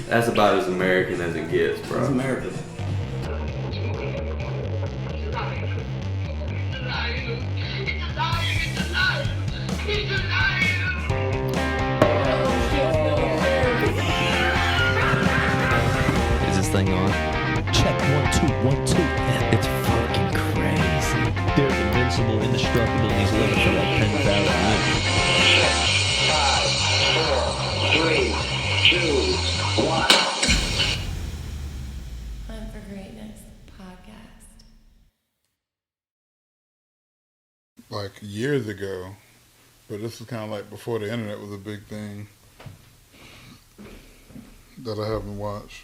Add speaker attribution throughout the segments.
Speaker 1: That's about as American as it gets, bro.
Speaker 2: It's American.
Speaker 1: Is this thing on?
Speaker 3: Check 1 2 1 2.
Speaker 1: It's fucking crazy.
Speaker 3: They're invincible, indestructible, and he's living for like 10,000 years.
Speaker 4: 5, 4, 3, 2, 1.
Speaker 5: Hunt for Greatness podcast.
Speaker 6: Like years ago, but this was kind of like before the internet was a big thing that I haven't watched.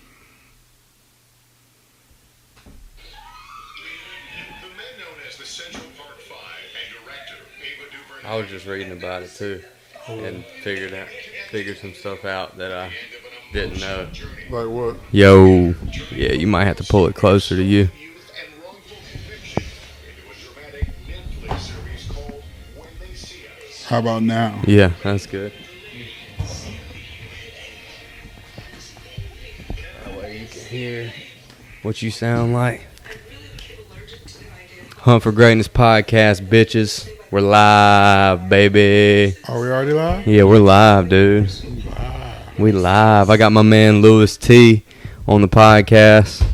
Speaker 1: I was just reading about it too, and figured some stuff out that I didn't know.
Speaker 6: Like what?
Speaker 1: Yo, yeah, you might have to pull it closer to you.
Speaker 6: How about now?
Speaker 1: Yeah, that's good. That way you can hear what you sound like. Hunt for Greatness podcast, bitches. We're live, baby.
Speaker 6: Are we already live?
Speaker 1: Yeah, we're live, dude. We live. I got my man Louis T on the podcast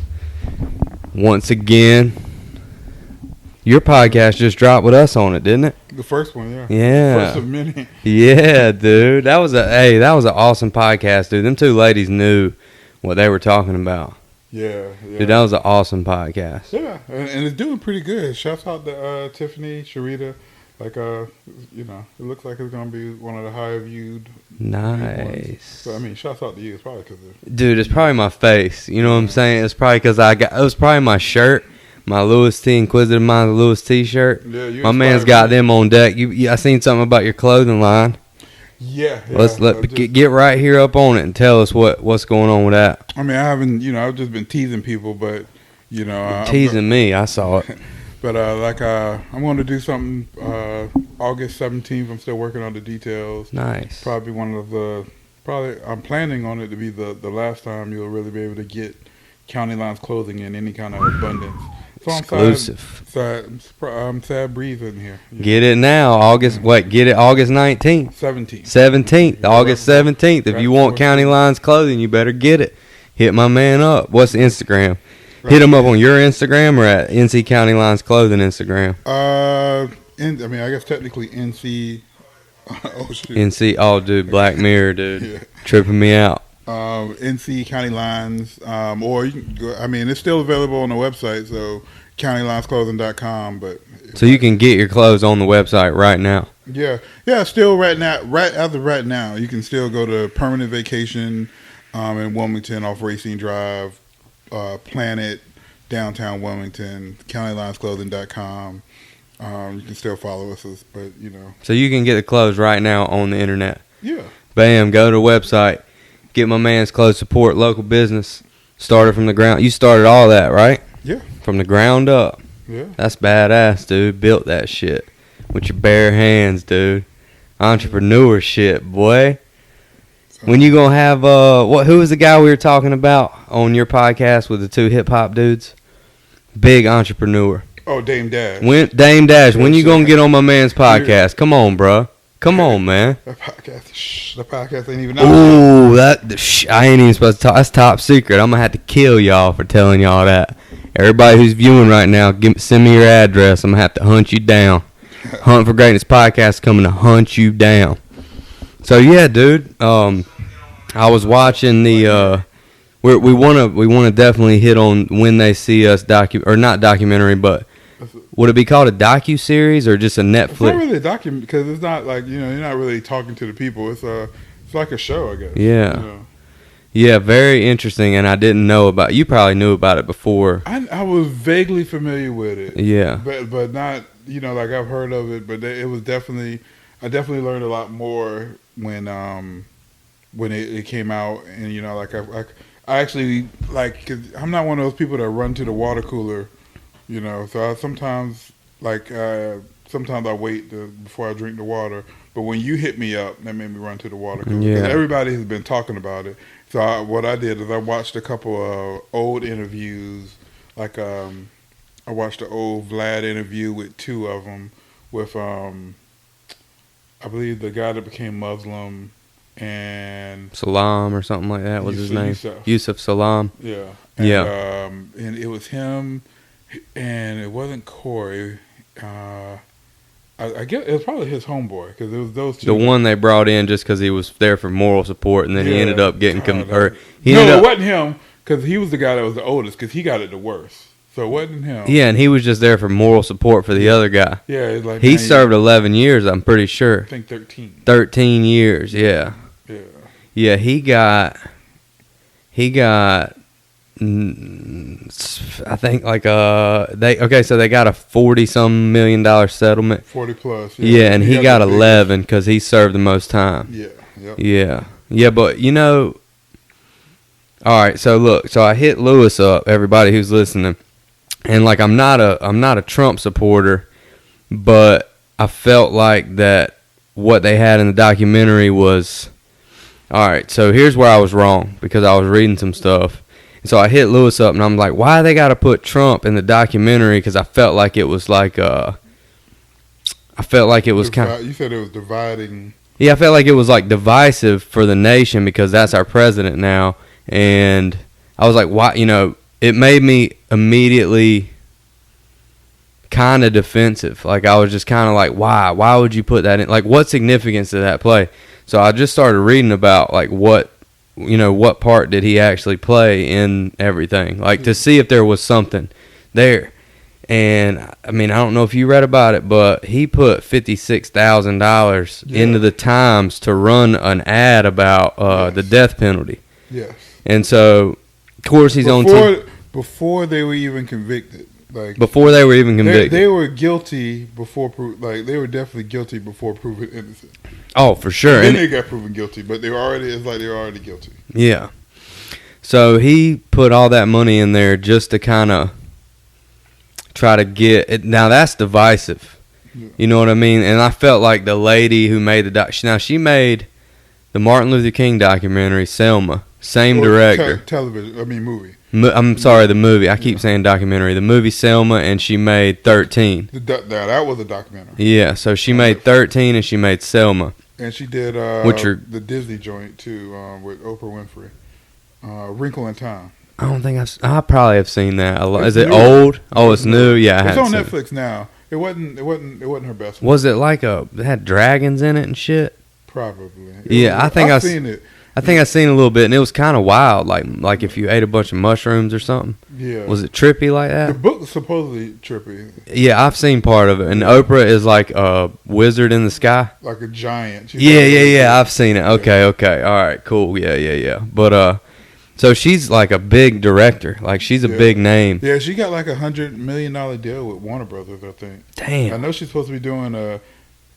Speaker 1: once again. Your podcast just dropped with us on it, didn't it?
Speaker 6: The first one, yeah.
Speaker 1: Yeah.
Speaker 6: First of many.
Speaker 1: Yeah, dude. That was an awesome podcast, dude. Them two ladies knew what they were talking about.
Speaker 6: Yeah.
Speaker 1: Dude, that was an awesome podcast.
Speaker 6: Yeah, and it's doing pretty good. Shouts out to Tiffany, Sharita. Like, it looks like it's going to be one of the higher viewed
Speaker 1: Nice.
Speaker 6: ones. So, I mean, shouts out to you. It's probably because of...
Speaker 1: Dude, it's probably my face. You know what I'm saying? It's probably because it was probably my shirt. My Louis T, Inquisitive Mind Louis T shirt.
Speaker 6: Yeah,
Speaker 1: my man's got them on deck. I seen something about your clothing line.
Speaker 6: Yeah.
Speaker 1: Get right here up on it and tell us what's going on with that.
Speaker 6: I mean, I haven't, I've just been teasing people, but,
Speaker 1: teasing me, I saw it.
Speaker 6: But, I'm going to do something August 17th. I'm still working on the details.
Speaker 1: Nice.
Speaker 6: I'm planning on it to be the last time you'll really be able to get County Lines clothing in any kind of abundance. So
Speaker 1: exclusive.
Speaker 6: I'm sad breathing here.
Speaker 1: Get it now. Get it August 19th. 17th. August 17th. If you want County Lines clothing, you better get it. Hit my man up. What's the Instagram? Hit him up on your Instagram or at NC County Lines Clothing Instagram?
Speaker 6: I guess technically NC. Oh, shit.
Speaker 1: NC. Oh, dude. Black Mirror, dude.
Speaker 6: Yeah.
Speaker 1: Tripping me out.
Speaker 6: NC County Lines, or you can go, it's still available on the website, so countylinesclothing.com. But
Speaker 1: so you can get your clothes on the website right now.
Speaker 6: Yeah. Still right as of right now, you can still go to Permanent Vacation in Wilmington off Racine Drive, Planet, downtown Wilmington, countylinesclothing.com. You can still follow us, but
Speaker 1: So you can get the clothes right now on the internet.
Speaker 6: Yeah.
Speaker 1: Bam, go to the website. Get my man's clothes, support local business. Started from the ground. You started all that, right?
Speaker 6: Yeah.
Speaker 1: From the ground up.
Speaker 6: Yeah.
Speaker 1: That's badass, dude. Built that shit with your bare hands, dude. Entrepreneur shit, boy. When you gonna have who was the guy we were talking about on your podcast with the two hip hop dudes? Big entrepreneur.
Speaker 6: Oh, Dame Dash.
Speaker 1: Dame Dash. When you gonna get on my man's podcast? Come on, bro. Come on, man.
Speaker 6: The podcast ain't even out.
Speaker 1: Ooh, I ain't even supposed to talk. That's top secret. I'm gonna have to kill y'all for telling y'all that. Everybody who's viewing right now, send me your address. I'm gonna have to hunt you down. Hunt for Greatness podcast coming to hunt you down. So yeah, dude. I was watching the. We wanna definitely hit on When They See Us not documentary, but. Would it be called a docu-series or just a Netflix?
Speaker 6: It's not really a document because it's not like, you're not really talking to the people. It's like a show, I guess.
Speaker 1: Yeah. Yeah, very interesting, and I didn't know about. You probably knew about it before.
Speaker 6: I was vaguely familiar with it.
Speaker 1: Yeah.
Speaker 6: But not, like I've heard of it, but it was definitely, I definitely learned a lot more when it came out, and I actually, cause I'm not one of those people that run to the water cooler. So sometimes I wait before I drink the water. But when you hit me up, that made me run to the water cooler.
Speaker 1: Yeah.
Speaker 6: Because everybody has been talking about it. So what I did is I watched a couple of old interviews. Like I watched the old Vlad interview with two of them. With I believe the guy that became Muslim and
Speaker 1: Salam or something like that was his name. Yusuf Salam.
Speaker 6: Yeah.
Speaker 1: Yeah.
Speaker 6: And it was him, and it wasn't Corey. I guess it was probably his homeboy because it was those two.
Speaker 1: The one they brought in just because he was there for moral support, and then he ended up getting
Speaker 6: it wasn't him because he was the guy that was the oldest because he got it the worst. So it wasn't him.
Speaker 1: Yeah, and he was just there for moral support for the other guy.
Speaker 6: Yeah, it's like
Speaker 1: he served 11 years. I'm pretty sure.
Speaker 6: I think 13.
Speaker 1: 13 years. Yeah.
Speaker 6: Yeah.
Speaker 1: Yeah, he got. I think like so they got a $40-some million settlement.
Speaker 6: 40 plus.
Speaker 1: Yeah, and he got 11 because he served the most time.
Speaker 6: Yeah. Yep.
Speaker 1: Yeah, but you know. All right, so look, so I hit Louis up, everybody who's listening, and like I'm not a Trump supporter, but I felt like that what they had in the documentary was. All right, so here's where I was wrong because I was reading some stuff. So I hit Louis up and I'm like, why they got to put Trump in the documentary? Because I felt like it was like I felt like it was kind of.
Speaker 6: You said it was dividing.
Speaker 1: Yeah, I felt like it was like divisive for the nation because that's our president now, and I was like, why? You know, it made me immediately kind of defensive. Like I was just kind of like, why? Why would you put that in? Like, what significance did that play? So I just started reading about like what part did he actually play in everything, like to see if there was something there. And I mean, I don't know if you read about it, but he put $56,000 into the Times to run an ad about the death penalty.
Speaker 6: Yes.
Speaker 1: And so, of course, he's on
Speaker 6: before they were even convicted. Like
Speaker 1: before they were even convicted,
Speaker 6: they were guilty before they were definitely guilty before proven innocent.
Speaker 1: Oh, for sure.
Speaker 6: And then they got proven guilty, but they were already guilty.
Speaker 1: Yeah. So he put all that money in there just to kind of try to get it. Now that's divisive. Yeah. You know what I mean? And I felt like the lady who made she made the Martin Luther King documentary, Selma. Same director.
Speaker 6: Movie.
Speaker 1: I'm sorry, the movie. I keep saying documentary. The movie Selma, and she made 13.
Speaker 6: That was a documentary.
Speaker 1: Yeah, so she made 13 and she made Selma.
Speaker 6: And she did the Disney joint too with Oprah Winfrey, Wrinkle in Time.
Speaker 1: I don't think I probably have seen that. Is it
Speaker 6: new.
Speaker 1: Old? Oh, it's new. Yeah,
Speaker 6: it's on Netflix now. It wasn't her best one.
Speaker 1: Was it like it had dragons in it and shit?
Speaker 6: Probably.
Speaker 1: I've
Speaker 6: seen it.
Speaker 1: I think I've seen a little bit, and it was kind of wild, like if you ate a bunch of mushrooms or something.
Speaker 6: Yeah.
Speaker 1: Was it trippy like that?
Speaker 6: The book was supposedly trippy.
Speaker 1: Yeah, I've seen part of it, and Oprah is like a wizard in the sky.
Speaker 6: Like a giant.
Speaker 1: Yeah, I've seen it. Okay, all right, cool. Yeah. But so she's like a big director, like she's a big name.
Speaker 6: Yeah, she got like $100 million deal with Warner Brothers, I think.
Speaker 1: Damn.
Speaker 6: I know she's supposed to be doing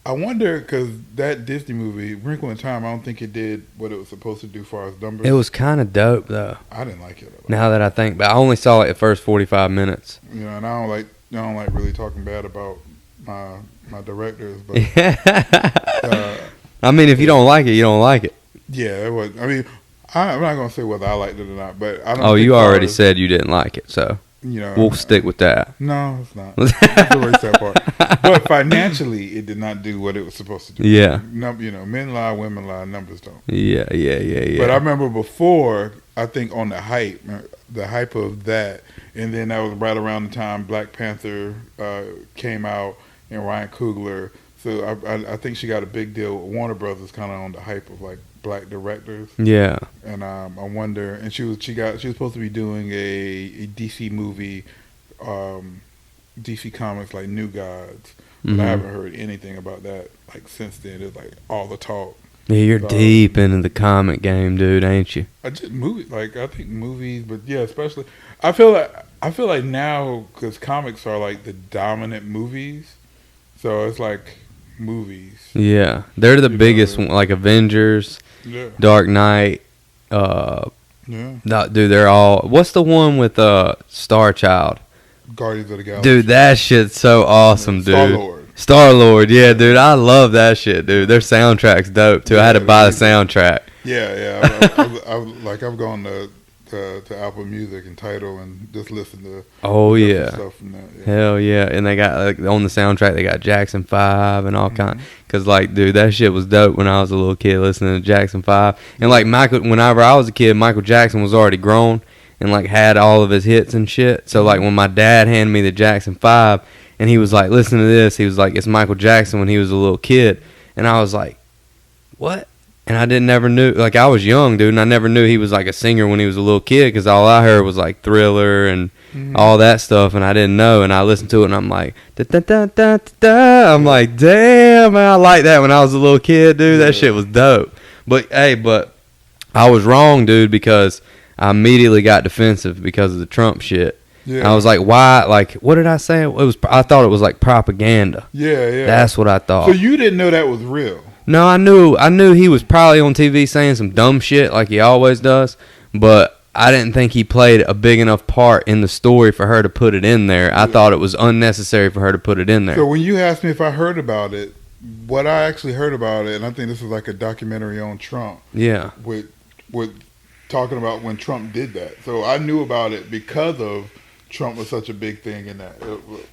Speaker 6: I wonder, because that Disney movie, Wrinkle in Time, I don't think it did what it was supposed to do as far as numbers.
Speaker 1: It was kind of dope, though.
Speaker 6: I didn't like it at all.
Speaker 1: Now that I think, but I only saw like the first 45 minutes.
Speaker 6: You know, and I don't like really talking bad about my directors, but
Speaker 1: I mean, if you don't like it, you don't like it.
Speaker 6: Yeah, it was. I mean, I'm not gonna say whether I liked it or not, but I don't.
Speaker 1: Oh, you already said you didn't like it, so.
Speaker 6: You know,
Speaker 1: we'll stick with that.
Speaker 6: No, it's not. Erase that part. But financially, it did not do what it was supposed to do.
Speaker 1: Yeah.
Speaker 6: You know, men lie, women lie, numbers don't.
Speaker 1: Yeah.
Speaker 6: But I remember before, I think on the hype of that, and then that was right around the time Black Panther came out and Ryan Coogler. So I think she got a big deal with Warner Brothers, kind of on the hype of like black directors.
Speaker 1: Yeah.
Speaker 6: And I wonder, and she was supposed to be doing a DC movie, DC Comics like New Gods, but I haven't heard anything about that like since then. It's like all the talk.
Speaker 1: Yeah, you're deep into the comic game, dude, ain't you?
Speaker 6: I think movies, but yeah, especially I feel like now because comics are like the dominant movies, so it's like movies.
Speaker 1: Yeah, they're the biggest one, like Avengers.
Speaker 6: Yeah.
Speaker 1: Dark Knight, dude, they're all. What's the one with Star Child?
Speaker 6: Guardians of the Galaxy.
Speaker 1: Dude, that shit's so awesome, dude.
Speaker 6: Star-Lord.
Speaker 1: Star-Lord, yeah, dude. I love that shit, dude. Their soundtrack's dope, too. I had to buy the soundtrack.
Speaker 6: I've gone to Apple Music and Tidal and just listened to stuff from that. Yeah.
Speaker 1: Hell yeah. And they got, like, on the soundtrack, they got Jackson 5 and all kind. Because, like, dude, that shit was dope when I was a little kid listening to Jackson 5. And, like, whenever I was a kid, Michael Jackson was already grown and, like, had all of his hits and shit. So, like, when my dad handed me the Jackson 5, and he was like, listen to this. He was like, it's Michael Jackson when he was a little kid. And I was like, what? And I never knew. Like, I was young, dude, and I never knew he was, like, a singer when he was a little kid because all I heard was, like, Thriller and all that stuff, and I didn't know. And I listened to it, and I'm like, da-da-da-da-da-da. I'm like, damn, man, I like that when I was a little kid, dude. That shit was dope. But, hey, I was wrong, dude, because I immediately got defensive because of the Trump shit. Yeah. I was like, why? Like, what did I say? I thought it was like propaganda.
Speaker 6: Yeah.
Speaker 1: That's what I thought.
Speaker 6: So you didn't know that was real?
Speaker 1: No, I knew he was probably on TV saying some dumb shit like he always does, but I didn't think he played a big enough part in the story for her to put it in there. I thought it was unnecessary for her to put it in there.
Speaker 6: So when you asked me if I heard about it, what I actually heard about it, and I think this was like a documentary on Trump.
Speaker 1: Yeah.
Speaker 6: With talking about when Trump did that. So I knew about it because of Trump was such a big thing in that.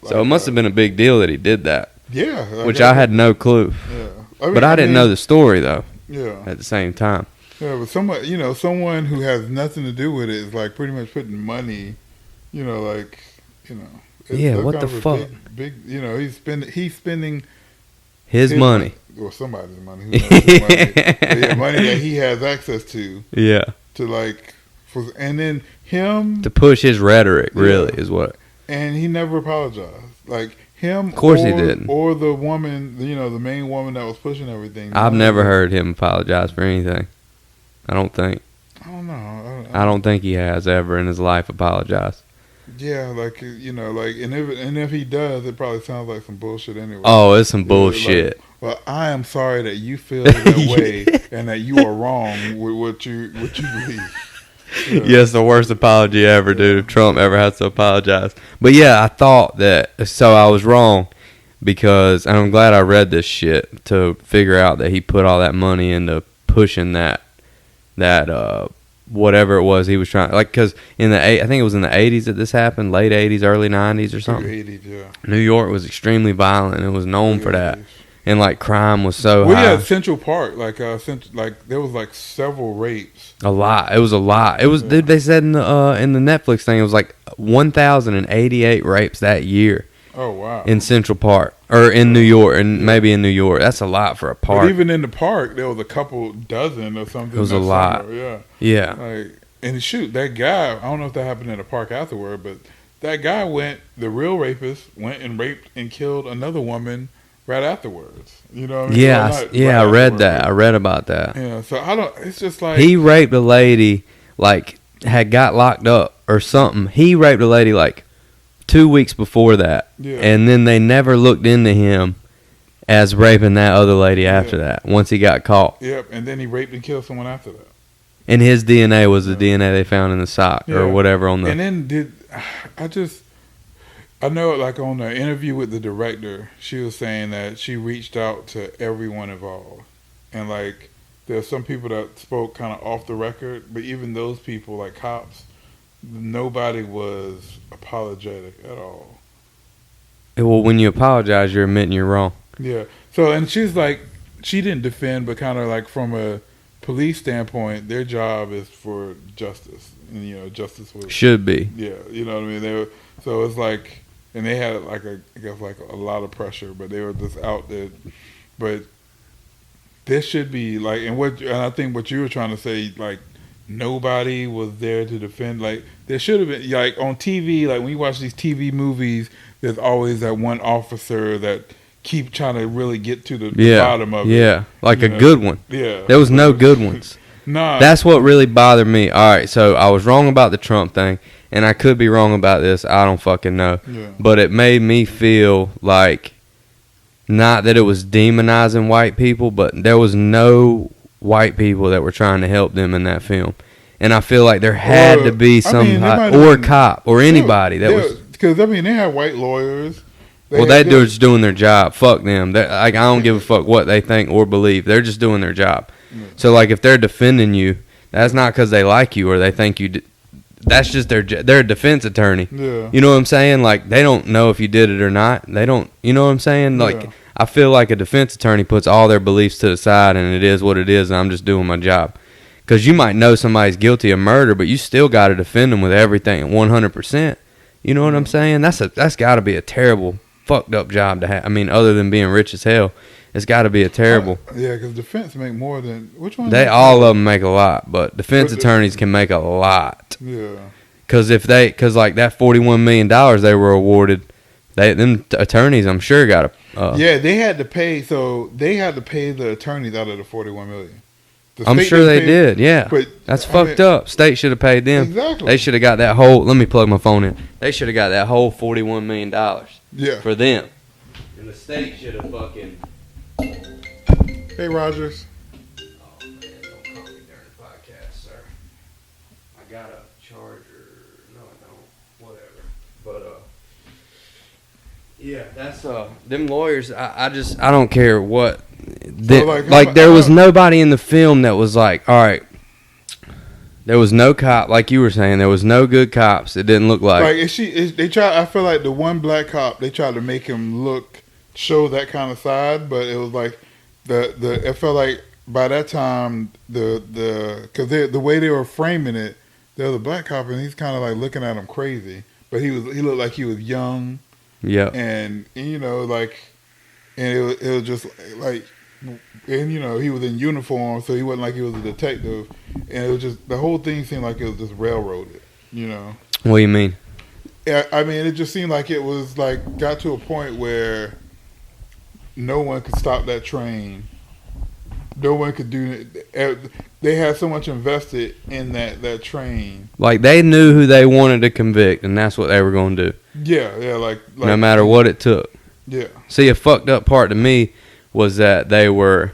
Speaker 1: So it must have been a big deal that he did that.
Speaker 6: Yeah.
Speaker 1: Which I had no clue.
Speaker 6: Yeah.
Speaker 1: But I didn't know the story, though.
Speaker 6: Yeah.
Speaker 1: At the same time.
Speaker 6: Yeah, but someone who has nothing to do with it is like pretty much putting money, what
Speaker 1: the fuck?
Speaker 6: Big, he's spending
Speaker 1: his money.
Speaker 6: Or somebody's money. Who knows his money. But yeah, money that he has access to.
Speaker 1: Yeah.
Speaker 6: And then him
Speaker 1: to push his rhetoric, really, is what.
Speaker 6: And he never apologized. Like him,
Speaker 1: of course he didn't.
Speaker 6: Or the woman, the main woman that was pushing everything.
Speaker 1: I've never heard him apologize for anything. I don't think.
Speaker 6: I don't know.
Speaker 1: I don't think he has ever in his life apologized.
Speaker 6: Yeah, and if he does, it probably sounds like some bullshit anyway.
Speaker 1: Oh, it's some bullshit.
Speaker 6: Well, I am sorry that you feel that way and that you are wrong with what you believe. Yeah.
Speaker 1: Yes, the worst apology ever, dude. If Trump ever has to apologize. But yeah, I thought that. So I was wrong because, and I'm glad I read this shit to figure out that he put all that money into pushing that whatever it was he was trying. Like, because I think it was in the 80s that this happened, late 80s, early 90s or something.
Speaker 6: 80s, yeah.
Speaker 1: New York was extremely violent and was known for that. And like crime was so high.
Speaker 6: We had Central Park, there was like several rapes.
Speaker 1: A lot. It was a lot. It was. Dude, they said in the Netflix thing, it was like 1,088 rapes that year.
Speaker 6: Oh wow!
Speaker 1: In Central Park or in New York, and maybe in New York. That's a lot for a park.
Speaker 6: But even in the park, there was a couple dozen or something.
Speaker 1: It was a lot.
Speaker 6: Summer.
Speaker 1: Yeah.
Speaker 6: And shoot, that guy. I don't know if that happened in the park afterward, but that guy the real rapist went and raped and killed another woman right afterwards. You know what I mean?
Speaker 1: Yeah, I read that. I read about that.
Speaker 6: Yeah, so it's just like
Speaker 1: he raped a lady, like had got locked up or something. He raped a lady like 2 weeks before that, and then they never looked into him as raping that other lady after that. Once he got caught.
Speaker 6: Yep, and then he raped and killed someone after that.
Speaker 1: And his DNA was the DNA they found in the sock or whatever on the.
Speaker 6: And then I know, like on the interview with the director, she was saying that she reached out to everyone involved, and like there's some people that spoke kind of off the record, but even those people, like cops, nobody was apologetic at all.
Speaker 1: Well, when you apologize, you're admitting you're wrong.
Speaker 6: Yeah. So, and she's like, she didn't defend, but kind of like from a police standpoint, their job is for justice, and justice
Speaker 1: should be.
Speaker 6: Yeah, you know what I mean. So it's like. And they had a lot of pressure, but they were just out there. But there should be and I think what you were trying to say, like nobody was there to defend. Like there should have been, like on TV, like when you watch these TV movies, there's always that one officer that keep trying to really get to the bottom of it.
Speaker 1: Yeah, like a good one.
Speaker 6: Yeah,
Speaker 1: there was no good ones.
Speaker 6: Nah,
Speaker 1: that's what really bothered me. All right, so I was wrong about the Trump thing. And I could be wrong about this. I don't fucking know. Yeah. But it made me feel like, not that it was demonizing white people, but there was no white people that were trying to help them in that film. And I feel like there had to be some, or cop, or anybody that was.
Speaker 6: Because, they had white lawyers.
Speaker 1: Well, they're just doing their job. Fuck them. Like, I don't give a fuck what they think or believe. They're just doing their job.
Speaker 6: Yeah.
Speaker 1: So, like, if they're defending you, that's not because they like you or they think you. That's just they're a defense attorney.
Speaker 6: Yeah.
Speaker 1: You know what I'm saying? Like, they don't know if you did it or not. They don't. You know what I'm saying? Like,
Speaker 6: Yeah.
Speaker 1: I feel like a defense attorney puts all their beliefs to the side, and it is what it is, and I'm just doing my job. Because you might know somebody's guilty of murder, but you still got to defend them with everything at 100%. You know what I'm saying? That's got to be a terrible, fucked up job to have. I mean, other than being rich as hell, it's got to be a terrible.
Speaker 6: Yeah, because defense make more than which one?
Speaker 1: They all of them make a lot, but defense attorneys can make a lot.
Speaker 6: Yeah.
Speaker 1: Because like that $41 million they were awarded, them attorneys I'm sure got to.
Speaker 6: Yeah, they had to pay. So they had to pay the attorneys out of the $41 million.
Speaker 1: I'm sure they did. Yeah,
Speaker 6: but,
Speaker 1: that's fucked up. State should have paid them.
Speaker 6: Exactly.
Speaker 1: They should have got that whole. Let me plug my phone in. They should have got that whole $41 million.
Speaker 6: Yeah.
Speaker 1: For them. And the state should have fucking.
Speaker 6: Hey, Rogers.
Speaker 1: Oh man, don't call me during the podcast, sir. I got a charger. No, I don't. Whatever. But yeah, that's them lawyers. I don't care what. There was nobody in the film that was like, all right. There was no cop, like you were saying. There was no good cops. It didn't look like.
Speaker 6: They tried. I feel like the one black cop, they tried to make him show that kind of side, but it was like it felt like by that time because the way they were framing it, there was a black cop and he's kind of like looking at him crazy, but he looked like he was young.
Speaker 1: Yeah.
Speaker 6: And you know, like, and it was just like. And you know he was in uniform, so he wasn't like he was a detective, and it was just the whole thing seemed like it was just railroaded. You know.
Speaker 1: What do you mean?
Speaker 6: I mean, it just seemed like it was like got to a point where no one could stop that train. No one could do it. They had so much invested in that train.
Speaker 1: Like they knew who they wanted to convict, and that's what they were going to do.
Speaker 6: Yeah, like
Speaker 1: no matter what it took.
Speaker 6: Yeah.
Speaker 1: See, a fucked up part to me was that they were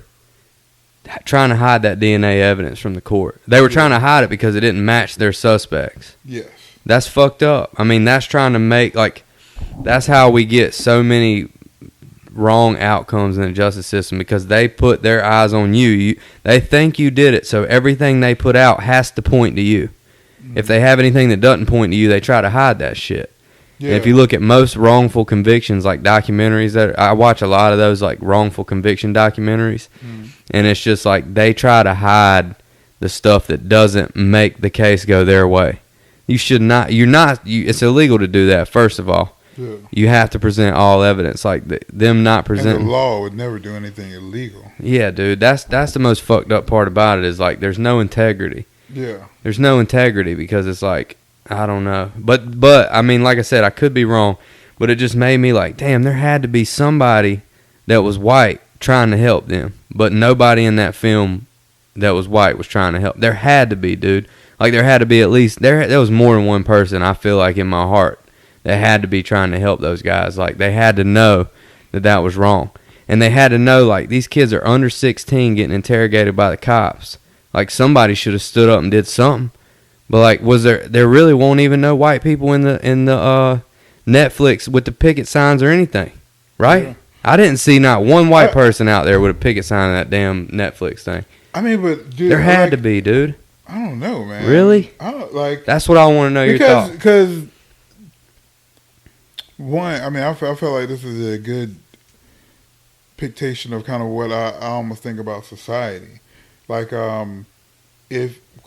Speaker 1: trying to hide that DNA evidence from the court. They were trying to hide it because it didn't match their suspects.
Speaker 6: Yes.
Speaker 1: That's fucked up. I mean, that's trying to make, like, that's how we get so many wrong outcomes in the justice system because they put their eyes on you. They think you did it, so everything they put out has to point to you. Mm-hmm. If they have anything that doesn't point to you, they try to hide that shit. Yeah. And if you look at most wrongful convictions, like documentaries, I watch a lot of those like wrongful conviction documentaries, and it's just like they try to hide the stuff that doesn't make the case go their way. You should not. It's illegal to do that. First of all, you have to present all evidence. Like them not presenting.
Speaker 6: And the law would never do anything illegal.
Speaker 1: Yeah, dude. That's the most fucked up part about it is like there's no integrity.
Speaker 6: Yeah.
Speaker 1: There's no integrity because it's like. I don't know. But I mean, like I said, I could be wrong. But it just made me like, damn, there had to be somebody that was white trying to help them. But nobody in that film that was white was trying to help. There had to be, dude. Like, there had to be at least, there was more than one person, I feel like, in my heart that had to be trying to help those guys. Like, they had to know that was wrong. And they had to know, like, these kids are under 16 getting interrogated by the cops. Like, somebody should have stood up and did something. But like, was there really won't even know white people in the Netflix with the picket signs or anything, right? Yeah. I didn't see not one white person out there with a picket sign in that damn Netflix thing.
Speaker 6: I mean, but dude,
Speaker 1: there had to be, dude.
Speaker 6: I don't know, man.
Speaker 1: Really?
Speaker 6: I don't like.
Speaker 1: That's what I want to know your thoughts.
Speaker 6: Because one, I mean, I feel like this is a good pictation of kind of what I almost think about society, like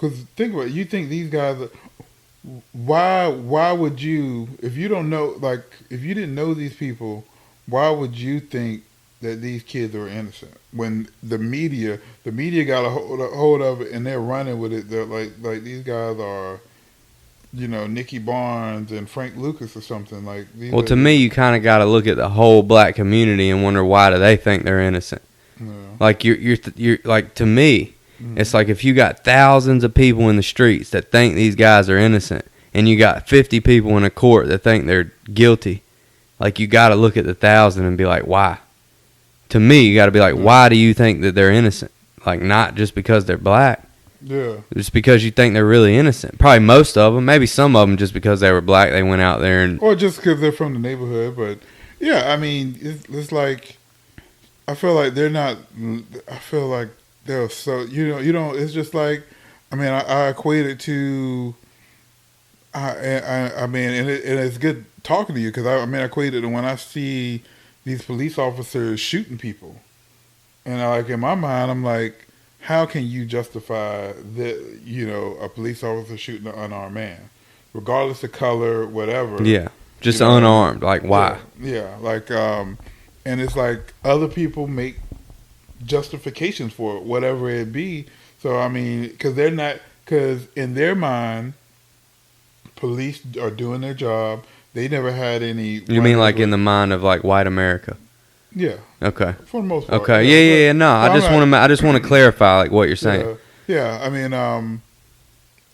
Speaker 6: because think about it, you think these guys why would you, if you don't know, like if you didn't know these people, why would you think that these kids are innocent when the media got a hold of it and they're running with it? They're like these guys are, you know, Nicky Barnes and Frank Lucas or something like.
Speaker 1: Well, to me, you kind of got to look at the whole black community and wonder why do they think they're innocent. Yeah. Like you're like, to me. It's like if you got thousands of people in the streets that think these guys are innocent and you got 50 people in a court that think they're guilty, like you got to look at the 1,000 and be like, why? To me, you got to be like, why do you think that they're innocent? Like, not just because they're black.
Speaker 6: Yeah.
Speaker 1: Just because you think they're really innocent. Probably most of them. Maybe some of them just because they were black, they went out there and...
Speaker 6: Or just because they're from the neighborhood, but... Yeah, I mean, it's like I feel like they're not. I feel like they're so you know. It's just like I mean, I equate it to. I mean, and it's good talking to you because I mean, I equate it to when I see these police officers shooting people, and like in my mind, I'm like, how can you justify that? You know, a police officer shooting an unarmed man, regardless of color, whatever.
Speaker 1: Yeah, just
Speaker 6: You know,
Speaker 1: unarmed. Like why?
Speaker 6: Yeah, like and it's like other people make justifications for it, whatever it be. So I mean, because in their mind, police are doing their job. They never had any.
Speaker 1: You mean like in the mind of like white America?
Speaker 6: Yeah.
Speaker 1: Okay.
Speaker 6: For the most part.
Speaker 1: Okay. Yeah. No, I just want to clarify like what you're saying.
Speaker 6: Yeah. I mean,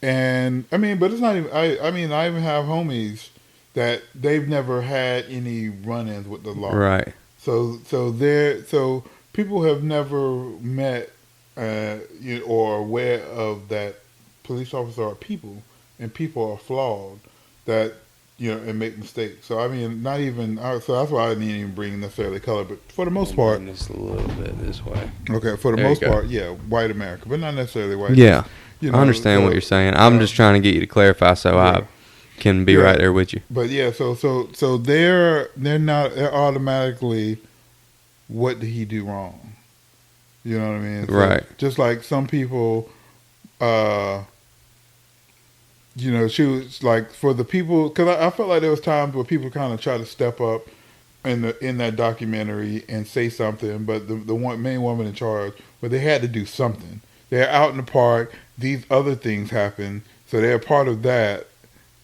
Speaker 6: and I mean, but it's not even. I mean, I even have homies that they've never had any run-ins with the law.
Speaker 1: Right.
Speaker 6: So people have never met or aware of that police officers are people and people are flawed that and make mistakes. So I mean, not even so that's why I didn't even bring necessarily color, but for the most part,
Speaker 1: bring this a little bit this way.
Speaker 6: Okay, for the
Speaker 1: There
Speaker 6: most
Speaker 1: you go.
Speaker 6: part, yeah, white America, but not necessarily white.
Speaker 1: Yeah,
Speaker 6: You
Speaker 1: I understand what you're saying. I'm just trying to get you to clarify so I can be right there with you.
Speaker 6: But yeah, so they're automatically, what did he do wrong? You know what I mean? So
Speaker 1: Right.
Speaker 6: Just like some people, she was like for the people because I felt like there was times where people kind of try to step up in that documentary and say something, but the main woman in charge, but they had to do something. They're out in the park. These other things happen, so they're part of that.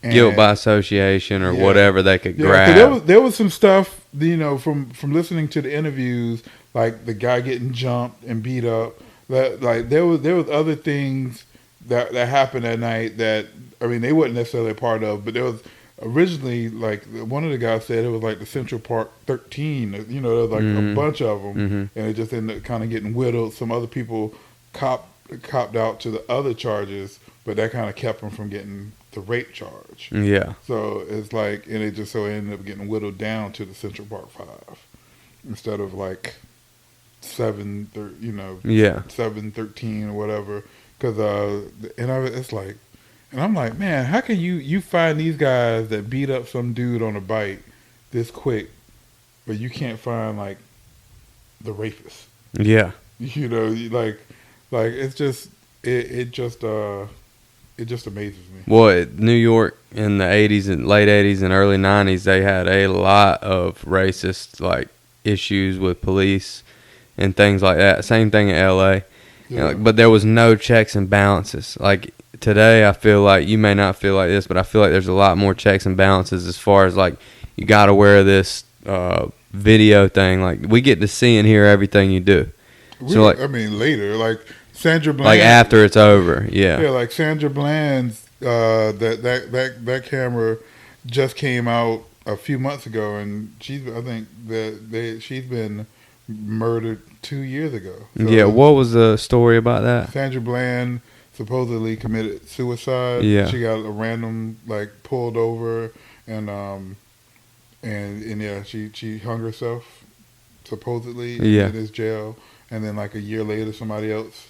Speaker 6: And
Speaker 1: Guilt by association or whatever they could
Speaker 6: 'cause
Speaker 1: grab.
Speaker 6: there was some stuff, from listening to the interviews, like the guy getting jumped and beat up. That like there was other things that happened that night that I mean they wasn't necessarily a part of, but there was originally like one of the guys said it was like the Central Park 13. There was like a bunch of them, and it just ended up kind of getting whittled. Some other people copped out to the other charges, but that kind of kept them from getting the rape charge.
Speaker 1: Yeah.
Speaker 6: So it's like, and it just so ended up getting whittled down to the Central Park 5 instead of like 713 or whatever. Because it's like, and I'm like, man, how can you find these guys that beat up some dude on a bike this quick, but you can't find like the rapist?
Speaker 1: Yeah.
Speaker 6: Like it's just it just amazes me.
Speaker 1: Well, New York in the 80s and late 80s and early 90s, they had a lot of racist like issues with police and things like that. Same thing in LA.
Speaker 6: Yeah.
Speaker 1: But there was no checks and balances. Like today, I feel like you may not feel like this, but I feel like there's a lot more checks and balances as far as like you got to wear this video thing. Like we get to see and hear everything you do. So like,
Speaker 6: I mean, later, like Sandra Bland,
Speaker 1: like after it's over, yeah,
Speaker 6: like Sandra Bland's that camera just came out a few months ago, and she's been murdered 2 years ago. So
Speaker 1: yeah. What was the story about that?
Speaker 6: Sandra Bland supposedly committed suicide.
Speaker 1: Yeah,
Speaker 6: she got a random like pulled over, and yeah, she hung herself supposedly in this jail. And then, like a year later, somebody else,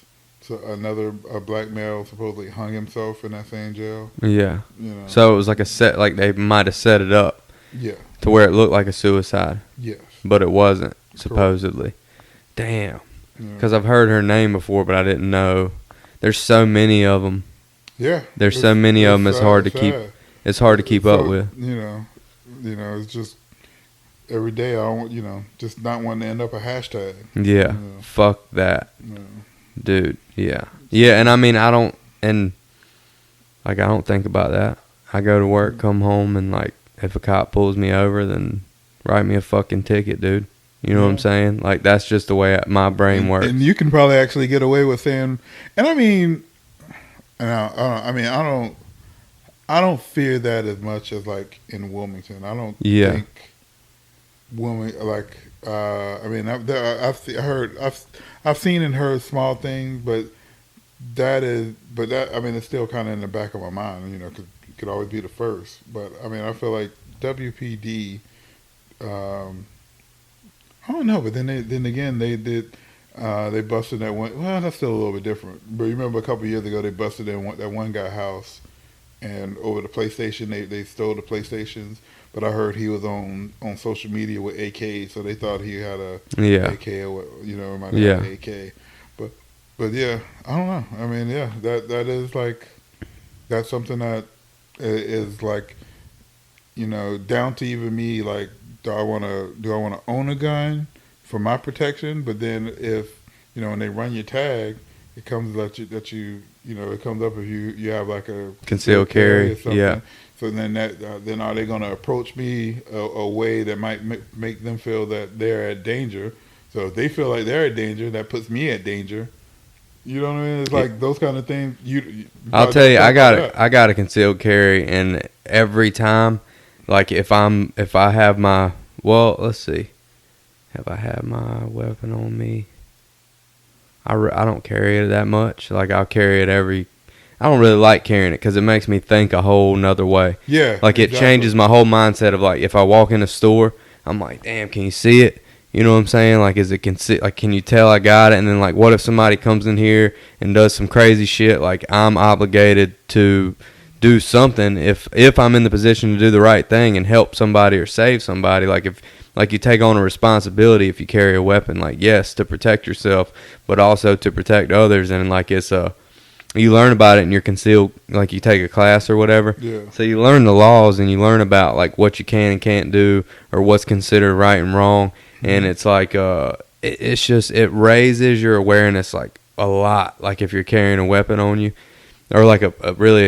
Speaker 6: a black male, supposedly hung himself in that same jail.
Speaker 1: Yeah. So it was like like they might have set it up.
Speaker 6: Yeah.
Speaker 1: To where it looked like a suicide.
Speaker 6: Yes.
Speaker 1: But it wasn't, supposedly. Correct. Damn. Because I've heard her name before, but I didn't know. There's so many of them.
Speaker 6: Yeah.
Speaker 1: There's so many of them. It's hard to keep. It's hard to keep up with.
Speaker 6: It's just. Every day I don't, just not wanting to end up a hashtag.
Speaker 1: Yeah, fuck that, dude. Yeah, and I mean I don't think about that. I go to work, come home, and like if a cop pulls me over, then write me a fucking ticket, dude. You know what I'm saying? Like that's just the way my brain works.
Speaker 6: And you can probably actually get away with saying, and I mean, I don't fear that as much as like in Wilmington. I don't think. Women like I've seen and heard small things, but it's still kind of in the back of my mind, because it could always be the first. But I mean, I feel like WPD I don't know, but then again they did. They busted that one. Well, that's still a little bit different. But you remember a couple years ago they busted that one guy house, and over the PlayStation they stole the PlayStations. But I heard he was on social media with AK, so they thought he had a AK or what, might have an AK. But yeah, I don't know. I mean, yeah, that is like that's something that is like down to even me. Like, do I want to own a gun for my protection? But then if when they run your tag, it comes that you it comes up if you have like a
Speaker 1: concealed carry
Speaker 6: or something.
Speaker 1: Yeah.
Speaker 6: So then then are they going to approach me a way that might make them feel that they're at danger? So if they feel like they're at danger, that puts me at danger. You know what I mean? It's like those kind of things.
Speaker 1: I'll tell you, I got a concealed carry, and every time, like if I have my let's see, have I had my weapon on me? I don't carry it that much. Like I'll carry it I don't really like carrying it because it makes me think a whole nother way.
Speaker 6: Yeah.
Speaker 1: Like it changes my whole mindset of like if I walk in a store, I'm like, damn, can you see it? You know what I'm saying? Like, can you tell I got it? And then like, what if somebody comes in here and does some crazy shit? Like I'm obligated to do something if I'm in the position to do the right thing and help somebody or save somebody. Like if you take on a responsibility if you carry a weapon, like yes, to protect yourself, but also to protect others. And like you learn about it in your concealed, like you take a class or whatever.
Speaker 6: Yeah.
Speaker 1: So you learn the laws and you learn about like what you can and can't do or what's considered right and wrong. And it's like it's just it raises your awareness like a lot. Like if you're carrying a weapon on you, or like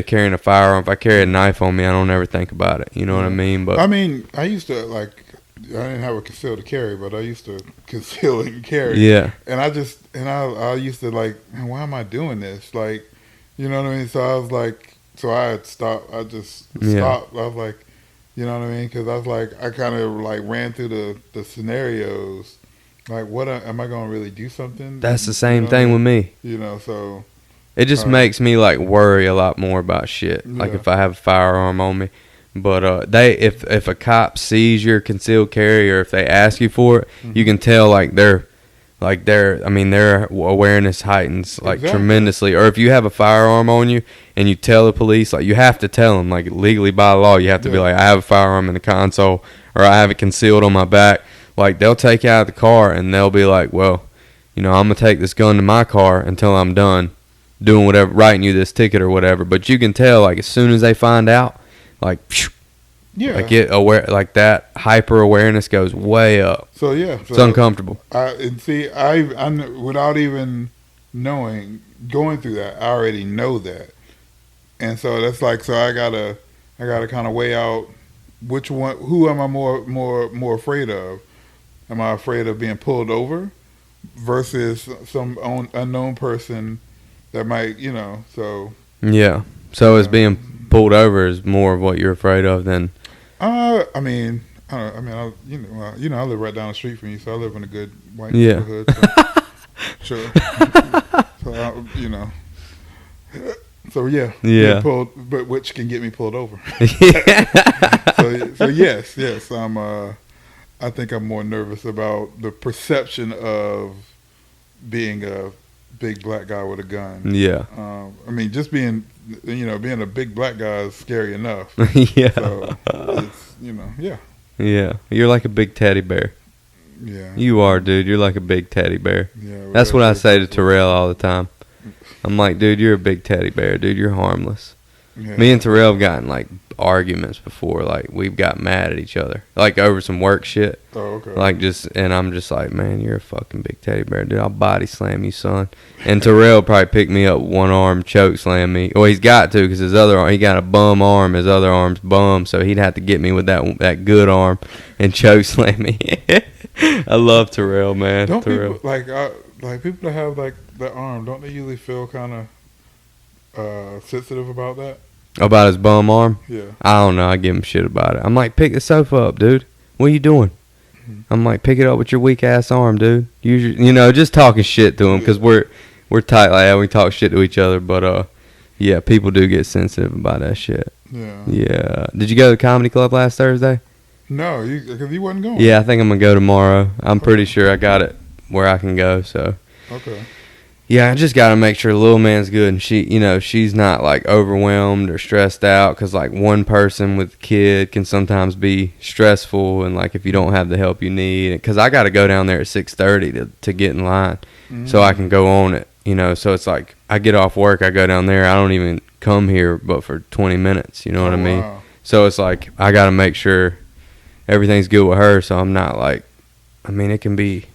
Speaker 1: carrying a firearm. If I carry a knife on me, I don't ever think about it. You know what I mean? But
Speaker 6: I mean, I used to I didn't have a concealed to carry, but I used to conceal and carry.
Speaker 1: Yeah.
Speaker 6: And I used to like, man, why am I doing this? Like, you know what I mean? So I was like, I had stopped. I just stopped. I was like, you know what I mean? Because I was like, I kind of like ran through the scenarios. Like, what am I going to really do something?
Speaker 1: That's the same thing with me.
Speaker 6: So
Speaker 1: it just makes me like worry a lot more about shit.
Speaker 6: Yeah.
Speaker 1: Like if I have a firearm on me. But if a cop sees your concealed carry or if they ask you for it, you can tell their awareness heightens tremendously. Or if you have a firearm on you and you tell the police, like you have to tell them, like legally by law, you have to be like, I have a firearm in the console or I have it concealed on my back. Like they'll take you out of the car and they'll be like, well, I'm gonna take this gun to my car until I'm done doing whatever, writing you this ticket or whatever. But you can tell like as soon as they find out, like,
Speaker 6: yeah,
Speaker 1: like like that hyper awareness goes way up.
Speaker 6: So yeah,
Speaker 1: it's uncomfortable.
Speaker 6: I without even knowing, going through that, I already know that, and so that's like, so I gotta kind of weigh out which one, who am I more afraid of? Am I afraid of being pulled over versus some unknown person that might, so
Speaker 1: yeah. So is being pulled over is more of what you're afraid of than.
Speaker 6: I live right down the street from you, so I live in a good white neighborhood. So, sure. So yeah. Pulled, but which can get me pulled over. so yes, I think I'm more nervous about the perception of being a big black guy with a gun.
Speaker 1: Yeah.
Speaker 6: Just being a big black guy is scary enough.
Speaker 1: Yeah.
Speaker 6: So it's, yeah.
Speaker 1: Yeah. You're like a big teddy bear.
Speaker 6: Yeah.
Speaker 1: You are, dude. You're like a big teddy bear.
Speaker 6: Yeah.
Speaker 1: That's what I say to Terrell all the time. I'm like, dude, you're a big teddy bear. Dude, you're harmless. Yeah. Me and Terrell have gotten like arguments before. Like we've got mad at each other, like over some work shit.
Speaker 6: Oh, okay.
Speaker 1: And I'm just like, man, you're a fucking big teddy bear, dude. I'll body slam you, son. And Terrell probably picked me up one arm, choke slam me. Well, he's got to because his other arm, he got a bum arm. His other arm's bum, so he'd have to get me with that good arm and choke slam me. I love Terrell, man.
Speaker 6: Don't
Speaker 1: Terrell.
Speaker 6: people like people that have like that arm? Don't they usually feel kind of sensitive about that?
Speaker 1: About his bum arm?
Speaker 6: Yeah.
Speaker 1: I don't know. I give him shit about it. I'm like, pick the sofa up, dude. What are you doing? I'm like, pick it up with your weak ass arm, dude. Just talking shit to him because we're tight like that. We talk shit to each other, but yeah, people do get sensitive about that shit.
Speaker 6: Yeah.
Speaker 1: Yeah. Did you go to the comedy club last Thursday?
Speaker 6: No, because you wasn't going.
Speaker 1: Yeah, I think I'm gonna go tomorrow. I'm pretty sure I got it where I can go. So
Speaker 6: Okay.
Speaker 1: yeah, I just gotta make sure the little man's good, and she's not like overwhelmed or stressed out, because like one person with a kid can sometimes be stressful, and like if you don't have the help you need, because I gotta go down there at 6:30 to get in line, so I can go on it. So it's like I get off work, I go down there, I don't even come here but for 20 minutes. You know what I mean?
Speaker 6: Wow.
Speaker 1: So it's like I gotta make sure everything's good with her, so I'm not like, I mean, it can be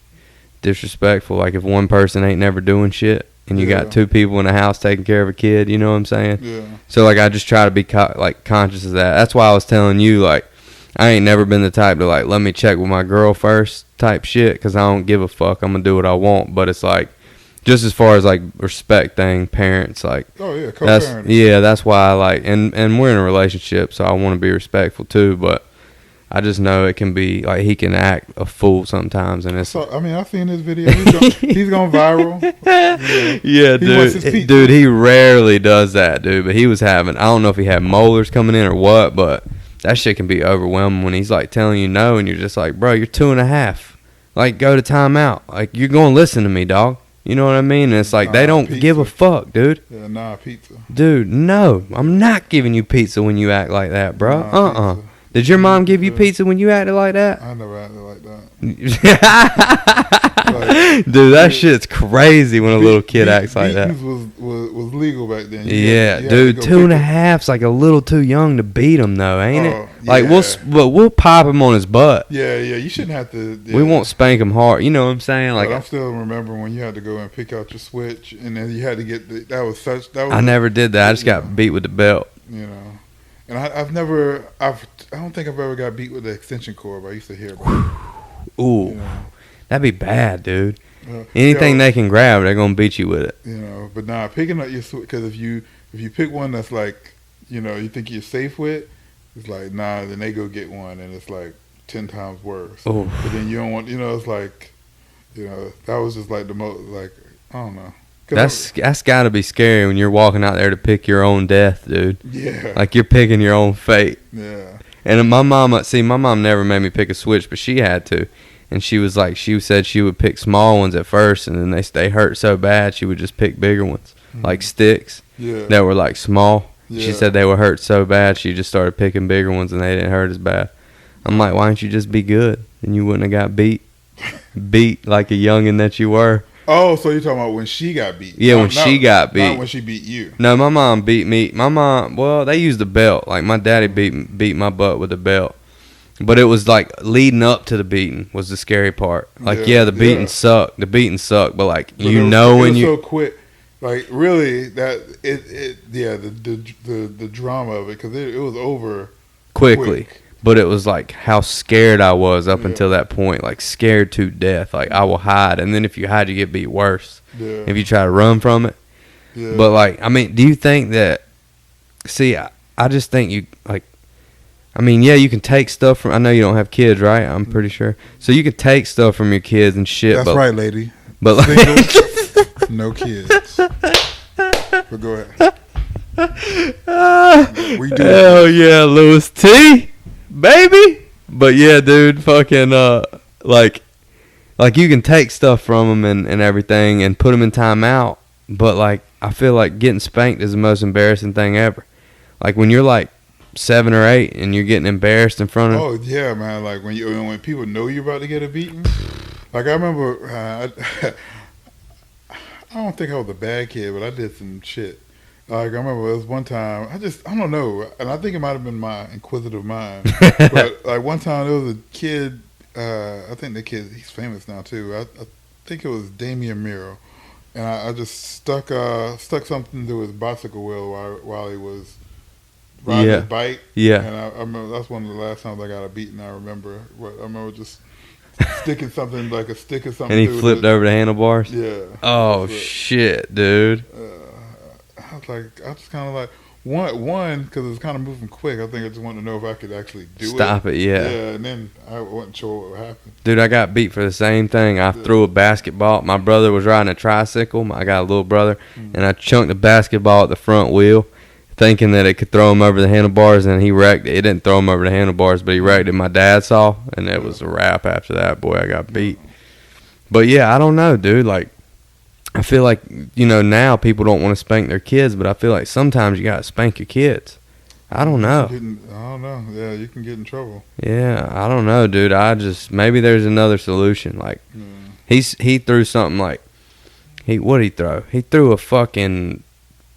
Speaker 1: disrespectful, like if one person ain't never doing shit and you got two people in the house taking care of a kid, you know what I'm saying?
Speaker 6: Yeah.
Speaker 1: So like I just try to be conscious of that. That's why I was telling you, like, I ain't never been the type to like, let me check with my girl first type shit, because I don't give a fuck, I'm gonna do what I want. But it's like, just as far as like respect thing, parents, like,
Speaker 6: Oh yeah, co-parenting.
Speaker 1: that's why I like, and we're in a relationship, so I want to be respectful too, but I just know it can be like he can act a fool sometimes, and it's.
Speaker 6: So, I mean, I've seen this video. He's going viral.
Speaker 1: Yeah,
Speaker 6: He wants his pizza.
Speaker 1: dude, he rarely does that, dude. But he was having, I don't know if he had molars coming in or what, but that shit can be overwhelming when he's like telling you no, and you're just like, bro, you're 2.5. Like, go to timeout. Like, you're gonna listen to me, dog. You know what I mean? And it's like they don't give a fuck, dude.
Speaker 6: Yeah, pizza.
Speaker 1: Dude, no, I'm not giving you pizza when you act like that, bro.
Speaker 6: Pizza.
Speaker 1: Did your mom give you pizza when you acted like that?
Speaker 6: I never acted like that.
Speaker 1: Dude, that shit's crazy when a little kid acts like that.
Speaker 6: Beatings was legal back then.
Speaker 1: Yeah, dude, 2.5's like a little too young to beat him, though, ain't it? Like we'll pop him on his butt.
Speaker 6: Yeah, you shouldn't have to. Yeah.
Speaker 1: We won't spank him hard. You know what I'm saying? Like,
Speaker 6: But I'm still remembering when you had to go and pick out your switch, and then you had to get that was.
Speaker 1: I never did that. I just got beat with the belt.
Speaker 6: And I don't think I've ever got beat with the extension cord, but I used to hear about it.
Speaker 1: Ooh, that'd be bad, dude. Anything they can grab, they're gonna beat you with it.
Speaker 6: But picking up your switch, because if you pick one that's like, you think you're safe with, it's like then they go get one, and it's like 10 times worse.
Speaker 1: Ooh.
Speaker 6: But then you don't want, it's like, that was just like the most, like, I don't know.
Speaker 1: That's got to be scary when you're walking out there to pick your own death, dude.
Speaker 6: Yeah.
Speaker 1: Like you're picking your own fate.
Speaker 6: Yeah.
Speaker 1: And my mom never made me pick a switch, but she had to. And she said she would pick small ones at first, and then they hurt so bad she would just pick bigger ones, like sticks that were like small. Yeah. She said they would hurt so bad she just started picking bigger ones, and they didn't hurt as bad. I'm like, why don't you just be good? And you wouldn't have got beat like a youngin' that you were.
Speaker 6: Oh, so you're talking about when she got beat?
Speaker 1: Yeah, when she got beat.
Speaker 6: Not when she beat you.
Speaker 1: No, my mom beat me. Well, they used a belt. Like my daddy beat my butt with a belt. But it was like leading up to the beating was the scary part. Like, the beating sucked. The beating sucked, but like
Speaker 6: but it was
Speaker 1: so
Speaker 6: quick. Like really, that the drama of it, because it was over
Speaker 1: quickly. Quick. But it was like how scared I was up until that point, like scared to death. Like I will hide, and then if you hide, you get beat worse. Yeah. If you try to run from it. Yeah. But like, I mean, do you think that? See, I just think you like. I mean, yeah, you can take stuff from. I know you don't have kids, right? I'm pretty sure. So you can take stuff from your kids and shit.
Speaker 6: That's right, lady.
Speaker 1: But like,
Speaker 6: no kids. But go ahead.
Speaker 1: We do. Hell yeah, Louis T. Baby. But yeah, dude, fucking like you can take stuff from them and everything and put them in timeout, but like I feel like getting spanked is the most embarrassing thing ever. Like when you're like 7 or 8 and you're getting embarrassed in front of.
Speaker 6: Oh yeah, man! Like when people know you're about to get a beating. Like I remember, I don't think I was a bad kid, but I did some shit. Like I remember it was one time, I don't know, and I think it might have been my inquisitive mind. But like one time there was a kid, I think the kid, he's famous now too. I think it was Damian Miro, and I just stuck something to his bicycle wheel while he was riding his bike. Yeah. And I remember that's one of the last times I got a beating. I remember just sticking something like a stick or something.
Speaker 1: And he flipped over the handlebars.
Speaker 6: Yeah.
Speaker 1: Oh shit, dude.
Speaker 6: I just kind of like one because it was kind of moving quick. I think I just wanted to know if I could actually
Speaker 1: stop it. Yeah.
Speaker 6: Yeah, and then I wasn't sure what would happen.
Speaker 1: Dude, I got beat for the same thing. I threw a basketball. My brother was riding a tricycle. I got a little brother, and I chunked the basketball at the front wheel. thinking that it could throw him over the handlebars, and he wrecked it. It didn't throw him over the handlebars, but he wrecked it. My dad saw, and it was a wrap after that. Boy, I got beat. But yeah, I don't know, dude. Like, I feel like, now people don't want to spank their kids, but I feel like sometimes you got to spank your kids. I don't know.
Speaker 6: I don't know. Yeah, you can get in trouble.
Speaker 1: Yeah, I don't know, dude. Maybe there's another solution. Like, he threw something like, what'd he throw? He threw a fucking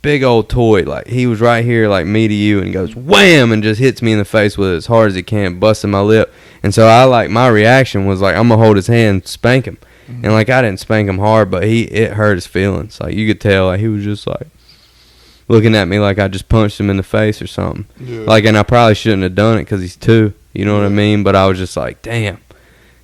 Speaker 1: big old toy. Like, he was right here, like me to you, and goes wham, and just hits me in the face with it as hard as he can, busting my lip. And so my reaction was like, I'm gonna hold his hand, spank him. And like, I didn't spank him hard, but it hurt his feelings. Like, you could tell, like, he was just like looking at me like I just punched him in the face or something.
Speaker 6: Yeah.
Speaker 1: Like, and I probably shouldn't have done it because he's 2. You know what I mean? But I was just like, damn.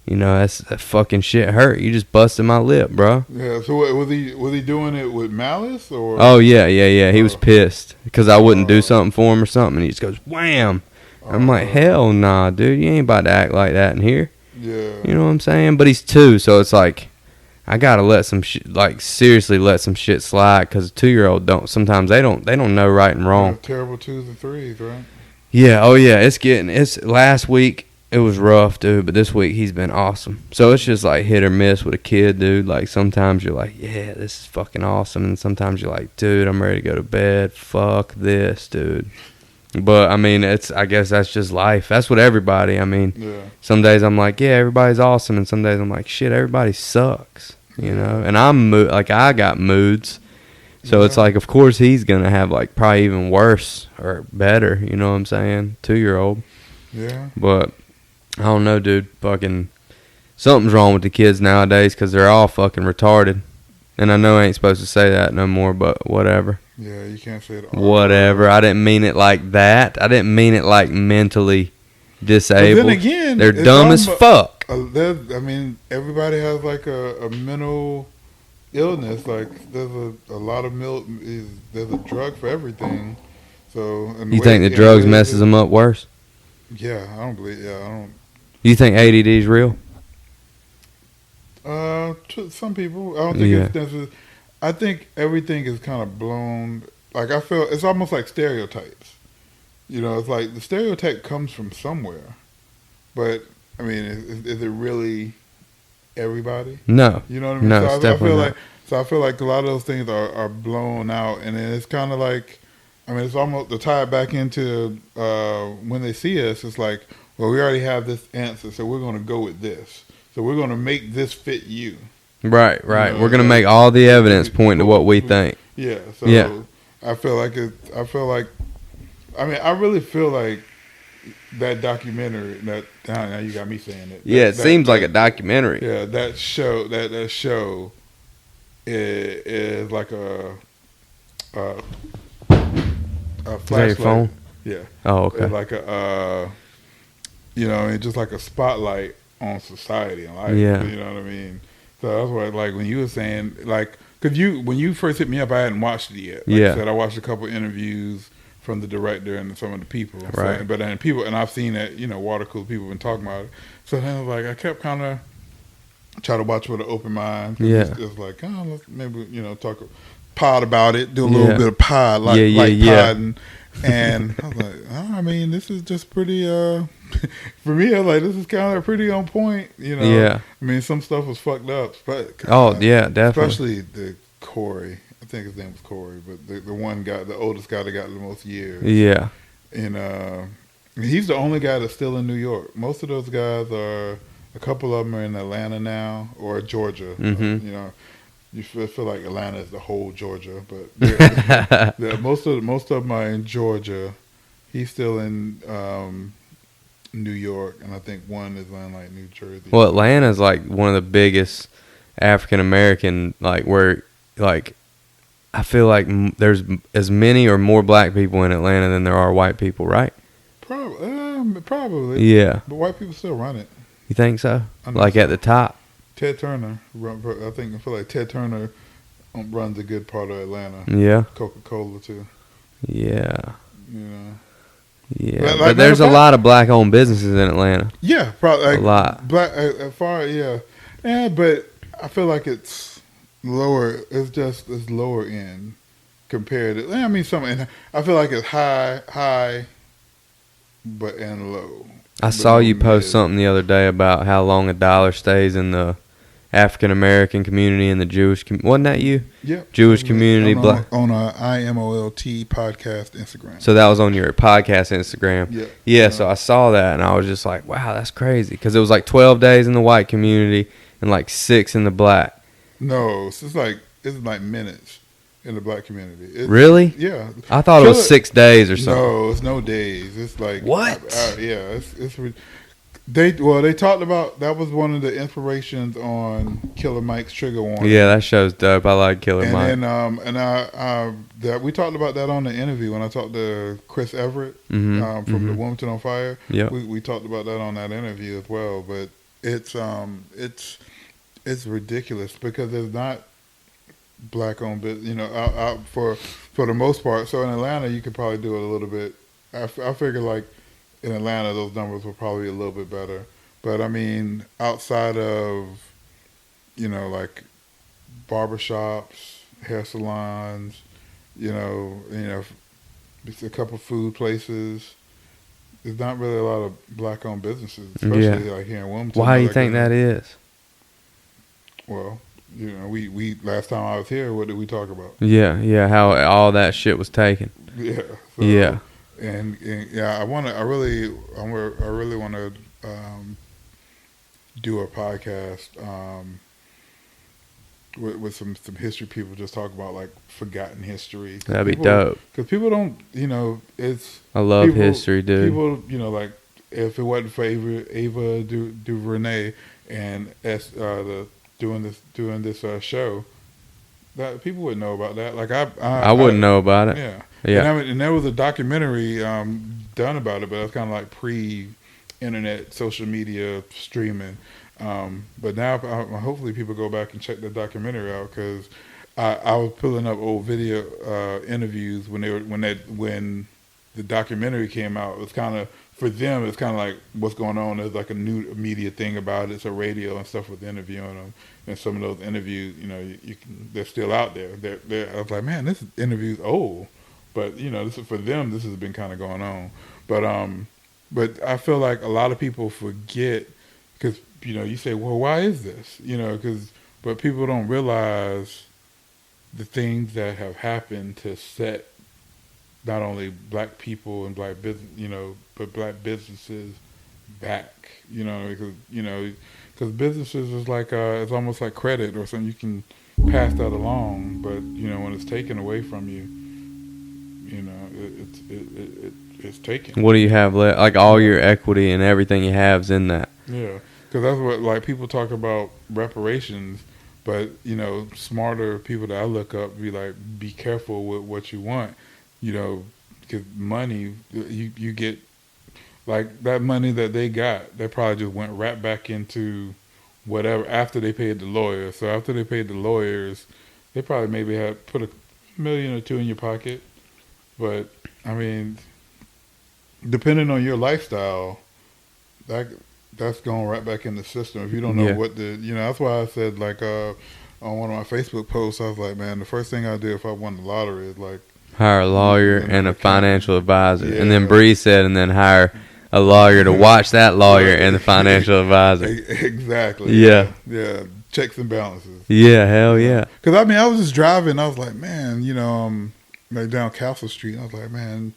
Speaker 1: That fucking shit hurt. You just busted my lip, bro.
Speaker 6: Yeah. So was he doing it with malice or?
Speaker 1: Oh yeah. He was pissed because I wouldn't do something for him or something. And he just goes wham. I'm like, hell nah, dude. You ain't about to act like that in here.
Speaker 6: Yeah.
Speaker 1: You know what I'm saying? But he's 2, so it's like I gotta let some seriously let some shit slide because a 2-year-old sometimes they don't know right and wrong.
Speaker 6: Yeah, terrible 2s and 3s, right?
Speaker 1: Yeah. Oh yeah. It's last week. It was rough, dude, but this week he's been awesome. So it's just like hit or miss with a kid, dude. Like, sometimes you're like, yeah, this is fucking awesome. And sometimes you're like, dude, I'm ready to go to bed. Fuck this, dude. But, I mean, I guess that's just life. That's what everybody, I mean, some days I'm like, yeah, everybody's awesome. And some days I'm like, shit, everybody sucks, And I got moods. So it's like, of course he's going to have, like, probably even worse or better, you know what I'm saying? 2-year-old.
Speaker 6: Yeah.
Speaker 1: But I don't know, dude. Fucking something's wrong with the kids nowadays because they're all fucking retarded. And I know I ain't supposed to say that no more, but whatever.
Speaker 6: Yeah, you can't say it.
Speaker 1: Whatever. I didn't mean it like that. I didn't mean it like mentally disabled.
Speaker 6: But then again,
Speaker 1: they're dumb as fuck.
Speaker 6: I mean, everybody has like a mental illness. Like, there's a lot of there's a drug for everything. So
Speaker 1: You think the drugs messes them up worse?
Speaker 6: Yeah, I don't believe. Yeah, I don't.
Speaker 1: You think ADD is real?
Speaker 6: To some people, I don't think it's necessarily. I think everything is kind of blown. Like, I feel it's almost like stereotypes. It's like the stereotype comes from somewhere, but I mean, is it really everybody?
Speaker 1: No.
Speaker 6: You know what I mean?
Speaker 1: No,
Speaker 6: so
Speaker 1: it's definitely not.
Speaker 6: I feel like a lot of those things are blown out, and then it's kind of like, I mean, it's almost to tie it back into when they see us. It's like, well, we already have this answer, so we're going to go with this. So we're going to make this fit you.
Speaker 1: Right. We're going to make all the evidence point to what we think.
Speaker 6: Yeah. So I feel like I mean, I really feel like that documentary. Now you got me saying it.
Speaker 1: Yeah, it seems like a documentary.
Speaker 6: Yeah, that show is like a flashlight.
Speaker 1: Is that your phone?
Speaker 6: Yeah.
Speaker 1: Oh, okay.
Speaker 6: It's like it's just like a spotlight on society and life.
Speaker 1: Yeah.
Speaker 6: You know what I mean? So that's why, like, when you were saying, like, because when you first hit me up, I hadn't watched it yet. Like I said, I watched a couple interviews from the director and some of the people.
Speaker 1: Right.
Speaker 6: So, but then and I've seen that, water cooler people have been talking about it. So then I was like, I kept kind of try to watch with an open mind.
Speaker 1: Yeah.
Speaker 6: It's like, let's maybe, talk pod about it, do a little bit of pod, like podding. And I was like, I mean, this is just pretty, for me, I was like, this is kind of pretty on point,
Speaker 1: Yeah.
Speaker 6: I mean, some stuff was fucked up. But,
Speaker 1: yeah, definitely.
Speaker 6: Especially the Corey. I think his name was Corey, but the one guy, the oldest guy that got the most years.
Speaker 1: Yeah.
Speaker 6: And he's the only guy that's still in New York. Most of those guys a couple of them are in Atlanta now or Georgia.
Speaker 1: Mm-hmm.
Speaker 6: You feel like Atlanta is the whole Georgia, but most of them are in Georgia. He's still in New York, and I think one is in like New Jersey.
Speaker 1: Well, Atlanta's like one of the biggest African American, like, where, like, I feel like there's as many or more black people in Atlanta than there are white people, right?
Speaker 6: Probably.
Speaker 1: Yeah.
Speaker 6: But white people still run it.
Speaker 1: You think so?
Speaker 6: Like
Speaker 1: at the top?
Speaker 6: Ted Turner, I feel like Ted Turner runs a good part of Atlanta.
Speaker 1: Yeah.
Speaker 6: Coca-Cola too.
Speaker 1: Yeah. Yeah,
Speaker 6: Like,
Speaker 1: but there's a lot of black-owned businesses in Atlanta.
Speaker 6: Yeah, probably like,
Speaker 1: a lot.
Speaker 6: Black, but I feel like it's lower. It's lower end. compared to, I mean, something. I feel like it's high, and low.
Speaker 1: I
Speaker 6: But
Speaker 1: saw
Speaker 6: no
Speaker 1: you post
Speaker 6: mid.
Speaker 1: something the other day about how long a dollar stays in the African American community and the Jewish wasn't that you?
Speaker 6: Yep.
Speaker 1: Jewish community,
Speaker 6: on,
Speaker 1: black.
Speaker 6: on IMOLT podcast Instagram.
Speaker 1: So that was on your podcast Instagram.
Speaker 6: Yeah.
Speaker 1: Yeah, so I saw that and I was just like, wow, that's crazy. Because it was like 12 days in the white community and like 6 in the black.
Speaker 6: No, it's like minutes in the black community.
Speaker 1: Really?
Speaker 6: Yeah.
Speaker 1: I thought it was 6 days or something.
Speaker 6: No, it's no days. It's like
Speaker 1: What?
Speaker 6: Yeah, it's they talked about that was one of the inspirations on Killer Mike's Trigger Warning.
Speaker 1: Yeah, that show's dope. I like Killer
Speaker 6: And
Speaker 1: Mike.
Speaker 6: then that we talked about that on the interview when I talked to Chris Everett from the Wilmington on Fire.
Speaker 1: Yep.
Speaker 6: We talked about that on that interview as well. But it's ridiculous because there's not black owned business, out for the most part. So in Atlanta, you could probably do it a little bit. I figure like in Atlanta, those numbers were probably a little bit better. But I mean, outside of like barbershops, hair salons, just a couple food places. There's not really a lot of black owned businesses, especially like here in Wilmington.
Speaker 1: Why do you think that is?
Speaker 6: Well, we last time I was here, what did we talk about?
Speaker 1: Yeah, how all that shit was taken.
Speaker 6: Yeah. So,
Speaker 1: Yeah.
Speaker 6: And yeah, I really want to do a podcast with some history people, just talk about like forgotten history.
Speaker 1: That'd be dope.
Speaker 6: Because people don't, it's.
Speaker 1: I love
Speaker 6: people,
Speaker 1: history, dude.
Speaker 6: People, like if it wasn't for Ava DuVernay and doing this show, that people wouldn't know about that. Like I
Speaker 1: wouldn't know about it.
Speaker 6: Yeah.
Speaker 1: Yeah.
Speaker 6: And there was a documentary done about it, but it's kind of like pre-internet social media streaming. But now, hopefully, people go back and check the documentary out because I was pulling up old video interviews when the documentary came out. It was kind of for them. It's kind of like what's going on. There's like a new media thing about it. It's a radio and stuff with interviewing them. And some of those interviews, they're still out there. I was like, man, this interview's old. But this is for them. This has been kind of going on, but I feel like a lot of people forget because you say, well, why is this? But people don't realize the things that have happened to set not only black people and black business, but black businesses back. Because businesses is like it's almost like credit or something. You can pass that along, but when it's taken away from you. It's taken.
Speaker 1: What do you have left? Like all your equity and everything you have's in that.
Speaker 6: Yeah, because that's what like people talk about reparations, but smarter people that I look up be like, be careful with what you want, because money you get like that money that they got, they probably just went right back into whatever after they paid the lawyers. So after they paid the lawyers, they probably maybe had put $1 million or $2 million in your pocket. But I mean, depending on your lifestyle, that's going right back in the system. If you don't know what that's why I said like on one of my Facebook posts, I was like, man, the first thing I do if I won the lottery is like
Speaker 1: hire a lawyer and a financial advisor.
Speaker 6: Yeah.
Speaker 1: And then Bree said, and then hire a lawyer to watch that lawyer and the financial advisor.
Speaker 6: Exactly.
Speaker 1: Yeah.
Speaker 6: Yeah. Checks and balances.
Speaker 1: Yeah, hell yeah.
Speaker 6: Because I mean, I was just driving. I was like, man, like down Castle Street. I was like, man,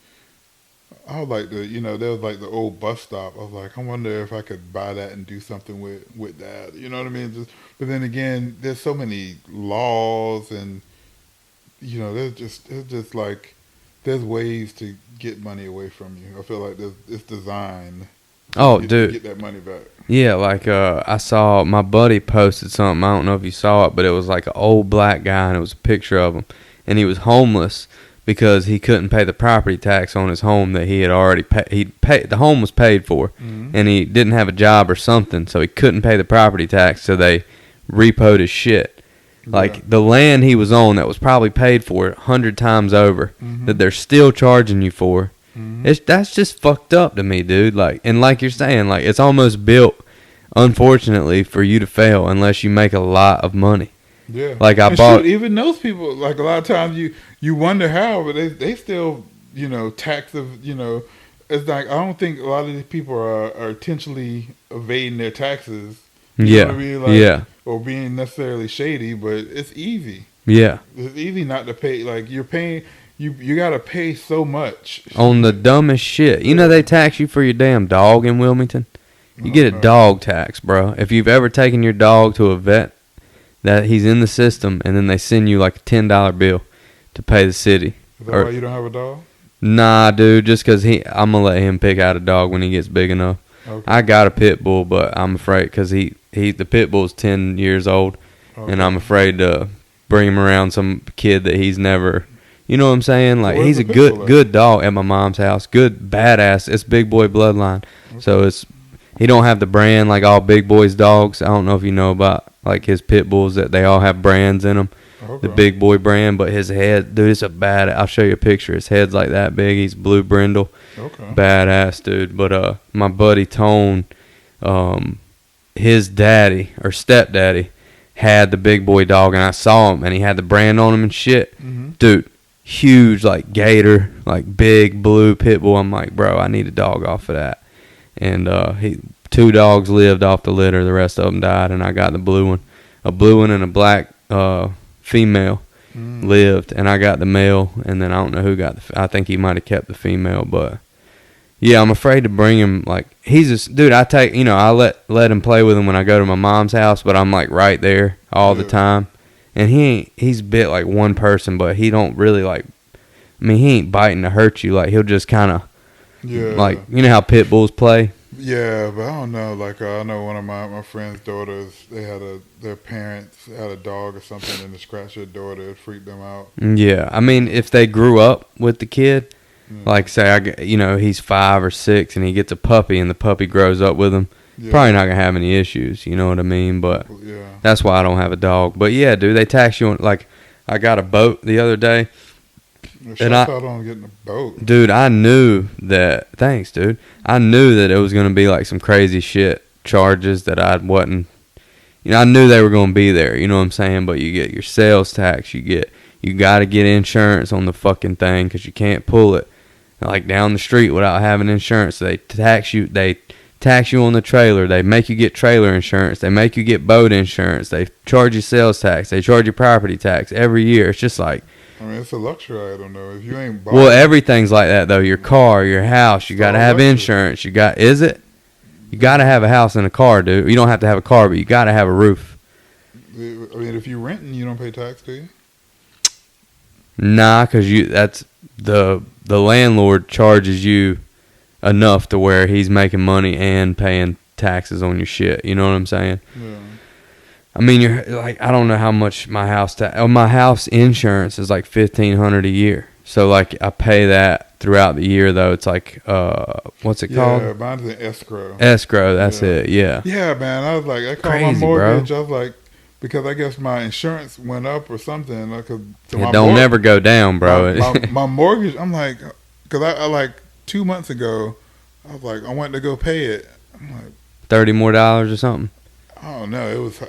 Speaker 6: I would like to, there was like the old bus stop. I was like, I wonder if I could buy that and do something with that. You know what I mean? But then again, there's so many laws and, there's just like, there's ways to get money away from you. I feel like it's designed.
Speaker 1: Oh,
Speaker 6: to
Speaker 1: dude.
Speaker 6: get that money back.
Speaker 1: Yeah, like I saw my buddy posted something. I don't know if you saw it, but it was like an old black guy, and it was a picture of him, and he was homeless because he couldn't pay the property tax on his home that he had already paid. The home was paid for, and he didn't have a job or something, so he couldn't pay the property tax. So they repoed his shit. Like the land he was on that was probably paid for 100 times over, that they're still charging you for. That's just fucked up to me, dude. Like, and like you're saying, like it's almost built, unfortunately, for you to fail unless you make a lot of money.
Speaker 6: Yeah.
Speaker 1: Like I
Speaker 6: And
Speaker 1: bought.
Speaker 6: shoot, even those people, like a lot of times you wonder how, but they still, tax of, it's like, I don't think a lot of these people are intentionally evading their taxes. You know what I mean? Like,
Speaker 1: Yeah.
Speaker 6: or being necessarily shady, but it's easy.
Speaker 1: Yeah.
Speaker 6: It's easy not to pay. Like, you're paying, you got to pay so much.
Speaker 1: On the dumbest shit. You know they tax you for your damn dog in Wilmington? You get a dog tax, bro. If you've ever taken your dog to a vet, that he's in the system, and then they send you like a $10 bill to pay the city.
Speaker 6: Is that why you don't have a dog?
Speaker 1: Nah, dude, just because I'm going to let him pick out a dog when he gets big enough.
Speaker 6: Okay.
Speaker 1: I got a pit bull, but I'm afraid because the pit bull's 10 years old, and I'm afraid to bring him around some kid that he's never, you know what I'm saying? Like, he's a good dog at my mom's house. Good, badass. It's big boy bloodline. Okay. So he don't have the brand like all big boys' dogs. I don't know if you know about like his pit bulls that they all have brands in them. Okay. The big boy brand, but his head, dude, it's I'll show you a picture. His head's like that big. He's blue brindle. Okay. Badass, dude. But my buddy Tone, his daddy or stepdaddy had the big boy dog, and I saw him, and he had the brand on him and shit. Mm-hmm. Dude, huge, like gator, like big blue pit bull. I'm like, bro, I need a dog off of that. And 2 dogs lived off the litter. The rest of them died, and I got the blue one. A blue one and a black female lived, and I got the male, and then I don't know who got I think he might have kept the female, but yeah, I'm afraid to bring him. Like, he's just, dude, I take, I let him play with him when I go to my mom's house, but I'm like right there all the time, and he's bit like one person, but he don't really like, he ain't biting to hurt you. Like, he'll just kind of, like, you know how pit bulls play?
Speaker 6: Yeah, but I don't know. Like, I know one of my friend's daughters, their parents had a dog or something, and it scratched their daughter. It freaked them out.
Speaker 1: Yeah, if they grew up with the kid, like, say, he's 5 or 6, and he gets a puppy, and the puppy grows up with him, probably not going to have any issues, you know what I mean? But that's why I don't have a dog. But, yeah, dude, they tax you on, like, I got a boat the other day.
Speaker 6: And I thought on getting a boat.
Speaker 1: Dude, I knew that. Thanks, dude. I knew that it was going to be like some crazy shit charges that I wasn't. I knew they were going to be there. You know what I'm saying? But you get your sales tax. You got to get insurance on the fucking thing because you can't pull it like down the street without having insurance. They tax you. They tax you on the trailer. They make you get trailer insurance. They make you get boat insurance. They charge you sales tax. They charge you property tax every year. It's just like.
Speaker 6: It's a luxury item, though. If you ain't buying,
Speaker 1: well, everything's like that, though. Your car, your house, you got to have insurance. You got to have a house and a car, dude. You don't have to have a car, but you got to have a roof.
Speaker 6: If you're renting, you don't pay tax, do you?
Speaker 1: Nah, because that's the landlord charges you enough to where he's making money and paying taxes on your shit. You know what I'm saying? Yeah. You're like, I don't know how much my house insurance is like $1,500 a year. So like I pay that throughout the year though. It's like what's it called?
Speaker 6: Yeah, mine's an escrow.
Speaker 1: Escrow, that's it. Yeah.
Speaker 6: Yeah, man. I was like, I called my mortgage. Bro. I was like, because I guess my insurance went up or something. Like,
Speaker 1: it don't never go down, bro.
Speaker 6: My mortgage. I'm like, because I like 2 months ago, I was like, I went to go pay it. I'm like,
Speaker 1: $30 more or something.
Speaker 6: I don't know. It was.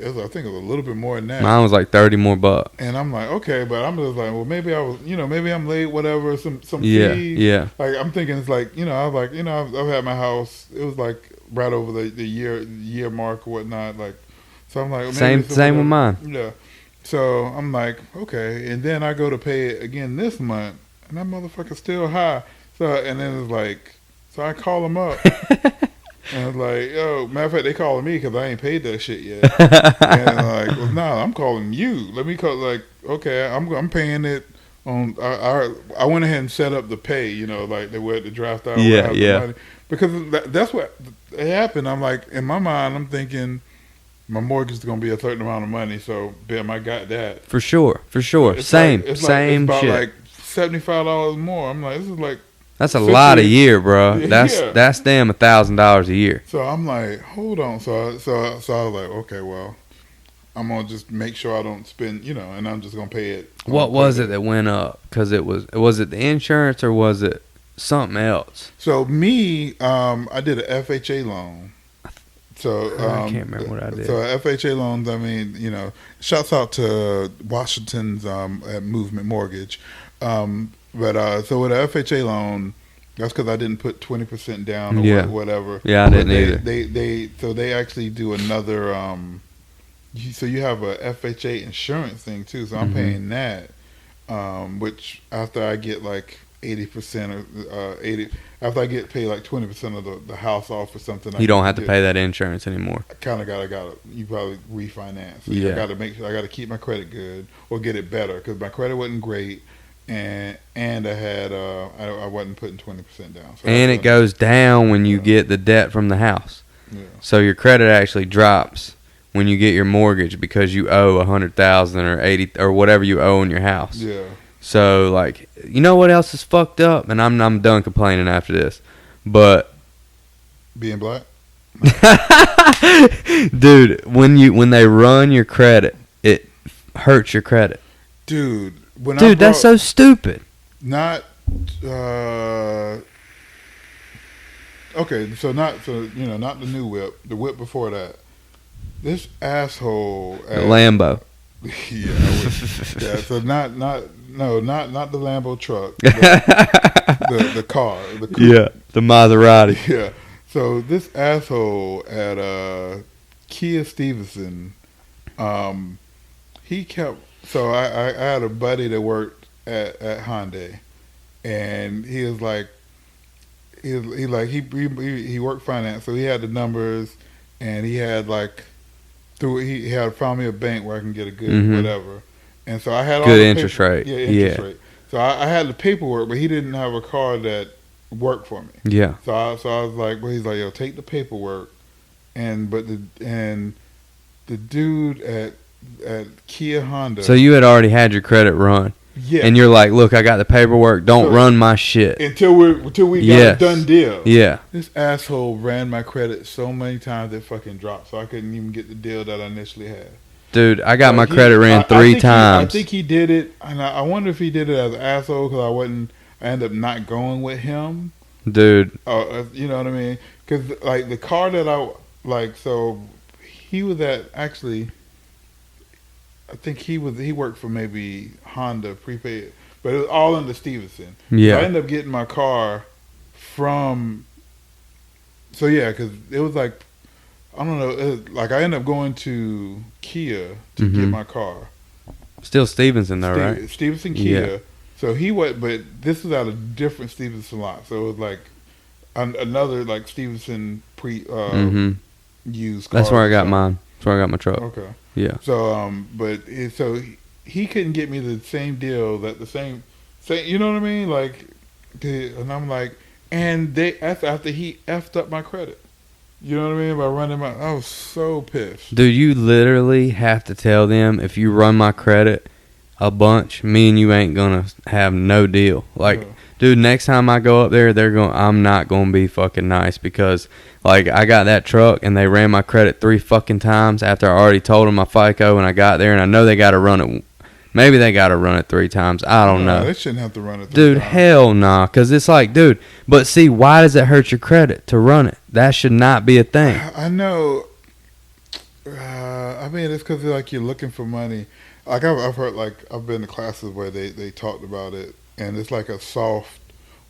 Speaker 6: I think it was a little bit more than that.
Speaker 1: Mine was like $30 more.
Speaker 6: And I'm like, okay, but I'm just like, well, maybe I was, maybe I'm late, whatever. Some
Speaker 1: yeah,
Speaker 6: fees.
Speaker 1: Yeah.
Speaker 6: Like I'm thinking, it's like, I was like, I've had my house. It was like right over the year mark or whatnot. Like, so I'm like, maybe
Speaker 1: same with mine.
Speaker 6: Yeah. So I'm like, okay, and then I go to pay it again this month, and that motherfucker's still high. So and then it's like, so I call them up. And I was like, yo, matter of fact, they calling me because I ain't paid that shit yet. And like, well, no, I'm calling you. Let me call, like, okay, I'm paying it on, I went ahead and set up the pay, like they were to draft out.
Speaker 1: Yeah.
Speaker 6: The money. Because that's what happened. I'm like, in my mind, I'm thinking my mortgage is going to be a certain amount of money. So, bam, I got that.
Speaker 1: For sure. Same
Speaker 6: it's
Speaker 1: about
Speaker 6: shit. Like $75 more. I'm like, this is like.
Speaker 1: That's a lot a year, bro. That's damn $1,000 a year.
Speaker 6: So I'm like, hold on. So I was like, okay, well, I'm gonna just make sure I don't spend, and I'm just gonna pay it.
Speaker 1: What was it that went up? Because was it the insurance or was it something else?
Speaker 6: So me, I did an FHA loan So
Speaker 1: I can't remember what I did.
Speaker 6: So FHA loans. I mean, shouts out to Washington's at Movement Mortgage. But so with an FHA loan, that's because I didn't put 20% down or whatever.
Speaker 1: Yeah, I didn't either.
Speaker 6: They actually do another. So you have a FHA insurance thing too. So I'm paying that, which after I get like 80% or 80, after I get paid like 20% of the house off or something,
Speaker 1: You don't have to pay that insurance anymore.
Speaker 6: I kind of gotta you probably refinance. So
Speaker 1: Yeah.
Speaker 6: I gotta make sure I gotta keep my credit good or get it better because my credit wasn't great, and I had I wasn't putting 20% down. So
Speaker 1: And it goes down when you get the debt from the house.
Speaker 6: Yeah.
Speaker 1: So your credit actually drops when you get your mortgage because you owe $100,000 or 80 or whatever you owe on your house.
Speaker 6: Yeah.
Speaker 1: So like, you know what else is fucked up? And I'm done complaining after this. But
Speaker 6: Being black.
Speaker 1: dude, when they run your credit, it hurts your credit.
Speaker 6: Dude,
Speaker 1: That's so stupid.
Speaker 6: Not okay, not the new whip, the whip before that. This asshole
Speaker 1: The Lambo.
Speaker 6: Yeah, so not the Lambo truck. The car. The coupe.
Speaker 1: Yeah, the Maserati.
Speaker 6: Yeah. So this asshole at Kia Stevenson, he kept. So I had a buddy that worked at Hyundai, and he was like, he worked finance, so he had the numbers, and he had like. He had found me a bank where I can get a good whatever, and so I had all
Speaker 1: good
Speaker 6: the
Speaker 1: interest rate.
Speaker 6: Yeah, interest rate. So I had the paperwork, but he didn't have a car that worked for me.
Speaker 1: Yeah.
Speaker 6: So I was like, well, he's like, yo, take the paperwork, and the dude at Kia Honda.
Speaker 1: So you had already had your credit run.
Speaker 6: Yeah.
Speaker 1: And you're like, look, I got the paperwork. Don't run my shit.
Speaker 6: Until we got a done deal.
Speaker 1: Yeah.
Speaker 6: This asshole ran my credit so many times it fucking dropped, so I couldn't even get the deal that I initially had.
Speaker 1: Dude, I got my credit ran three times.
Speaker 6: I think he did it, and I wonder if he did it as an asshole because I ended up not going with him.
Speaker 1: Dude.
Speaker 6: You know what I mean? Because like the car that so he was at actually. I think he worked for maybe Honda prepaid, but it was all under Stevenson.
Speaker 1: Yeah.
Speaker 6: So I ended up getting my car from. So yeah, because it was like, I don't know, I ended up going to Kia to get my car.
Speaker 1: Still Stevenson though, right?
Speaker 6: Stevenson Kia.
Speaker 1: Yeah.
Speaker 6: So he went, but this was at a different Stevenson lot. So it was like another like Stevenson used car.
Speaker 1: That's where I got mine. That's where I got my truck.
Speaker 6: Okay.
Speaker 1: Yeah.
Speaker 6: So, so he couldn't get me the same deal that the same, you know what I mean? Like, and I'm like, and after he effed up my credit, you know what I mean? By running I was so pissed.
Speaker 1: Dude, you literally have to tell them if you run my credit a bunch, me and you ain't gonna have no deal. Like, dude, next time I go up there, I'm not gonna be fucking nice because, like, I got that truck and they ran my credit 3 fucking times after I already told them my FICO and I got there and I know they gotta run it. Maybe they gotta run it 3 times. I don't know.
Speaker 6: They shouldn't have to run it 3
Speaker 1: dude,
Speaker 6: times.
Speaker 1: hell nah. Cause it's like, dude, but see, why does it hurt your credit to run it? That should not be a thing.
Speaker 6: I know. I mean, it's because like you're looking for money. Like I've heard, like I've been to classes where they talked about it, and it's like a soft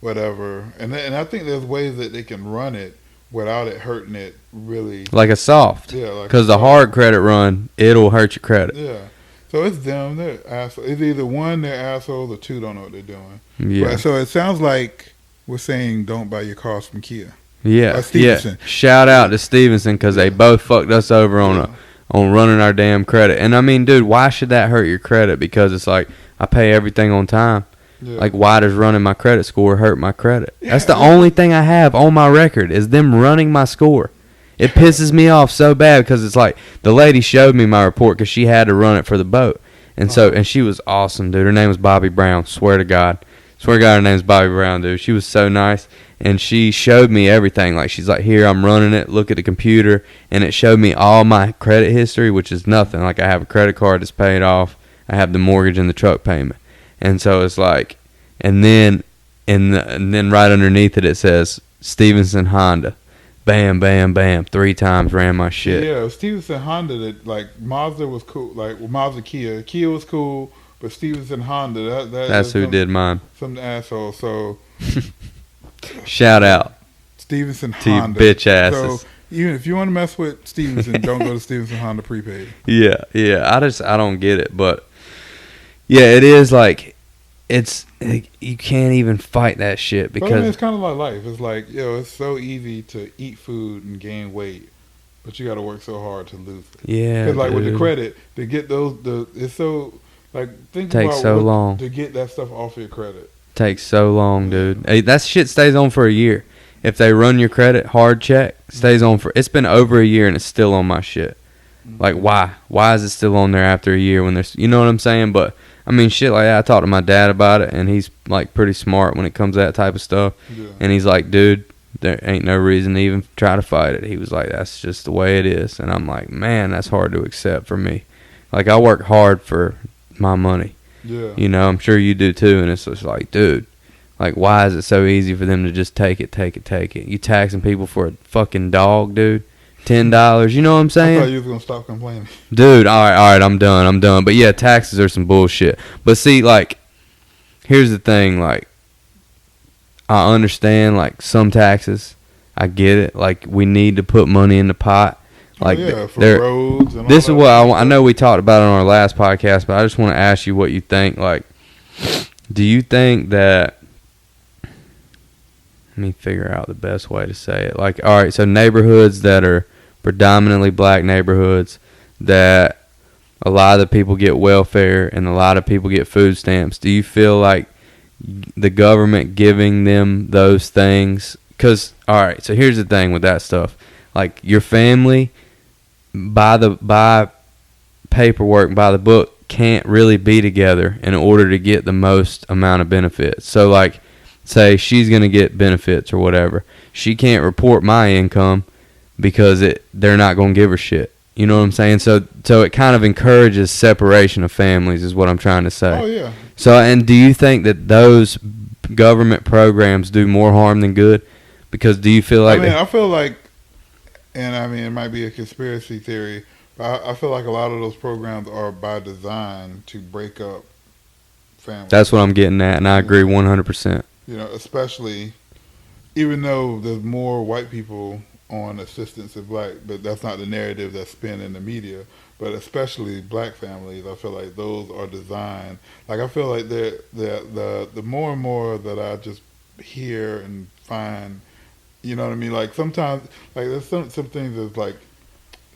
Speaker 6: whatever, and I think there's ways that they can run it without it hurting it really.
Speaker 1: Like a soft.
Speaker 6: Yeah. Like
Speaker 1: Cause the hard credit run, it'll hurt your credit.
Speaker 6: Yeah. So it's them. They're assholes. It's either one, they're assholes, or 2, don't know what they're doing.
Speaker 1: Yeah.
Speaker 6: But, so it sounds like we're saying don't buy your cars from Kia.
Speaker 1: Yeah.
Speaker 6: Stevenson.
Speaker 1: Yeah. Shout out to Stevenson because they both fucked us over on running our damn credit. And I mean, dude, why should that hurt your credit? Because it's like I pay everything on time.
Speaker 6: Yeah.
Speaker 1: Like, why does running my credit score hurt my credit? That's the only thing I have on my record is them running my score. It pisses me off so bad because it's like the lady showed me my report because she had to run it for the boat. And so, and she was awesome, dude. Her name was Bobby Brown. Swear to God, her name's Bobby Brown, dude. She was so nice. And she showed me everything. Like, she's like, here, I'm running it. Look at the computer. And it showed me all my credit history, which is nothing. Like, I have a credit card that's paid off. I have the mortgage and the truck payment. And so it's like, and then right underneath it says Stevenson Honda. bam, bam, bam, 3 times ran my shit.
Speaker 6: Yeah, Stevenson Honda, that like Mazda was cool. Like Mazda Kia was cool, but Stevenson Honda,
Speaker 1: That's who did mine.
Speaker 6: Some asshole. So
Speaker 1: Shout out
Speaker 6: Stevenson
Speaker 1: to you
Speaker 6: Honda,
Speaker 1: bitch asses.
Speaker 6: So even if you want to mess with Stevenson, don't go to Stevenson Honda prepaid.
Speaker 1: Yeah. I don't get it, but yeah, it is like you can't even fight that shit
Speaker 6: But I mean,
Speaker 1: because
Speaker 6: it's kind of like life. It's like, it's so easy to eat food and gain weight, but you got to work so hard to lose it.
Speaker 1: yeah,
Speaker 6: Because like with the
Speaker 1: dude.
Speaker 6: credit, to get it's so like think
Speaker 1: Takes
Speaker 6: about
Speaker 1: so
Speaker 6: what-
Speaker 1: long.
Speaker 6: to get that stuff off your credit.
Speaker 1: Takes so long, dude. Hey, that shit stays on for a year. If they run your credit hard check, stays on for. It's been over a year and it's still on my shit. Like why? Why is it still on there after a year when there's? You know what I'm saying? But I mean, shit like that. I talked to my dad about it, and he's like pretty smart when it comes to that type of stuff.
Speaker 6: Yeah.
Speaker 1: And he's like, dude, there ain't no reason to even try to fight it. He was like, that's just the way it is. And I'm like, man, that's hard to accept for me. Like I work hard for my money.
Speaker 6: Yeah.
Speaker 1: You know, I'm sure you do too. And it's just like, dude, like why is it so easy for them to just take it? You taxing people for a fucking dog, dude. $10. You know what I'm
Speaker 6: I
Speaker 1: saying?
Speaker 6: thought you was gonna stop complaining.
Speaker 1: Dude, all right, I'm done. But yeah, taxes are some bullshit. But see, like, here's the thing, like, I understand, like, some taxes, I get it. Like, we need to put money in the pot. Like,
Speaker 6: For roads and all
Speaker 1: this
Speaker 6: that
Speaker 1: is what I
Speaker 6: stuff.
Speaker 1: know we talked about it on our last podcast, but I just want to ask you what you think. Like, do you think that? Let me figure out the best way to say it. Like, all right, so neighborhoods that are predominantly black neighborhoods, that a lot of the people get welfare and a lot of people get food stamps. Do you feel like the government giving them those things? Because, all right, so here's the thing with that stuff. Like, your family, by paperwork, by the book, can't really be together in order to get the most amount of benefits. So, like, say she's going to get benefits or whatever. She can't report my income because they're not going to give her shit. You know what I'm saying? So it kind of encourages separation of families is what I'm trying to say.
Speaker 6: Oh yeah.
Speaker 1: So, and do you think that those government programs do more harm than good? Because do you feel like
Speaker 6: I feel like, and I mean, it might be a conspiracy theory, but I feel like a lot of those programs are by design to break up families.
Speaker 1: that's what I'm getting at, and I agree 100%.
Speaker 6: You know, especially even though there's more white people on assistance of black, but that's not the narrative that's spin in the media. But especially black families, I feel like those are designed. Like I feel like the more and more that I just hear and find, you know what I mean. Like sometimes, like there's some things that's like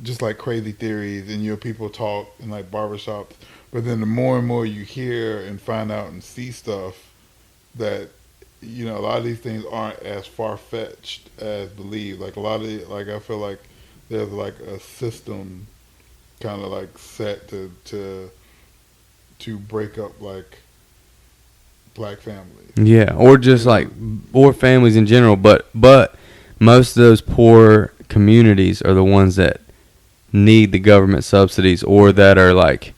Speaker 6: just like crazy theories, and people talk in like barbershops. But then the more and more you hear and find out and see stuff that. You know, a lot of these things aren't as far-fetched as believed. Like a lot of, like I feel like there's like a system kind of like set to break up like black families.
Speaker 1: Yeah, or just like, or families in general. But most of those poor communities are the ones that need the government subsidies, or that are like,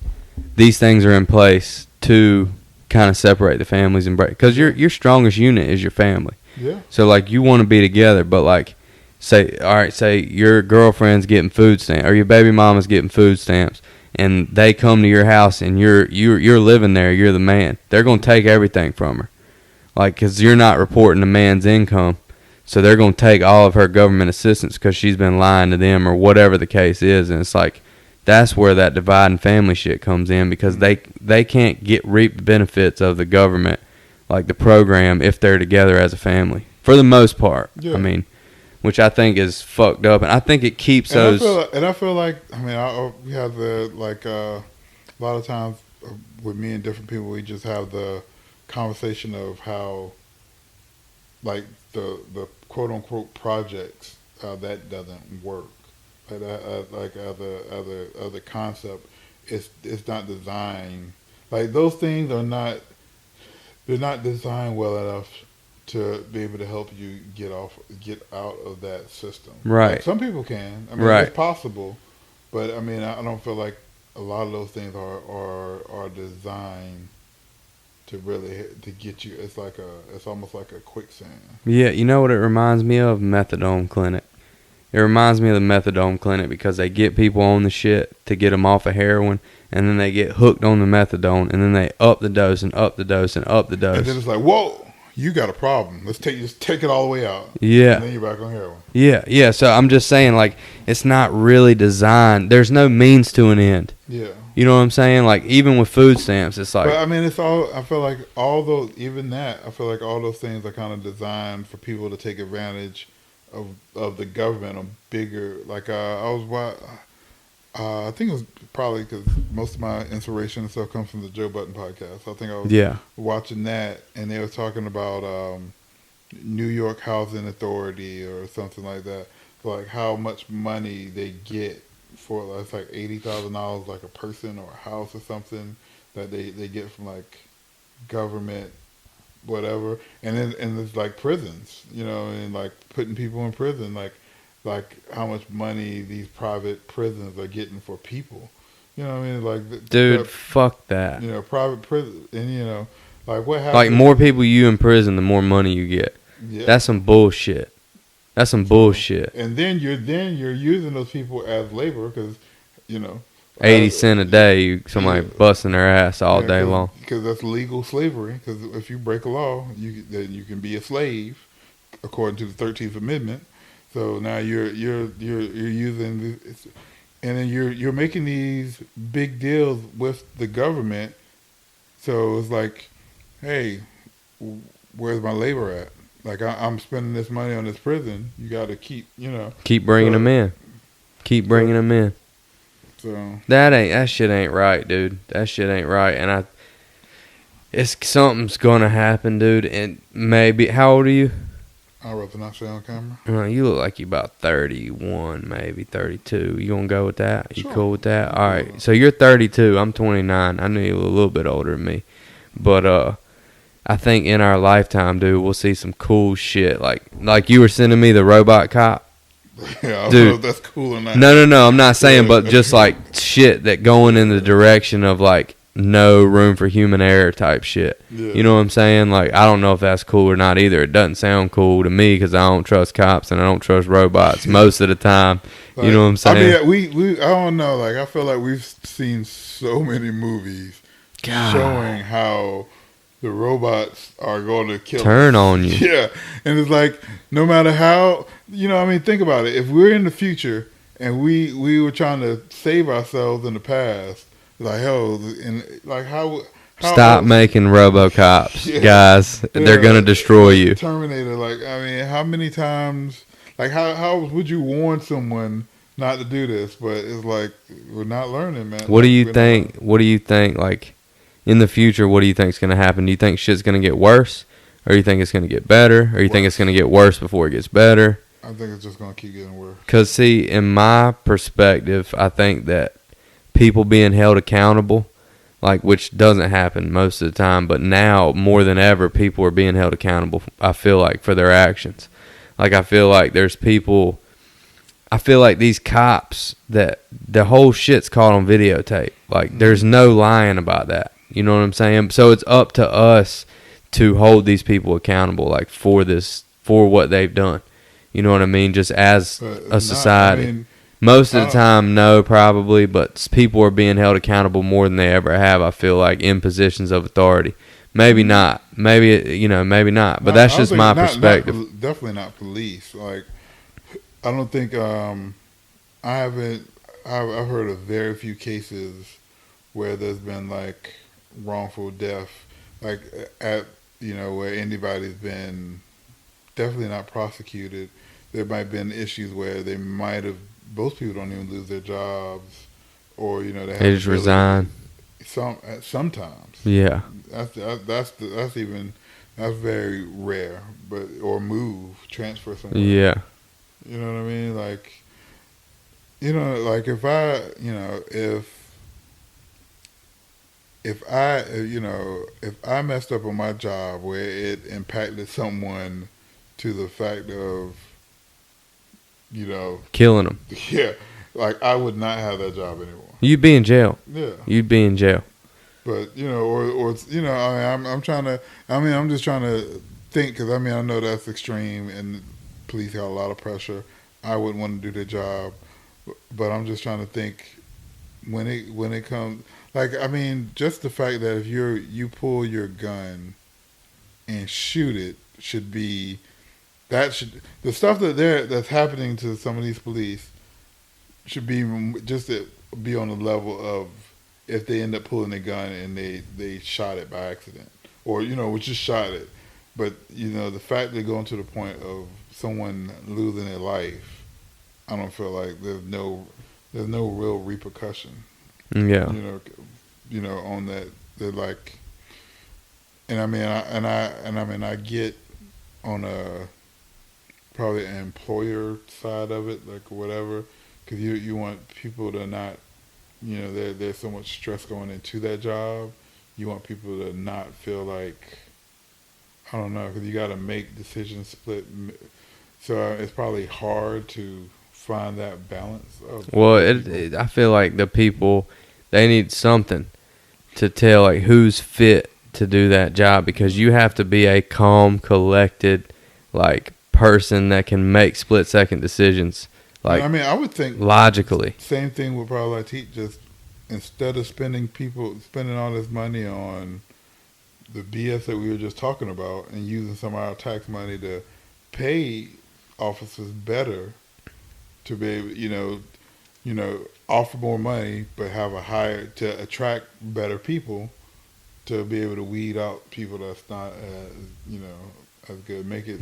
Speaker 1: these things are in place to kind of separate the families and break, because your strongest unit is your family.
Speaker 6: Yeah.
Speaker 1: So like you want to be together, but like say your girlfriend's getting food stamps or your baby mama's getting food stamps, and they come to your house and you're living there, you're the man. They're gonna take everything from her, like, because you're not reporting the man's income, so they're gonna take all of her government assistance because she's been lying to them or whatever the case is, and it's like. That's where that dividing family shit comes in, because they can't reap the benefits of the government, like the program, if they're together as a family for the most part.
Speaker 6: Yeah.
Speaker 1: I mean, which I think is fucked up, and I think it keeps those.
Speaker 6: I feel like I mean we have the like a lot of times with me and different people, we just have the conversation of how like the quote unquote projects that doesn't work. Like other concept, it's not designed like those things are not. They're not designed well enough to be able to help you get out of that system.
Speaker 1: Right.
Speaker 6: Like some people can. I mean,
Speaker 1: Right.
Speaker 6: it's possible, but I mean, I don't feel like a lot of those things are designed to really to get you. It's almost like a quicksand.
Speaker 1: Yeah, you know what it reminds me of? Methadone clinic. It reminds me of the methadone clinic because they get people on the shit to get them off of heroin, and then they get hooked on the methadone, and then they up the dose and up the dose and up the dose.
Speaker 6: And then it's like, whoa, you got a problem. Let's just take it all the way out.
Speaker 1: Yeah.
Speaker 6: And then you're back on heroin.
Speaker 1: Yeah. So I'm just saying, like, it's not really designed. There's no means to an end.
Speaker 6: Yeah.
Speaker 1: You know what I'm saying? Like, even with food stamps, it's like.
Speaker 6: But I mean, it's all. I feel like all those, even that. I feel like all those things are kind of designed for people to take advantage of the government on bigger. Like I think it was probably because most of my inspiration and stuff comes from the Joe Budden podcast. I think I was watching that, and they were talking about New York Housing Authority or something like that. Like how much money they get for it's like $80,000 like a person or a house or something that they get from like government whatever, and then and it's like prisons, you know, and like putting people in prison, like how much money these private prisons are getting for people, you know what I mean? Like
Speaker 1: dude, fuck that.
Speaker 6: You know, private prison, and you know, like what happens?
Speaker 1: Like more people you in prison, the more money you get.
Speaker 6: Yeah.
Speaker 1: That's some bullshit. That's some bullshit.
Speaker 6: And then you're using those people as labor because, you know,
Speaker 1: 80 cents a day, somebody busting their ass all day long.
Speaker 6: Because that's legal slavery. Because if you break a law, then you can be a slave, according to the 13th Amendment. So now you're using this, and then you're making these big deals with the government. So it's like, hey, where's my labor at? Like I'm spending this money on this prison. You got to keep
Speaker 1: bringing them in. Keep bringing them in.
Speaker 6: So
Speaker 1: that shit ain't right, dude. That shit ain't right, and it's something's gonna happen, dude. And maybe how old are you?
Speaker 6: I'd rather not say on camera.
Speaker 1: You look like you about 31, maybe 32. You gonna go with that? You
Speaker 6: Sure.
Speaker 1: cool with that? All right. So you're 32. I'm 29. I knew you were a little bit older than me, but I think in our lifetime, dude, we'll see some cool shit. Like you were sending me the robot cop.
Speaker 6: Yeah, I don't
Speaker 1: dude,
Speaker 6: know if that's cool or not.
Speaker 1: No. I'm not saying, but just like shit that going in the direction of like no room for human error type shit.
Speaker 6: Yeah.
Speaker 1: You know what I'm saying? Like I don't know if that's cool or not either. It doesn't sound cool to me because I don't trust cops and I don't trust robots most of the time.
Speaker 6: Like,
Speaker 1: you know what I'm saying?
Speaker 6: I mean, we I don't know. Like I feel like we've seen so many movies showing how the robots are going to kill
Speaker 1: turn
Speaker 6: us.
Speaker 1: on you.
Speaker 6: Yeah, and it's like no matter how, you know, I mean, think about it. If we're in the future and we were trying to save ourselves in the past, like hell, and like how
Speaker 1: stop making RoboCops,
Speaker 6: Yeah.
Speaker 1: guys. They're gonna destroy you.
Speaker 6: Terminator. Like I mean, how many times? Like how would you warn someone not to do this? But it's like we're not learning, man.
Speaker 1: What do you think? What do you think? Like in the future, what do you think is gonna happen? Do you think shit's gonna get worse, or do you think it's gonna get better, or you think it's gonna get worse before it gets better?
Speaker 6: I think it's just gonna keep getting worse.
Speaker 1: Cause see, in my perspective, I think that people being held accountable, like which doesn't happen most of the time, but now more than ever, people are being held accountable. I feel like for their actions. Like I feel like there's people. I feel like these cops that the whole shit's caught on videotape. Like there's no lying about that. You know what I'm saying? So it's up to us to hold these people accountable, like for what they've done. You know what I mean? Just as a society. Most of the time, no, probably, but people are being held accountable more than they ever have, I feel like, in positions of authority. Maybe not. Maybe not. But that's just my perspective.
Speaker 6: Definitely not police. Like, I don't think, I've heard of very few cases where there's been, like, wrongful death, like, where anybody's been definitely not prosecuted. There might have been issues where they might have, most people don't even lose their jobs, or they
Speaker 1: just resign.
Speaker 6: Sometimes,
Speaker 1: yeah,
Speaker 6: that's very rare, or transfer somewhere.
Speaker 1: Yeah,
Speaker 6: you know what I mean. Like, if I messed up on my job where it impacted someone to the fact of
Speaker 1: killing them.
Speaker 6: Yeah, like I would not have that job anymore.
Speaker 1: You'd be in jail.
Speaker 6: Yeah,
Speaker 1: you'd be in jail.
Speaker 6: But I'm just trying to think, because I know that's extreme, and police have a lot of pressure. I wouldn't want to do their job. But I'm just trying to think when it comes. Like, I mean, just the fact that if you pull your gun and shoot it should be the stuff that's happening to some of these police should be just to be on the level of if they end up pulling a gun and they shot it by accident or just shot it, but the fact they're going to the point of someone losing their life, I don't feel like there's no real repercussion.
Speaker 1: Yeah.
Speaker 6: On that. They're like, and I get on a probably an employer side of it, like whatever, because you want people to not, there's so much stress going into that job. You want people to not feel like, I don't know, because you got to make decisions split. So it's probably hard to find that balance.
Speaker 1: Well, I feel like the people, they need something to tell like who's fit to do that job, because you have to be a calm, collected, like person that can make split-second decisions. Like, I mean,
Speaker 6: I would think
Speaker 1: logically.
Speaker 6: Same thing with probably like just instead of spending all this money on the BS that we were just talking about and using some of our tax money to pay officers better to be able, offer more money but have a higher to attract better people to be able to weed out people that's not as good. Make it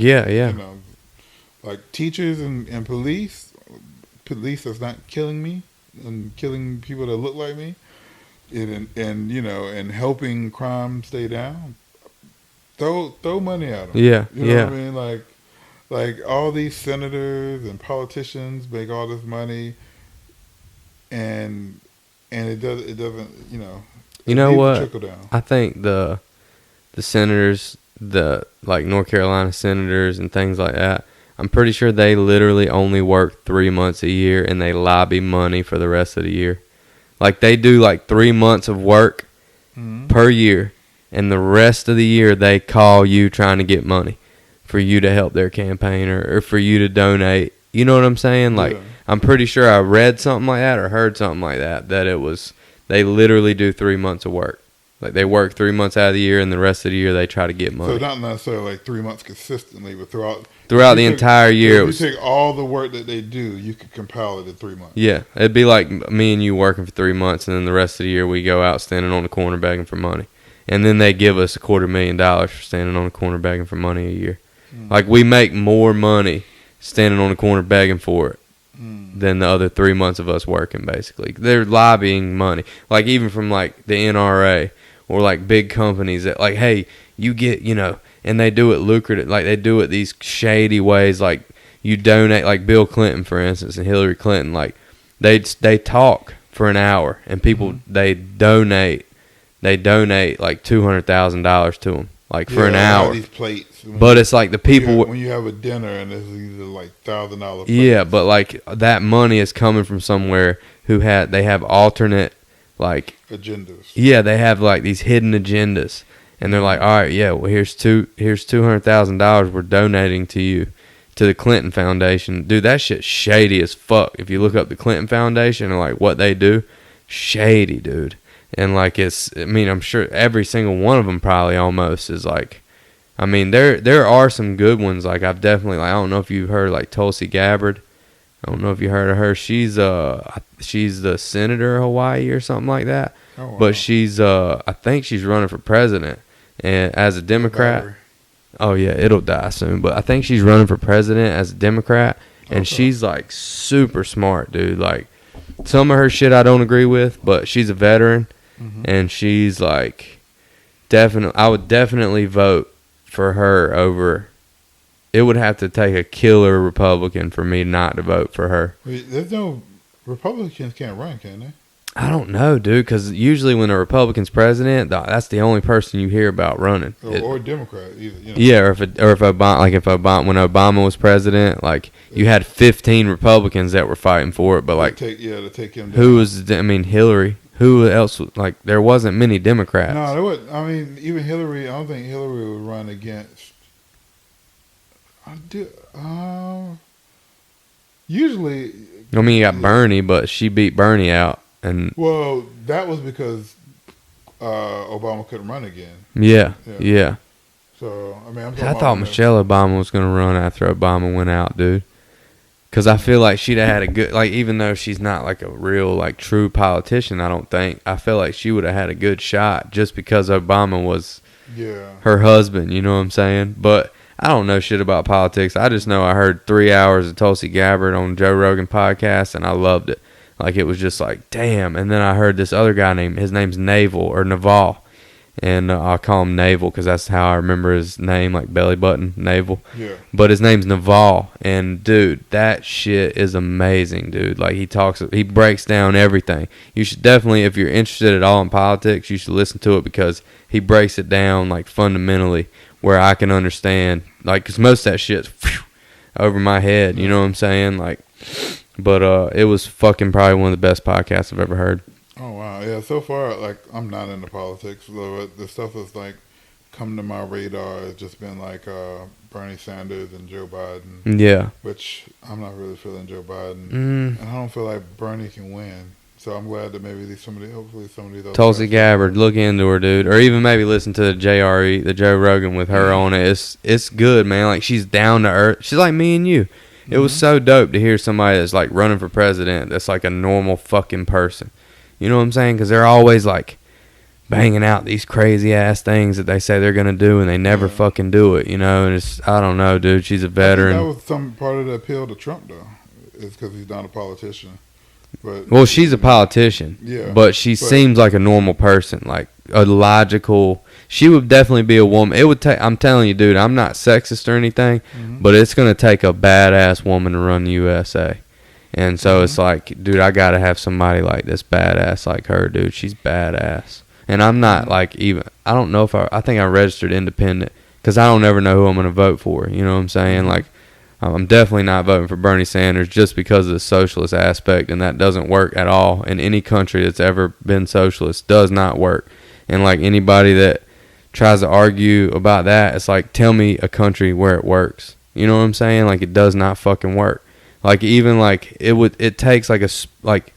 Speaker 6: like teachers and police that's not killing me and killing people that look like me, and helping crime stay down. Throw money at them.
Speaker 1: Yeah,
Speaker 6: you know what I mean. Like all these senators and politicians make all this money, and it doesn't.
Speaker 1: You know what?
Speaker 6: Trickle down.
Speaker 1: I think the senators, the like North Carolina senators and things like that, I'm pretty sure they literally only work 3 months a year and they lobby money for the rest of the year. Like they do like 3 months of work per year, and the rest of the year they call you trying to get money for you to help their campaign or for you to donate. You know what I'm saying? Like, I'm pretty sure I read something like that or heard something like that it was, they literally do 3 months of work. Like, they work 3 months out of the year, and the rest of the year they try to get money.
Speaker 6: So not necessarily like 3 months consistently, but throughout
Speaker 1: the entire year.
Speaker 6: If you take all the work that they do, you could compile it in 3 months.
Speaker 1: Yeah, it'd be like me and you working for 3 months, and then the rest of the year we go out standing on the corner begging for money. And then they give us $250,000 for standing on the corner begging for money a year. Like, we make more money standing on the corner begging for it than the other 3 months of us working, basically. They're lobbying money. Like, even from, like, the NRA or, like, big companies that, like, hey, you get, and they do it lucrative. Like, they do it these shady ways. Like, you donate, like Bill Clinton, for instance, and Hillary Clinton. Like, they talk for an hour, and people, they donate like $200,000 to them. Like, for an hour.
Speaker 6: These plates.
Speaker 1: But it's like the people
Speaker 6: when you have a dinner and it's either like $1,000.
Speaker 1: Yeah, but like that money is coming from somewhere they have alternate like
Speaker 6: agendas.
Speaker 1: Yeah, they have like these hidden agendas, and they're like, all right, yeah, well here's $200,000 we're donating to you, to the Clinton Foundation. Dude, that shit's shady as fuck. If you look up the Clinton Foundation and like what they do, shady, dude. And like I'm sure every single one of them probably almost is like. I mean, there are some good ones. Like, I've definitely, like, I don't know if you've heard, like, Tulsi Gabbard. I don't know if you heard of her. She's the senator of Hawaii or something like that. Oh, wow. But she's I think she's running for president and as a Democrat. Oh yeah, it'll die soon. But I think she's running for president as a Democrat, and she's like super smart, dude. Like, some of her shit I don't agree with, but she's a veteran, and she's like I would definitely vote for her over. It would have to take a killer Republican for me not to vote for her.
Speaker 6: There's no Republicans can't run, can they?
Speaker 1: I don't know, dude, because usually when a Republican's president, that's the only person you hear about running.
Speaker 6: Or Democrat, either.
Speaker 1: Yeah, or if Obama, like when Obama was president, like you had 15 Republicans that were fighting for it, but like
Speaker 6: to take him down.
Speaker 1: Who was? I mean, Hillary. Who else? Like, there wasn't many Democrats.
Speaker 6: No, there was. I mean, even Hillary. I don't think Hillary would run against. Usually,
Speaker 1: I mean, you got Bernie, but she beat Bernie out, and
Speaker 6: well, that was because Obama couldn't run again.
Speaker 1: yeah.
Speaker 6: So I mean, I'm talking
Speaker 1: I
Speaker 6: about
Speaker 1: thought
Speaker 6: when the-
Speaker 1: Michelle Obama was gonna run after Obama went out, dude. Cause I feel like she'd have had a good, like, even though she's not like a real, like, true politician, I don't think. I feel like she would have had a good shot just because Obama was
Speaker 6: Yeah.
Speaker 1: her husband. You know what I'm saying? But I don't know shit about politics. I just know I heard 3 hours of Tulsi Gabbard on Joe Rogan podcast, and I loved it. Like, it was just like, damn. And then I heard this other guy his name's Naval. And I'll call him Naval because that's how I remember his name, like belly button, Naval.
Speaker 6: Yeah.
Speaker 1: But his name's Naval. And, dude, that shit is amazing, dude. Like, he breaks down everything. You should definitely, if you're interested at all in politics, you should listen to it because he breaks it down, like, fundamentally where I can understand. Like, because most of that shit's over my head, you know what I'm saying? Like, but it was fucking probably one of the best podcasts I've ever heard.
Speaker 6: Oh wow, yeah. So far, like, I'm not into politics. So the stuff that's like come to my radar has just been like Bernie Sanders and Joe Biden,
Speaker 1: Yeah.
Speaker 6: which I'm not really feeling Joe Biden,
Speaker 1: Mm.
Speaker 6: and I don't feel like Bernie can win. So I'm glad that maybe hopefully somebody of those.
Speaker 1: Tulsi
Speaker 6: guys-
Speaker 1: Gabbard, look into her, dude, or even maybe listen to the JRE, the Joe Rogan with her on it. It's good, man. Like, she's down to earth. She's like me and you. It was so dope to hear somebody that's like running for president that's like a normal fucking person. You know what I'm saying? Because they're always like banging out these crazy ass things that they say they're gonna do, and they never fucking do it. You know, and I don't know, dude. She's a
Speaker 6: I think
Speaker 1: veteran.
Speaker 6: that was some part of the appeal to Trump, though, is because he's not a politician. But
Speaker 1: Well, she's a politician.
Speaker 6: Yeah,
Speaker 1: But she
Speaker 6: but-
Speaker 1: seems like a normal person, like a logical. She would definitely be a woman. It would take. I'm telling you, dude. I'm not sexist or anything, but it's gonna take a badass woman to run the USA. And so it's like, dude, I gotta have somebody like this badass like her, dude. She's badass. And I'm not like even. I don't know if I think I registered independent because I don't ever know who I'm gonna vote for. You know what I'm saying? Like, I'm definitely not voting for Bernie Sanders just because of the socialist aspect, and that doesn't work at all in any country that's ever been socialist. Does not work. And like anybody that tries to argue about that, it's like, tell me a country where it works. You know what I'm saying? Like, it does not fucking work. Like, even like it takes like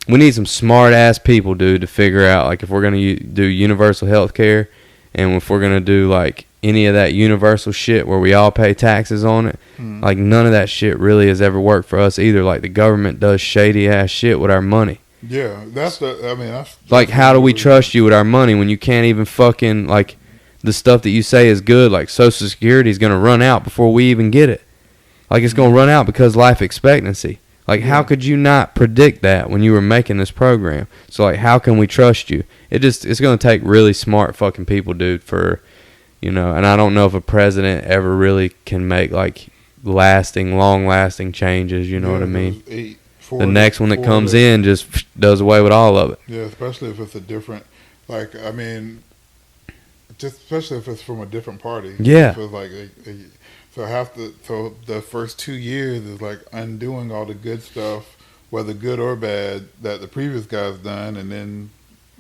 Speaker 1: we need some smart ass people, dude, to figure out like if we're gonna do universal health care, and if we're gonna do like any of that universal shit where we all pay taxes on it. Like, none of that shit really has ever worked for us either. Like, the government does shady ass shit with our money.
Speaker 6: yeah, that's
Speaker 1: Like, how do we trust you with our money when you can't even fucking, like, the stuff that you say is good, like Social Security is going to run out before we even get it. Like, it's going to run out because life expectancy. Like, how could you not predict that when you were making this program? So, like, how can we trust you? It's going to take really smart fucking people, dude, for, you know, and I don't know if a president ever really can make, like, long lasting changes, you know what I mean? The next one that comes in just does away with all of it.
Speaker 6: Yeah, especially if it's a different, like, I mean, just especially if it's from a different party.
Speaker 1: Yeah.
Speaker 6: So it's like, so the first 2 years is like undoing all the good stuff, whether good or bad, that the previous guy's done, and then,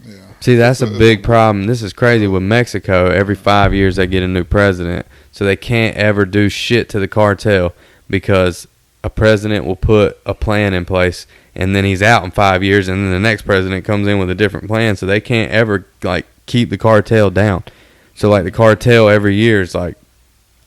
Speaker 6: yeah.
Speaker 1: See, that's a big problem. This is crazy with Mexico. Every 5 years they get a new president, so they can't ever do shit to the cartel because a president will put a plan in place, and then he's out in 5 years, and then the next president comes in with a different plan, so they can't ever like keep the cartel down. So like the cartel every year is like,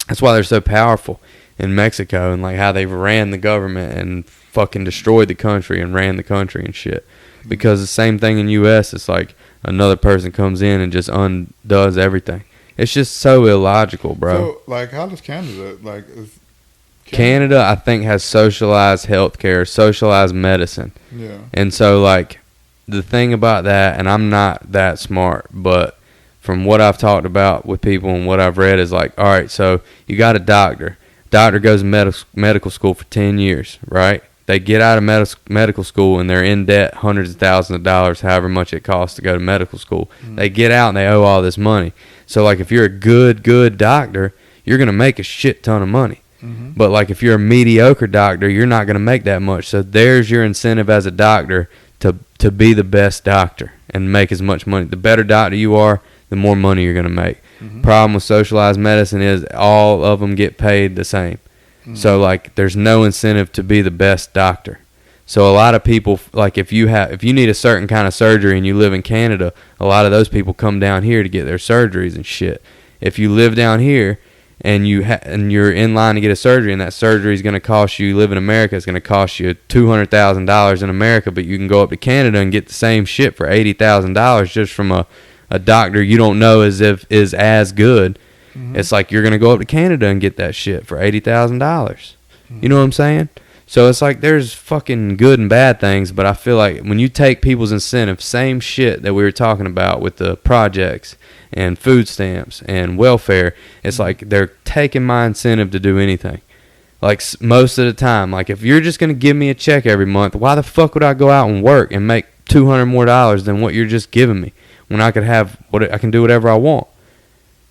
Speaker 1: that's why they're so powerful in Mexico, and like how they've ran the government and fucking destroyed the country and ran the country and shit. Because the same thing in U.S., it's like another person comes in and just undoes everything. It's just so illogical, bro.
Speaker 6: So, like, how does Canada, like,
Speaker 1: Canada, I think, has socialized healthcare, socialized medicine.
Speaker 6: Yeah.
Speaker 1: And so, like, the thing about that, and I'm not that smart, but from what I've talked about with people and what I've read is like, all right, so you got a doctor. Doctor goes to medical school for 10 years, right? They get out of medical school and they're in debt hundreds of thousands of dollars, however much it costs to go to medical school. They get out and they owe all this money. So, like, if you're a good doctor, you're going to make a shit ton of money. But, like, if you're a mediocre doctor, you're not going to make that much. So there's your incentive as a doctor to be the best doctor and make as much money. The better doctor you are, the more money you're going to make. Problem with socialized medicine is all of them get paid the same. So like there's no incentive to be the best doctor. So a lot of people, like if you need a certain kind of surgery and you live in Canada, a lot of those people come down here to get their surgeries and shit. If you live down here and you're in line to get a surgery, and that surgery is going to cost you, live in America, it's going to cost you $200,000 in America, but you can go up to Canada and get the same shit for $80,000 just from a doctor you don't know is as good. It's like you're going to go up to Canada and get that shit for $80,000. You know what I'm saying? So it's like there's fucking good and bad things, but I feel like when you take people's incentive, same shit that we were talking about with the projects and food stamps and welfare, it's like they're taking my incentive to do anything. Like most of the time, like if you're just going to give me a check every month, why the fuck would I go out and work and make $200 more than what you're just giving me when I could have I can do whatever I want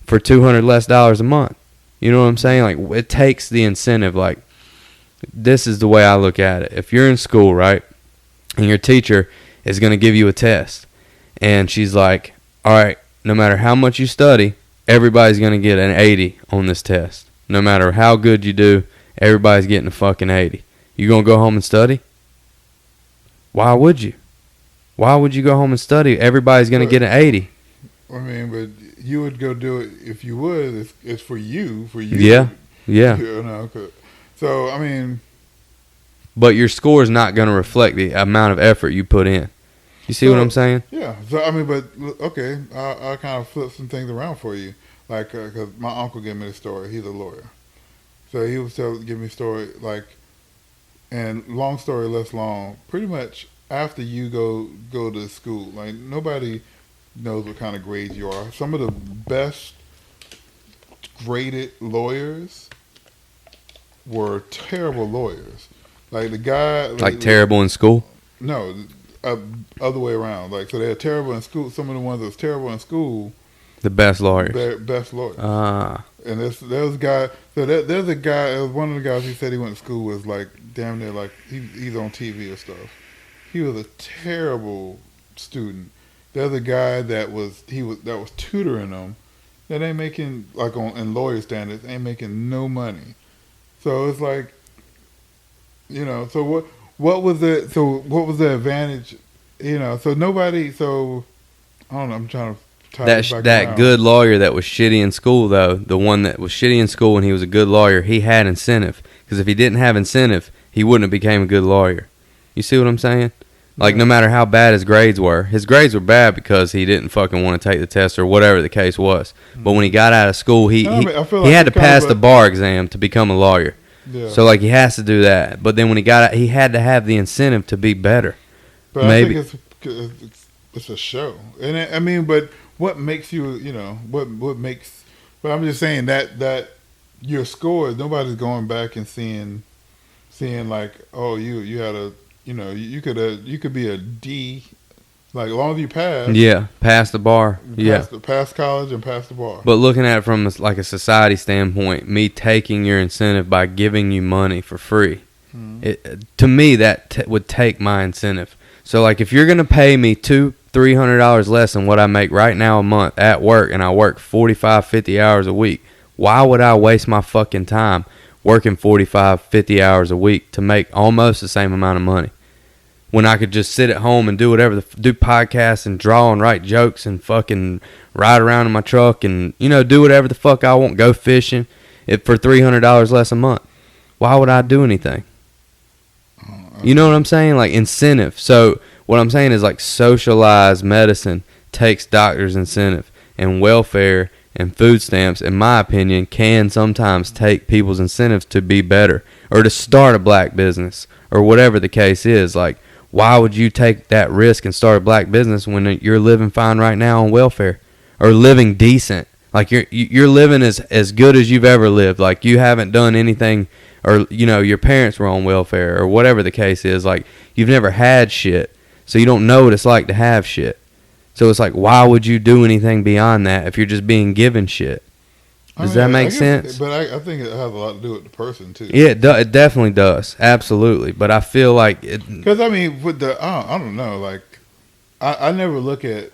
Speaker 1: for $200 less a month? You know what I'm saying? Like it takes the incentive. Like this is the way I look at it. If you're in school, right, and your teacher is going to give you a test, and she's like, all right, no matter how much you study, everybody's going to get an 80 on this test. No matter how good you do, everybody's getting a fucking 80. You going to go home and study? Why would you? Why would you go home and study? Everybody's going to get an 80.
Speaker 6: I mean, but you would go do it if you would. It's for you.
Speaker 1: Yeah.
Speaker 6: You know, so, I mean.
Speaker 1: But your score is not going to reflect the amount of effort you put in. You see what I'm saying?
Speaker 6: Yeah. So, I mean, but, okay, I'll kind of flip some things around for you. Like, because my uncle gave me the story. He's a lawyer. So, he was giving me a story, like, and long story less long, pretty much after you go to school, like, nobody knows what kind of grades you are. Some of the best graded lawyers were terrible lawyers. Like the guy,
Speaker 1: like terrible in school.
Speaker 6: No, other way around. Like so, they're terrible in school. Some of the ones that was terrible in school,
Speaker 1: the best lawyers.
Speaker 6: Best lawyers.
Speaker 1: And
Speaker 6: there's a guy. So there's a guy. One of the guys he said he went to school was like damn near like he's on TV or stuff. He was a terrible student. There's a guy that was tutoring them that ain't making like in lawyer standards ain't making no money. So it's like, you know, so what was the advantage, you know, so nobody, so I don't know, I'm trying to tie this back
Speaker 1: that
Speaker 6: around.
Speaker 1: good lawyer that was shitty in school though, the one that was shitty in school and he was a good lawyer, he had incentive, because if he didn't have incentive, he wouldn't have became a good lawyer. You see what I'm saying? Like, no matter how bad his grades were bad because he didn't fucking want to take the test or whatever the case was. But when he got out of school, he had to pass the bar exam to become a lawyer.
Speaker 6: Yeah.
Speaker 1: So, like, he has to do that. But then when he got out, he had to have the incentive to be better.
Speaker 6: But
Speaker 1: maybe.
Speaker 6: I think it's a show. And I mean, but what makes you, you know, what makes, but I'm just saying that your scores, nobody's going back and seeing like, oh, you had a, you know, you could be a D, like as long as you pass.
Speaker 1: Yeah, pass the bar.
Speaker 6: Pass college and pass the bar.
Speaker 1: But looking at it from like a society standpoint, me taking your incentive by giving you money for free, to me that would take my incentive. So like if you're gonna pay me $200-300 less than what I make right now a month at work, and I work 45-50 hours a week, why would I waste my fucking time working 45-50 hours a week to make almost the same amount of money when I could just sit at home and do whatever, do podcasts and draw and write jokes and fucking ride around in my truck and, you know, do whatever the fuck I want, go fishing for $300 less a month? Why would I do anything? You know what I'm saying? Like incentive. So what I'm saying is like socialized medicine takes doctors' incentive, and welfare and food stamps, in my opinion, can sometimes take people's incentives to be better or to start a black business or whatever the case is. Like, why would you take that risk and start a black business when you're living fine right now on welfare or living decent? Like you're living as good as you've ever lived. Like you haven't done anything, or you know your parents were on welfare or whatever the case is. Like you've never had shit, so you don't know what it's like to have shit. So it's like, why would you do anything beyond that if you're just being given shit? Does that make sense?
Speaker 6: But I think it has a lot to do with the person too.
Speaker 1: Yeah, it definitely does. Absolutely. But I feel like
Speaker 6: because I mean, with the I don't know. Like I never look at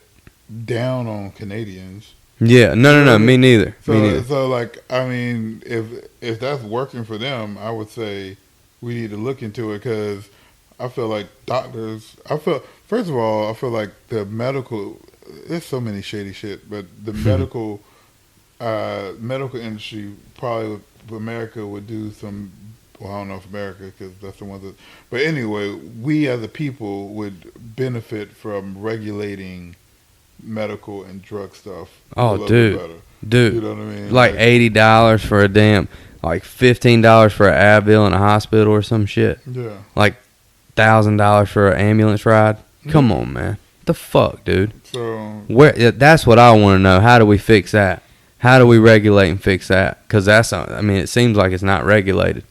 Speaker 6: down on Canadians.
Speaker 1: Yeah, no, me neither.
Speaker 6: So,
Speaker 1: Me neither.
Speaker 6: so like, I mean, if that's working for them, I would say we need to look into it because I feel like doctors. First of all, I feel like the medical. There's so many shady shit, but the medical industry probably America would do some. Well, I don't know if America because that's the one that. But anyway, we as a people would benefit from regulating medical and drug stuff.
Speaker 1: Oh,
Speaker 6: Dude,
Speaker 1: dude,
Speaker 6: you know what I mean?
Speaker 1: like $80 for a damn, like $15 for an Advil in a hospital or some shit.
Speaker 6: Yeah.
Speaker 1: Like $1,000 for an ambulance ride. Come on, man. The fuck, dude.
Speaker 6: So
Speaker 1: That's what I want to know. How do we fix that? How do we regulate and fix that? Because I mean, it seems like it's not regulated.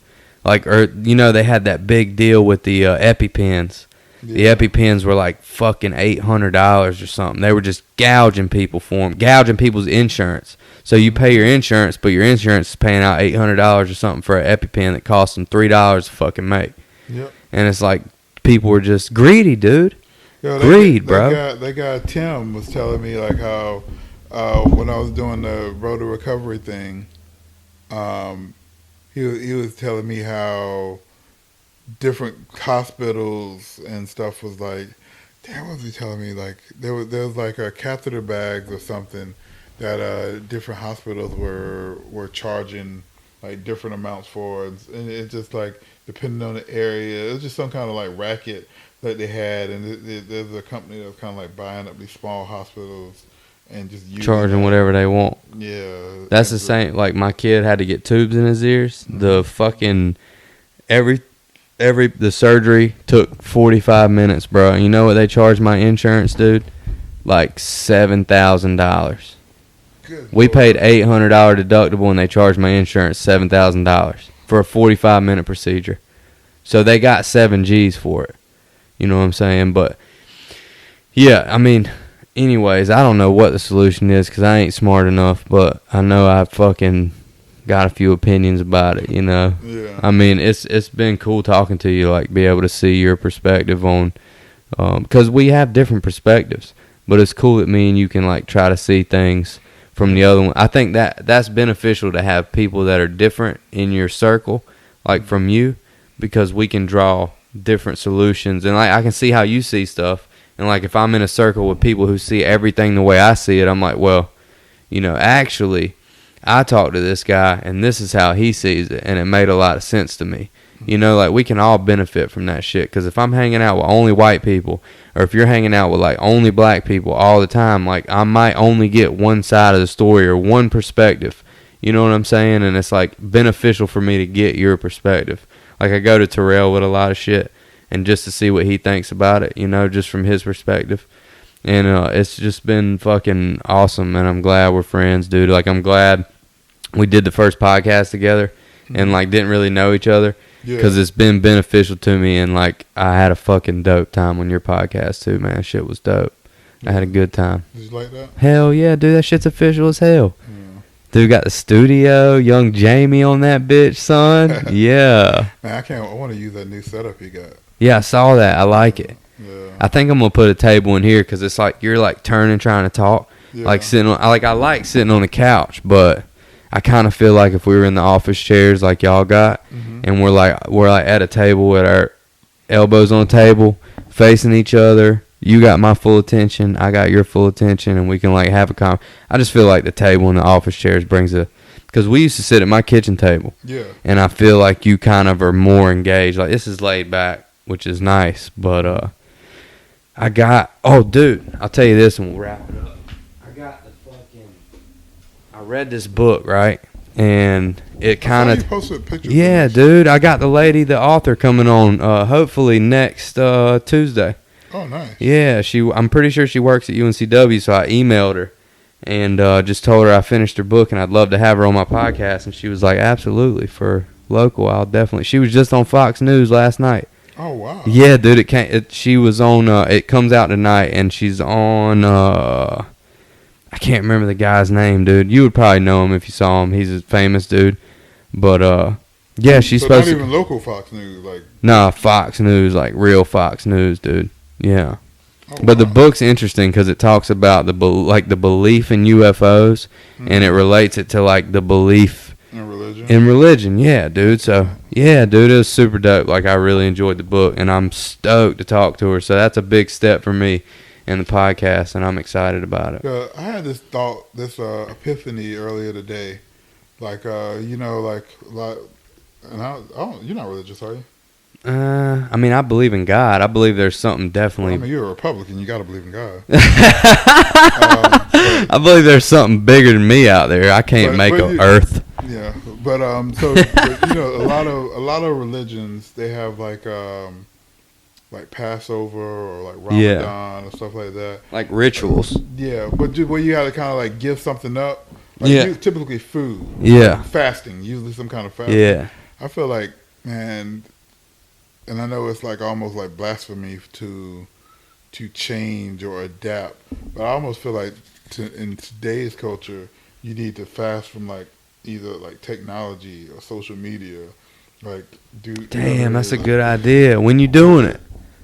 Speaker 1: Like, they had that big deal with the EpiPens.
Speaker 6: yeah.
Speaker 1: The EpiPens were like fucking $800 or something. They were just gouging people for them, gouging people's insurance. So you pay your insurance, but your insurance is paying out $800 or something for an EpiPen that costs them $3 to fucking make.
Speaker 6: Yep.
Speaker 1: And it's like people were just greedy, dude.
Speaker 6: Yo,
Speaker 1: Greed, bro.
Speaker 6: That guy Tim was telling me like how when I was doing the road to recovery thing, he was telling me how different hospitals and stuff was like. Damn, what was he telling me? Like there was like a catheter bags or something that different hospitals were charging like different amounts for, and it's just like depending on the area, it was just some kind of like racket that they had, and there's a company that was kind of like buying up these small hospitals and just
Speaker 1: Charging whatever they want.
Speaker 6: Yeah,
Speaker 1: That's the same. Like my kid had to get tubes in his ears.
Speaker 6: Mm-hmm.
Speaker 1: The fucking the surgery took 45 minutes, bro. You know what they charged my insurance, dude? Like $7,000. We paid $800 deductible, and they charged my insurance $7,000 for a 45-minute procedure. So they got 7 G's for it. You know what I'm saying? But yeah, I mean, anyways, I don't know what the solution is because I ain't smart enough. But I know I fucking got a few opinions about it. You know?
Speaker 6: Yeah.
Speaker 1: I mean, it's been cool talking to you, like be able to see your perspective on, because we have different perspectives. But it's cool that me and you can like try to see things from the other one. I think that's beneficial to have people that are different in your circle, like from you, because we can draw different solutions. And like I can see how you see stuff. And like if I'm in a circle with people who see everything the way I see it, I'm like, well, actually, I talked to this guy and this is how he sees it, and it made a lot of sense to me. Like we can all benefit from that shit. Because if I'm hanging out with only white people, or if you're hanging out with like only black people all the time, like I might only get one side of the story or one perspective. You know what I'm saying? And it's like beneficial for me to get your perspective. Like I go to Terrell with a lot of shit, and just to see what he thinks about it, just from his perspective. And it's just been fucking awesome, and I'm glad we're friends, dude. Like I'm glad we did the first podcast together and like didn't really know each other. Because it's been beneficial to me, and like I had a fucking dope time on your podcast too, man. Shit was dope. I had a good time.
Speaker 6: Did you like that?
Speaker 1: Hell yeah, dude. That shit's official as hell.
Speaker 6: Yeah.
Speaker 1: Dude got the studio, young Jamie on that bitch, son. Yeah.
Speaker 6: Man, I want to use that new setup you got.
Speaker 1: Yeah, I saw that. I like it.
Speaker 6: Yeah.
Speaker 1: I think I'm gonna put a table in here because it's like you're like turning, trying to talk,
Speaker 6: Yeah.
Speaker 1: like sitting on. I like sitting on the couch, but I kind of feel like if we were in the office chairs like y'all got, and we're like at a table with our elbows on the table, facing each other. You got my full attention, I got your full attention, and we can like have a I just feel like the table and the office chairs because we used to sit at my kitchen table.
Speaker 6: Yeah.
Speaker 1: And I feel like you kind of are more engaged. Like this is laid back, which is nice. But dude, I'll tell you this and we'll wrap it up. I read this book, right? And it kind of
Speaker 6: posted pictures.
Speaker 1: yeah, dude. I got the author coming on hopefully next Tuesday.
Speaker 6: Oh, nice.
Speaker 1: Yeah, I'm pretty sure she works at UNCW, so I emailed her and just told her I finished her book and I'd love to have her on my podcast. And she was like, absolutely, for local, I'll definitely. She was just on Fox News last night.
Speaker 6: Oh, wow.
Speaker 1: Yeah, dude. She was on. It comes out tonight, and she's on. I can't remember the guy's name, dude. You would probably know him if you saw him. He's a famous dude. But yeah, she's
Speaker 6: so
Speaker 1: supposed
Speaker 6: not
Speaker 1: to.
Speaker 6: Even local Fox News, like.
Speaker 1: Nah, Fox News, like real Fox News, dude. Yeah.
Speaker 6: Oh,
Speaker 1: But the
Speaker 6: wow.
Speaker 1: book's interesting because it talks about the belief in UFOs, and it relates it to like the belief
Speaker 6: In religion.
Speaker 1: in religion. Yeah, dude. So yeah, dude, it was super dope. Like I really enjoyed the book, and I'm stoked to talk to her. So that's a big step for me in the podcast, and I'm excited about it.
Speaker 6: I had this thought, this epiphany earlier today. Like, and you're not religious, are you?
Speaker 1: I mean, I believe in God. I believe there's something definitely.
Speaker 6: I mean, you're a Republican. You got to believe in God.
Speaker 1: I believe there's something bigger than me out there. I can't make Earth.
Speaker 6: Yeah, but but, a lot of religions, they have like Passover or like Ramadan or stuff like that.
Speaker 1: Like rituals.
Speaker 6: Yeah, but where you have to kind of like give something up. Like typically food.
Speaker 1: Yeah.
Speaker 6: Like fasting, usually some kind of fasting.
Speaker 1: Yeah.
Speaker 6: I feel like, man, and I know it's like almost like blasphemy to change or adapt, but I almost feel like in today's culture, you need to fast from like either like technology or social media. Like,
Speaker 1: Damn, that's a good idea. When you doing it?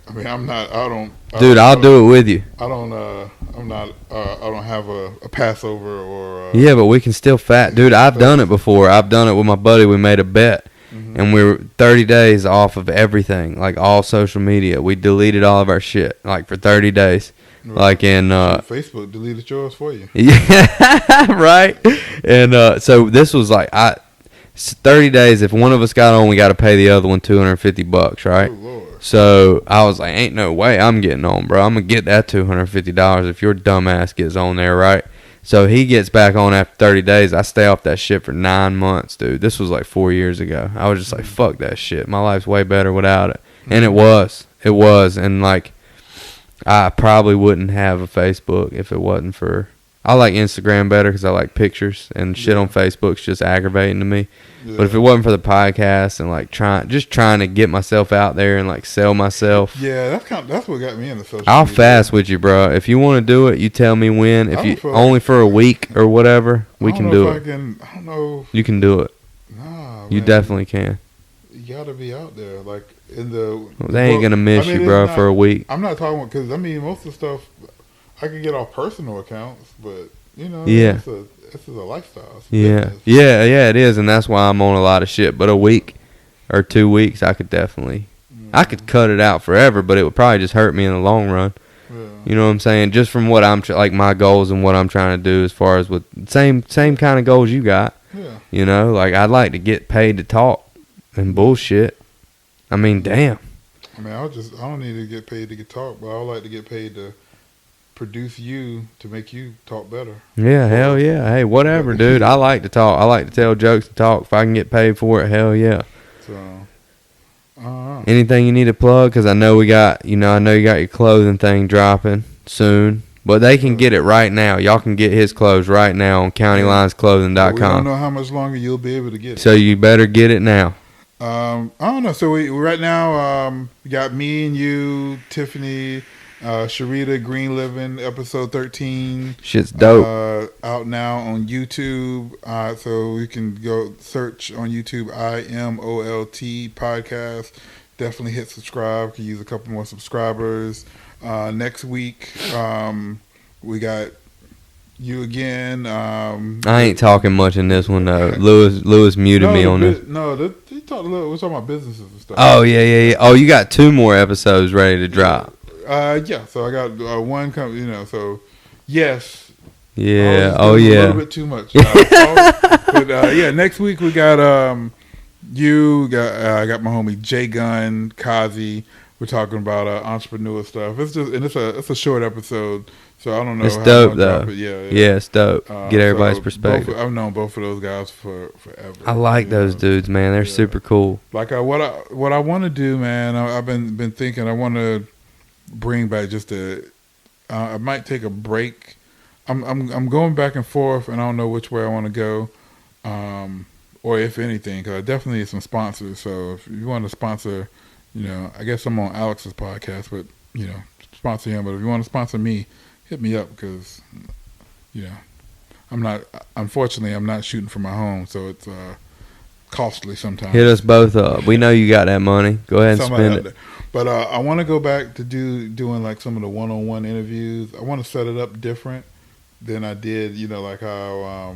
Speaker 6: I mean, I don't.
Speaker 1: Dude, I'll do it with you.
Speaker 6: I don't have a Passover or.
Speaker 1: Yeah, but we can still dude. I've done it before. I've done it with my buddy. We made a bet, and we were 30 days off of everything, like all social media. We deleted all of our shit, like for 30 days.
Speaker 6: Right.
Speaker 1: Like in
Speaker 6: Facebook deleted yours for you.
Speaker 1: Yeah, right. And so this was like 30 days. If one of us got on, we got to pay the other one $250, right?
Speaker 6: Oh Lord.
Speaker 1: So I was like, ain't no way I'm getting on, bro. I'm gonna get that $250 if your dumbass gets on there, right? So he gets back on after 30 days. I stay off that shit for 9 months, dude. This was like 4 years ago. I was just like, fuck that shit. My life's way better without it. And it was. And like, I probably wouldn't have a Facebook if it wasn't for. I like Instagram better because I like pictures, and shit on Facebook's just aggravating to me. Yeah. But if it wasn't for the podcast and like trying to get myself out there and like sell myself.
Speaker 6: Yeah, that's what got me into social
Speaker 1: I'll
Speaker 6: media.
Speaker 1: fast with you, bro. If you want to do it, you tell me when. If you only for a week or whatever, we can do it.
Speaker 6: I don't know.
Speaker 1: You can do it.
Speaker 6: Nah,
Speaker 1: you
Speaker 6: man.
Speaker 1: Definitely can.
Speaker 6: You gotta be out there, like in the.
Speaker 1: Well, they ain't gonna miss you, bro, for a week.
Speaker 6: I'm not talking because most of the stuff I can get off personal accounts, but
Speaker 1: yeah,
Speaker 6: this is a lifestyle.
Speaker 1: Yeah, it is, and that's why I'm on a lot of shit. But a week or 2 weeks, I could definitely, I could cut it out forever, but it would probably just hurt me in the long run. Yeah. You know what I'm saying? Just from what I'm like my goals and what I'm trying to do, as far as with same kind of goals you got. Yeah. Like I'd like to get paid to talk and bullshit. I mean, damn.
Speaker 6: I mean, I don't need to get paid to talk, but I would like to get paid to produce you to make you talk better.
Speaker 1: Yeah, hell yeah. Hey, whatever, dude. I like to talk. I like to tell jokes and talk. If I can get paid for it, hell yeah.
Speaker 6: So,
Speaker 1: anything you need to plug? Because I know you got your clothing thing dropping soon. But they can get it right now. Y'all can get his clothes right now on countylinesclothing.com.
Speaker 6: We don't know how much longer you'll be able to get it.
Speaker 1: So you better get it now.
Speaker 6: I don't know. So we right now we got me and you, Tiffany, Sharita, Green Living, episode 13.
Speaker 1: Shit's dope.
Speaker 6: Out now on YouTube. So you can go search on YouTube IMOLT podcast. Definitely hit subscribe. Can use a couple more subscribers. Next week we got you again.
Speaker 1: I ain't talking much in this one though. Lewis muted me on this.
Speaker 6: He talked a little. We're talking about businesses and stuff.
Speaker 1: Oh yeah. Oh, you got 2 more episodes ready to drop.
Speaker 6: Yeah. So I got one coming. So yes.
Speaker 1: Yeah.
Speaker 6: A little bit too much. But yeah, next week we got I got my homie Jay Gunn, Kazi. We're talking about entrepreneur stuff. It's a short episode, so I don't know.
Speaker 1: It's dope though. Yeah, it's dope. Get everybody's perspective.
Speaker 6: I've known both of those guys for forever.
Speaker 1: I like those dudes, man. They're super cool.
Speaker 6: Like what I want to do, man. I've been thinking. I want to bring back just I might take a break. I'm going back and forth, and I don't know which way I want to go, or if anything, because I definitely need some sponsors. So if you want to sponsor. I guess I'm on Alex's podcast, but, sponsor him. But if you want to sponsor me, hit me up because, unfortunately, I'm not shooting from my home, so it's costly sometimes.
Speaker 1: Hit us both up. We know you got that money. Go ahead and spend it.
Speaker 6: But I want to go back to doing like some of the one-on-one interviews. I want to set it up different than I did. You know, like how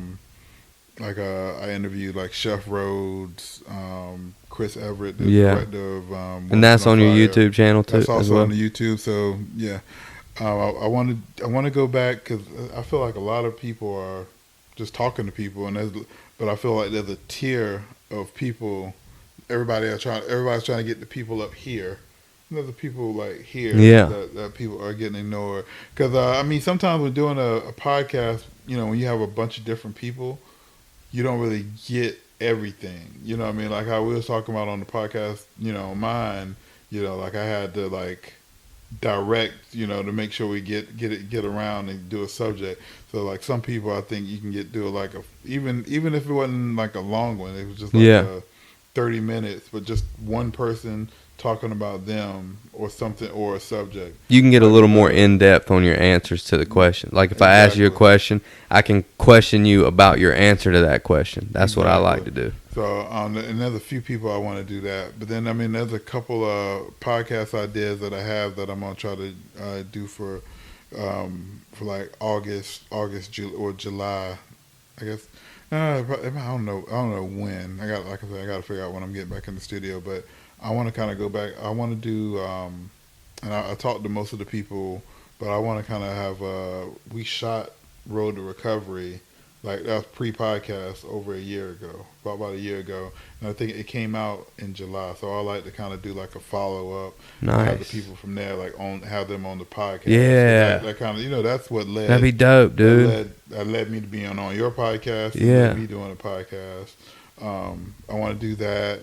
Speaker 6: I interviewed like Chef Rhodes, Chris Everett, the director of
Speaker 1: and that's on your
Speaker 6: Fire.
Speaker 1: YouTube channel too.
Speaker 6: That's also
Speaker 1: as well.
Speaker 6: on the YouTube. So yeah, I want to go back because I feel like a lot of people are just talking to people, but I feel like there's a tier of people. Everybody's trying to get the people up here. There's the people like here that people are getting ignored. Because I mean, sometimes when doing a podcast, you know, when you have a bunch of different people, you don't really get everything. You know what I mean? Like how we was talking about on the podcast, you know, mine, you know, like I had to like direct, you know, to make sure we get around and do a subject. So like some people, I think you can do like even if it wasn't like a long one, it was just like 30 minutes, but just one person talking about them or something or a subject.
Speaker 1: You can get a little more in depth on your answers to the question. Like if I ask you a question, I can question you about your answer to that question. That's what I like to do.
Speaker 6: So and there's a few people I want to do that. But then I mean, there's a couple of podcast ideas that I have that I'm gonna try to do for like August or July, I guess. I don't know when. I got to figure out when I'm getting back in the studio, but I want to kind of go back. I want to do, and I talked to most of the people, but I want to kind of have. We shot Road to Recovery, like that was pre-podcast over a year ago, about a year ago, and I think it came out in July. So I like to kind of do like a follow up.
Speaker 1: Nice.
Speaker 6: Have the people from there have them on the podcast.
Speaker 1: Yeah.
Speaker 6: So that kind of that's what led.
Speaker 1: That'd be dope, dude.
Speaker 6: That led me to being on your podcast.
Speaker 1: Yeah.
Speaker 6: Me doing a podcast. I want to do that.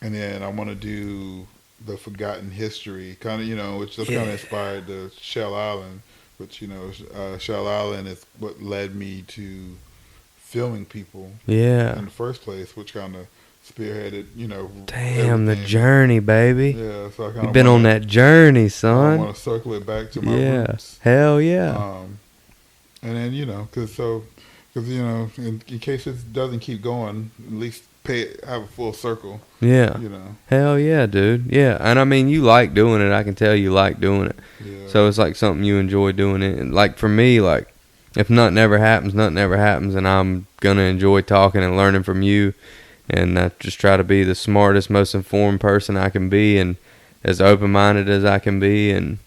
Speaker 6: And then I want to do the Forgotten History, kind of, which just kind of inspired the Shell Island, which, Shell Island is what led me to filming people in the first place, which kind of spearheaded,
Speaker 1: Damn, the
Speaker 6: everything.
Speaker 1: journey, baby.
Speaker 6: Yeah, so I kind
Speaker 1: You've
Speaker 6: of
Speaker 1: been on that journey, son.
Speaker 6: I want to circle it back to my roots.
Speaker 1: Hell yeah.
Speaker 6: And then, because in case it doesn't keep going, at least have a full circle.
Speaker 1: Yeah. Hell yeah, dude. Yeah. And I mean, you like doing it. I can tell you like doing it.
Speaker 6: Yeah.
Speaker 1: So it's like something you enjoy doing it. And like for me, like if nothing ever happens, nothing ever happens. And I'm going to enjoy talking and learning from you. And I just try to be the smartest, most informed person I can be and as open-minded as I can be. And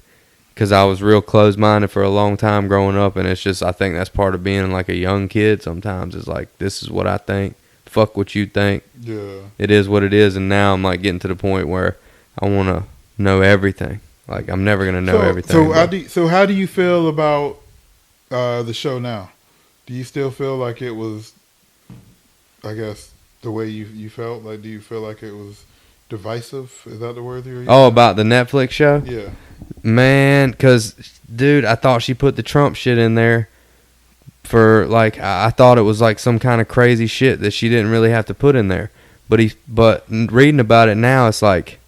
Speaker 1: because I was real closed-minded for a long time growing up. And it's just, I think that's part of being like a young kid sometimes is like, this is what I think. Fuck what you think.
Speaker 6: Yeah.
Speaker 1: It is what it is, and now I'm like getting to the point where I want to know everything. Like I'm never gonna know everything.
Speaker 6: So how do you feel about the show now? Do you still feel like it was, I guess, the way you felt? Like, do you feel like it was divisive? Is that the word you're using?
Speaker 1: Oh, about the Netflix show?
Speaker 6: Yeah.
Speaker 1: Man, because dude, I thought she put the Trump shit in there. For like, I thought it was like some kind of crazy shit that she didn't really have to put in there. But reading about it now, it's like,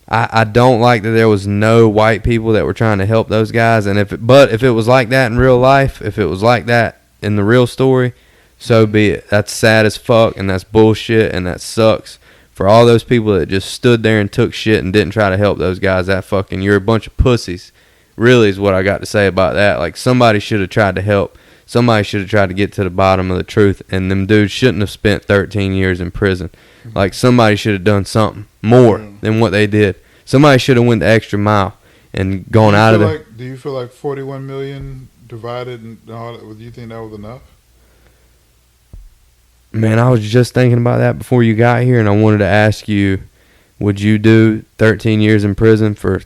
Speaker 1: I don't like that there was no white people that were trying to help those guys. And if it was like that in real life, if it was like that in the real story, so be it. That's sad as fuck, and that's bullshit, and that sucks for all those people that just stood there and took shit and didn't try to help those guys. That fucking, you're a bunch of pussies. Really is what I got to say about that. Like somebody should have tried to help. Somebody should have tried to get to the bottom of the truth, and them dudes shouldn't have spent 13 years in prison. Like, somebody should have done something more than what they did. Somebody should have went the extra mile and gone out of there.
Speaker 6: Do you feel like 41 million divided and all that, do you think that was enough?
Speaker 1: Man, I was just thinking about that before you got here, and I wanted to ask you, would you do 13 years in prison for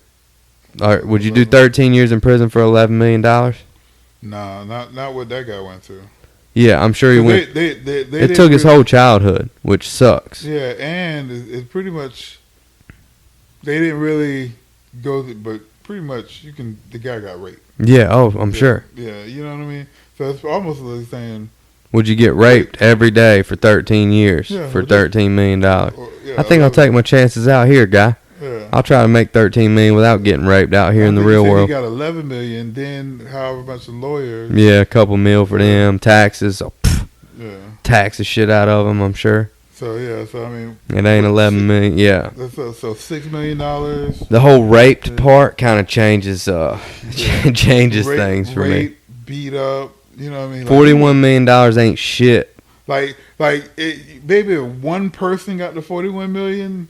Speaker 1: $11 million?
Speaker 6: Nah, not what that guy went through.
Speaker 1: Yeah, I'm sure he went. It took his whole childhood, which sucks.
Speaker 6: Yeah, and it's pretty much they didn't really go, but pretty much the guy got raped.
Speaker 1: Yeah, I'm sure.
Speaker 6: Yeah, you know what I mean. So it's almost like saying,
Speaker 1: would you get raped every day for 13 years for $13 million? I think I'll take my chances out here, guy.
Speaker 6: Yeah.
Speaker 1: I'll try to make $13 million without getting raped out here in the real world.
Speaker 6: He got $11 million, then however much of lawyers.
Speaker 1: Yeah, a couple mil for them, taxes. Tax the shit out of them, I'm sure.
Speaker 6: So yeah, so I mean,
Speaker 1: It ain't 11 million. Yeah.
Speaker 6: so $6 million.
Speaker 1: The whole raped part kind of changes changes
Speaker 6: Rape-
Speaker 1: things for me.
Speaker 6: rape, beat up. You know what I mean?
Speaker 1: $41 million ain't shit.
Speaker 6: Like maybe if one person got the 41 million.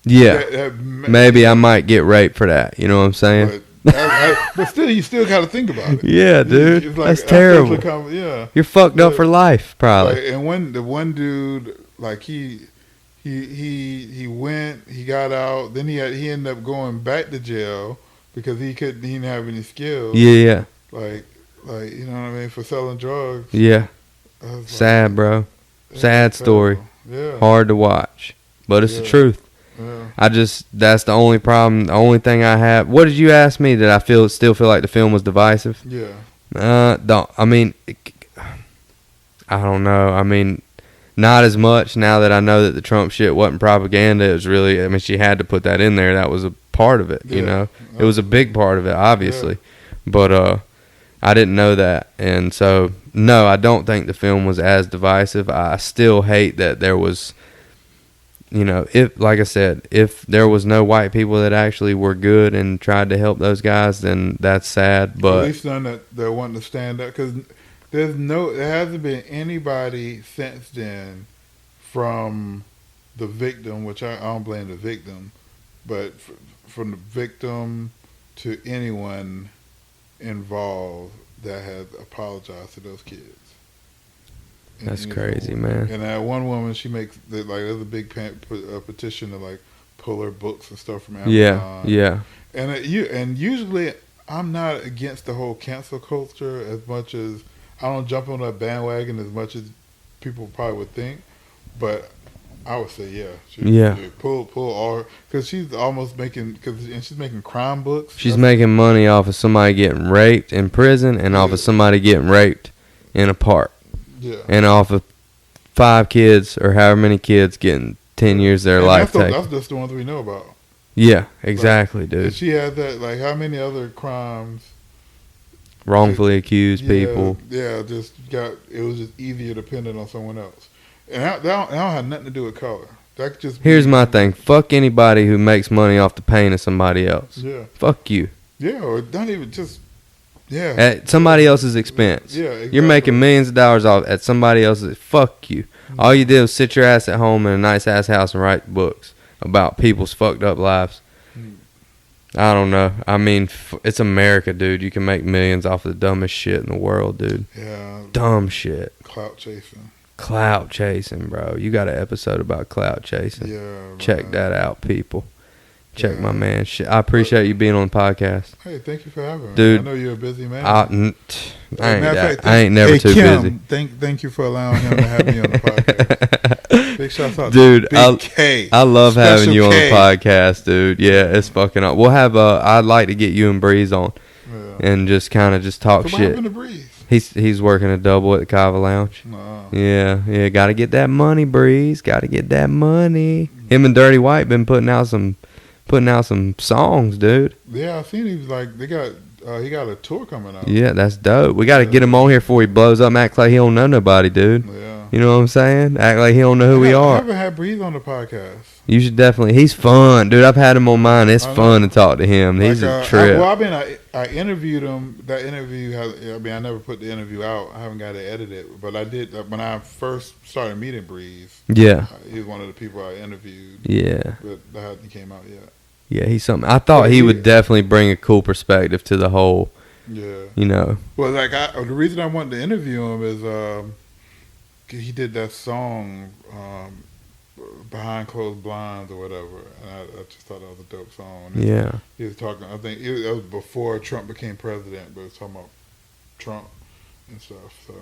Speaker 1: Yeah. Maybe I might get raped for that. You know what I'm saying?
Speaker 6: But still, you still got to think about it.
Speaker 1: Yeah, dude.
Speaker 6: It's like,
Speaker 1: that's terrible.
Speaker 6: Yeah.
Speaker 1: You're fucked up for life, probably.
Speaker 6: Like, and when the one dude, like he went, he got out, then he ended up going back to jail because he didn't have any skills.
Speaker 1: Yeah.
Speaker 6: Like you know what I mean, for selling drugs.
Speaker 1: Yeah. Sad,
Speaker 6: like,
Speaker 1: bro. Sad story.
Speaker 6: Yeah.
Speaker 1: Hard to watch, but it's the truth.
Speaker 6: Yeah.
Speaker 1: That's the only problem. The only thing I have. What did you ask me? Did I still feel like the film was divisive?
Speaker 6: Yeah.
Speaker 1: I mean, I don't know. I mean, not as much now that I know that the Trump shit wasn't propaganda. It was really, I mean, she had to put that in there. That was a part of it, you know. It was a big part of it, obviously. Yeah. But I didn't know that. And so, no, I don't think the film was as divisive. I still hate that there was, you know, like I said, if there was no white people that actually were good and tried to help those guys, then that's sad. But
Speaker 6: at least none that want to stand up, because there hasn't been anybody since then from the victim, which I don't blame the victim, but from the victim to anyone involved that has apologized to those kids.
Speaker 1: That's crazy, man.
Speaker 6: And that one woman, she makes there's a big petition to like pull her books and stuff from Amazon.
Speaker 1: Yeah.
Speaker 6: And usually I'm not against the whole cancel culture as much as I don't jump on that bandwagon as much as people probably would think, but I would say pull all, because she's almost making, and she's making crime books.
Speaker 1: She's making money off of somebody getting raped in prison and off of somebody getting raped in a park.
Speaker 6: Yeah.
Speaker 1: And off of 5 kids or however many kids getting 10 years of their life taken.
Speaker 6: That's just the ones we know about.
Speaker 1: Yeah, exactly, dude.
Speaker 6: She had that, like, how many other crimes?
Speaker 1: Wrongfully accused people.
Speaker 6: Yeah, it was just easier depending on someone else. And that don't have nothing to do with color. That just
Speaker 1: Here's my thing. Fuck anybody who makes money off the pain of somebody else.
Speaker 6: Yeah.
Speaker 1: Fuck you.
Speaker 6: Yeah, or not even just, yeah.
Speaker 1: At somebody else's expense.
Speaker 6: Yeah, exactly.
Speaker 1: You're making millions of dollars off at somebody else's. Fuck you. All you did was sit your ass at home in a nice ass house and write books about people's fucked up lives. I don't know. I mean, it's America, dude. You can make millions off of the dumbest shit in the world, dude.
Speaker 6: Yeah.
Speaker 1: Dumb shit.
Speaker 6: Clout chasing.
Speaker 1: Clout chasing, bro. You got an episode about clout chasing.
Speaker 6: Yeah.
Speaker 1: Check that out, people. Check my man shit. I appreciate you being on the podcast.
Speaker 6: Hey, thank you for having me.
Speaker 1: Dude,
Speaker 6: I know you're a busy man.
Speaker 1: I ain't never too
Speaker 6: Kim,
Speaker 1: busy.
Speaker 6: Thank you for allowing him to have me on the podcast. Big shout out
Speaker 1: dude,
Speaker 6: to Big K.
Speaker 1: I love having
Speaker 6: Special
Speaker 1: you on the
Speaker 6: K.
Speaker 1: podcast, dude. Yeah, it's fucking up. We'll have I'd like to get you and Breeze on and just kind of just talk
Speaker 6: So what
Speaker 1: shit.
Speaker 6: happened to Breeze?
Speaker 1: He's working a double at the Kava Lounge.
Speaker 6: No.
Speaker 1: Yeah, got to get that money, Breeze. Got to get that money. Him and Dirty White been putting out some songs, dude.
Speaker 6: Yeah, I seen he was like he got a tour coming out.
Speaker 1: Yeah, that's dope. We got to get him on here before he blows up and act like he don't know nobody, dude.
Speaker 6: Yeah.
Speaker 1: You know what I'm saying? Act like he don't know who we
Speaker 6: I
Speaker 1: are.
Speaker 6: haven't had Breeze on the podcast.
Speaker 1: You should definitely. He's fun, dude. I've had him on mine. It's fun to talk to him. He's a trip.
Speaker 6: I interviewed him. That interview I never put the interview out. I haven't got to edit it, but I did when I first started meeting Breeze.
Speaker 1: Yeah.
Speaker 6: He was one of the people I interviewed.
Speaker 1: Yeah.
Speaker 6: But that hasn't came out yet.
Speaker 1: Yeah, he's something. I thought he would definitely bring a cool perspective to the whole.
Speaker 6: Yeah.
Speaker 1: You know.
Speaker 6: Well, like the reason I wanted to interview him is he did that song Behind Closed Blinds or whatever, and I just thought that was a dope song.
Speaker 1: Yeah.
Speaker 6: He was talking. I think it was before Trump became president, but it was talking about Trump and stuff. So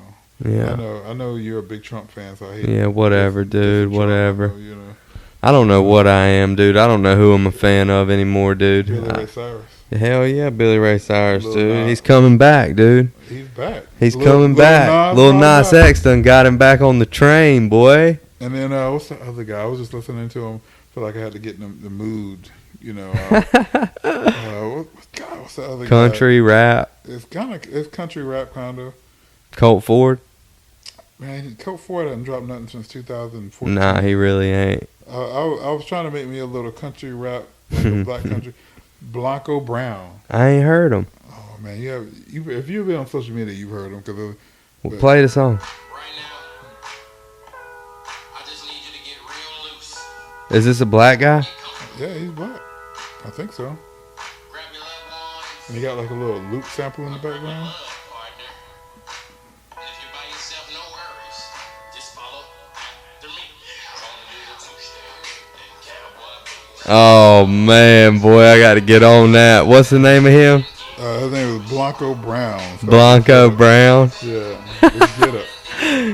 Speaker 1: yeah,
Speaker 6: I know you're a big Trump fan, so I hate.
Speaker 1: Yeah, whatever, dude. Whatever.
Speaker 6: Trump, you know.
Speaker 1: I don't know what I am, dude. I don't know who I'm a fan of anymore, dude.
Speaker 6: Billy Ray Cyrus.
Speaker 1: Hell yeah, Billy Ray Cyrus, dude.
Speaker 6: Nas.
Speaker 1: He's coming back, dude.
Speaker 6: He's back.
Speaker 1: He's coming back. Lil Nas X done got him back on the train, boy.
Speaker 6: And then what's the other guy? I was just listening to him. Feel like I had to get in the mood, you know. What's the other
Speaker 1: Country
Speaker 6: guy?
Speaker 1: rap.
Speaker 6: It's country rap kind of.
Speaker 1: Colt Ford.
Speaker 6: Man, Colt Ford hasn't dropped nothing since 2014.
Speaker 1: Nah, he really ain't.
Speaker 6: I was trying to make me a little country rap, like a black country. Blanco Brown.
Speaker 1: I ain't heard him.
Speaker 6: Oh man, if you've been on social media, you've heard him
Speaker 1: Well, play the song.
Speaker 2: Right now, I just need you to get real loose.
Speaker 1: Is this a black guy?
Speaker 6: yeah, he's black. I think so.
Speaker 2: Grab your loved ones.
Speaker 6: And he got like a little loop sample in the
Speaker 2: Bring
Speaker 6: background.
Speaker 2: love, partner. And if you're by yourself, no worries. Just follow after me. Gonna do the two-step and cowboy boots.
Speaker 1: Oh man, boy, I got to get on that. What's the name of him?
Speaker 6: His name was Blanco Brown. So
Speaker 1: Blanco Brown.
Speaker 6: Yeah, let's get it.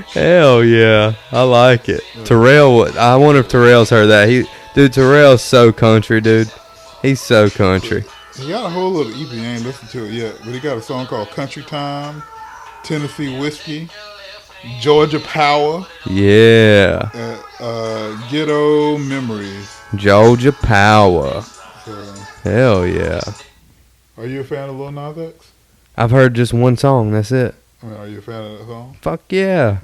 Speaker 1: Hell yeah, I like it. Terrell, I wonder if Terrell's heard that. Dude, Terrell's so country, dude. He's so country.
Speaker 6: He got a whole little EP. I ain't listened to it yet, but he got a song called Country Time, Tennessee Whiskey, Georgia Power,
Speaker 1: Yeah,
Speaker 6: Ghetto Memories.
Speaker 1: Georgia Power.
Speaker 6: So,
Speaker 1: Hell yeah.
Speaker 6: are you a fan of Lil Nas X?
Speaker 1: I've heard just one song. That's it.
Speaker 6: I mean, are you a fan of that song?
Speaker 1: Fuck yeah.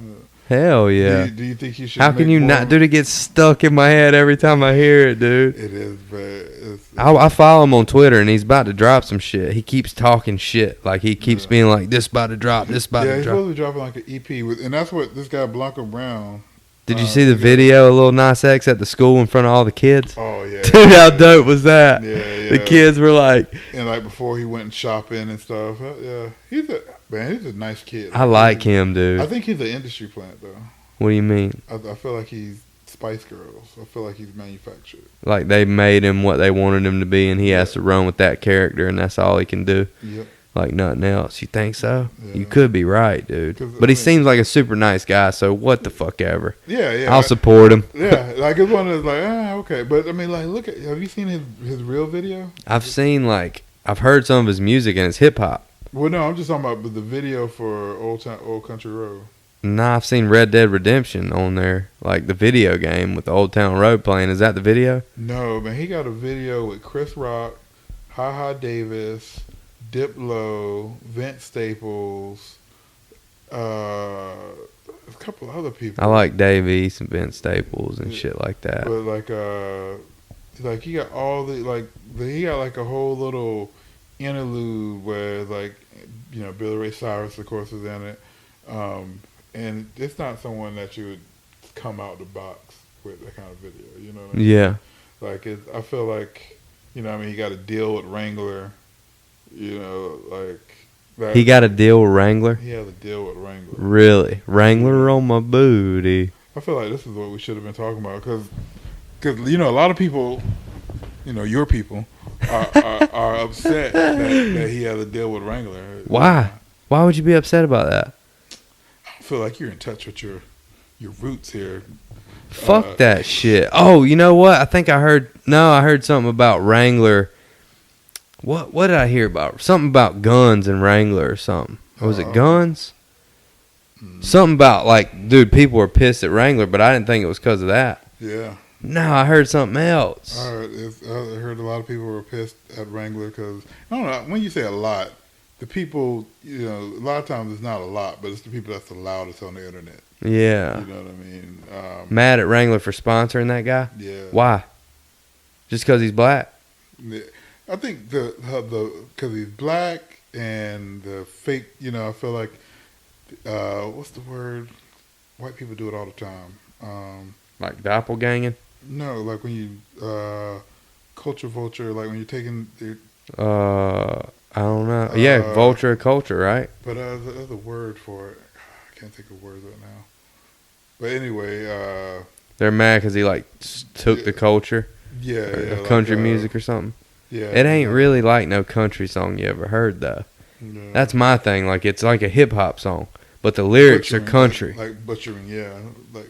Speaker 1: Hell yeah.
Speaker 6: Do you think you should?
Speaker 1: How can
Speaker 6: make
Speaker 1: you
Speaker 6: more
Speaker 1: not?
Speaker 6: of-
Speaker 1: Dude, it gets stuck in my head every time I hear it, dude.
Speaker 6: It is, but it's
Speaker 1: I follow him on Twitter, and he's about to drop some shit. He keeps talking shit. Like, he keeps being like, this about to drop, this about
Speaker 6: yeah,
Speaker 1: to
Speaker 6: he's
Speaker 1: drop.
Speaker 6: supposed to be dropping like an EP with, and that's what this guy Blanco Brown.
Speaker 1: Did you see the video of Lil Nas X at the school in front of all the kids?
Speaker 6: Oh yeah,
Speaker 1: Dude, how dope was that?
Speaker 6: Yeah,
Speaker 1: The
Speaker 6: yeah.
Speaker 1: kids were like,
Speaker 6: and like before he went shopping and stuff. Yeah, he's a nice kid.
Speaker 1: I like him,
Speaker 6: I
Speaker 1: dude.
Speaker 6: think he's an industry plant though.
Speaker 1: What do you mean?
Speaker 6: I feel like he's Spice Girls. I feel like he's manufactured.
Speaker 1: Like, they made him what they wanted him to be, and he has to run with that character, and that's all he can do.
Speaker 6: Yep.
Speaker 1: Like nothing else. You think so?
Speaker 6: Yeah.
Speaker 1: You could be right, dude.
Speaker 6: 'Cause,
Speaker 1: But
Speaker 6: I
Speaker 1: he
Speaker 6: mean-
Speaker 1: seems like a super nice guy, so what the fuck ever.
Speaker 6: Yeah.
Speaker 1: I'll support him.
Speaker 6: Yeah, like it's one of those like, okay. But I mean, like, have you seen his real video?
Speaker 1: I've heard some of his music, and it's hip hop.
Speaker 6: Well, no, I'm just talking about the video for Old Country Road.
Speaker 1: Nah, I've seen Red Dead Redemption on there, like the video game with the Old Town Road playing. Is that the video?
Speaker 6: No, man, he got a video with Chris Rock, Ha Davis, Diplo, Vince Staples, a couple other people.
Speaker 1: I like Dave East and Ben Staples and shit like that.
Speaker 6: But like he got all he got like a whole little interlude where like, you know, Billy Ray Cyrus of course is in it, and it's not someone that you would come out the box with that kind of video. You know what I mean?
Speaker 1: Yeah.
Speaker 6: Like I feel like, you know, what I mean, he got to deal with Wrangler. You know, like that.
Speaker 1: He got a deal with Wrangler?
Speaker 6: He had to deal with Wrangler.
Speaker 1: Really? Wrangler on my booty.
Speaker 6: I feel like this is what we should have been talking about because you know, a lot of people, you know, your people are upset that he had to deal with Wrangler.
Speaker 1: Why? Why would you be upset about that?
Speaker 6: I feel like you're in touch with your roots here.
Speaker 1: Fuck that shit. Oh, you know what? I think I heard something about Wrangler. What did I hear about? Something about guns and Wrangler or something. Or was it guns? Something about, like, dude, people were pissed at Wrangler, but I didn't think it was because of that.
Speaker 6: Yeah.
Speaker 1: No, I heard something else.
Speaker 6: I heard a lot of people were pissed at Wrangler because, I don't know, when you say a lot, the people, you know, a lot of times it's not a lot, but it's the people that's the loudest on the internet.
Speaker 1: Yeah.
Speaker 6: You know what I mean?
Speaker 1: Mad at Wrangler for sponsoring that guy?
Speaker 6: Yeah.
Speaker 1: Why? Just because he's black?
Speaker 6: Yeah. I think because he's black and the fake, you know, I feel like, what's the word? White people do it all the time.
Speaker 1: Like doppelganging?
Speaker 6: No, like when you, culture vulture, like when you're taking,
Speaker 1: I don't know. Yeah, vulture culture, right?
Speaker 6: but there's a word for it. I can't think of words right now. But anyway,
Speaker 1: They're mad because he, like, took the culture.
Speaker 6: yeah,
Speaker 1: Or
Speaker 6: like,
Speaker 1: country music or something.
Speaker 6: Yeah.
Speaker 1: It ain't really like no country song you ever heard, though.
Speaker 6: Yeah.
Speaker 1: That's my thing. Like, it's like a hip-hop song, but the lyrics are
Speaker 6: Butchering,
Speaker 1: country.
Speaker 6: like butchering, yeah. Like,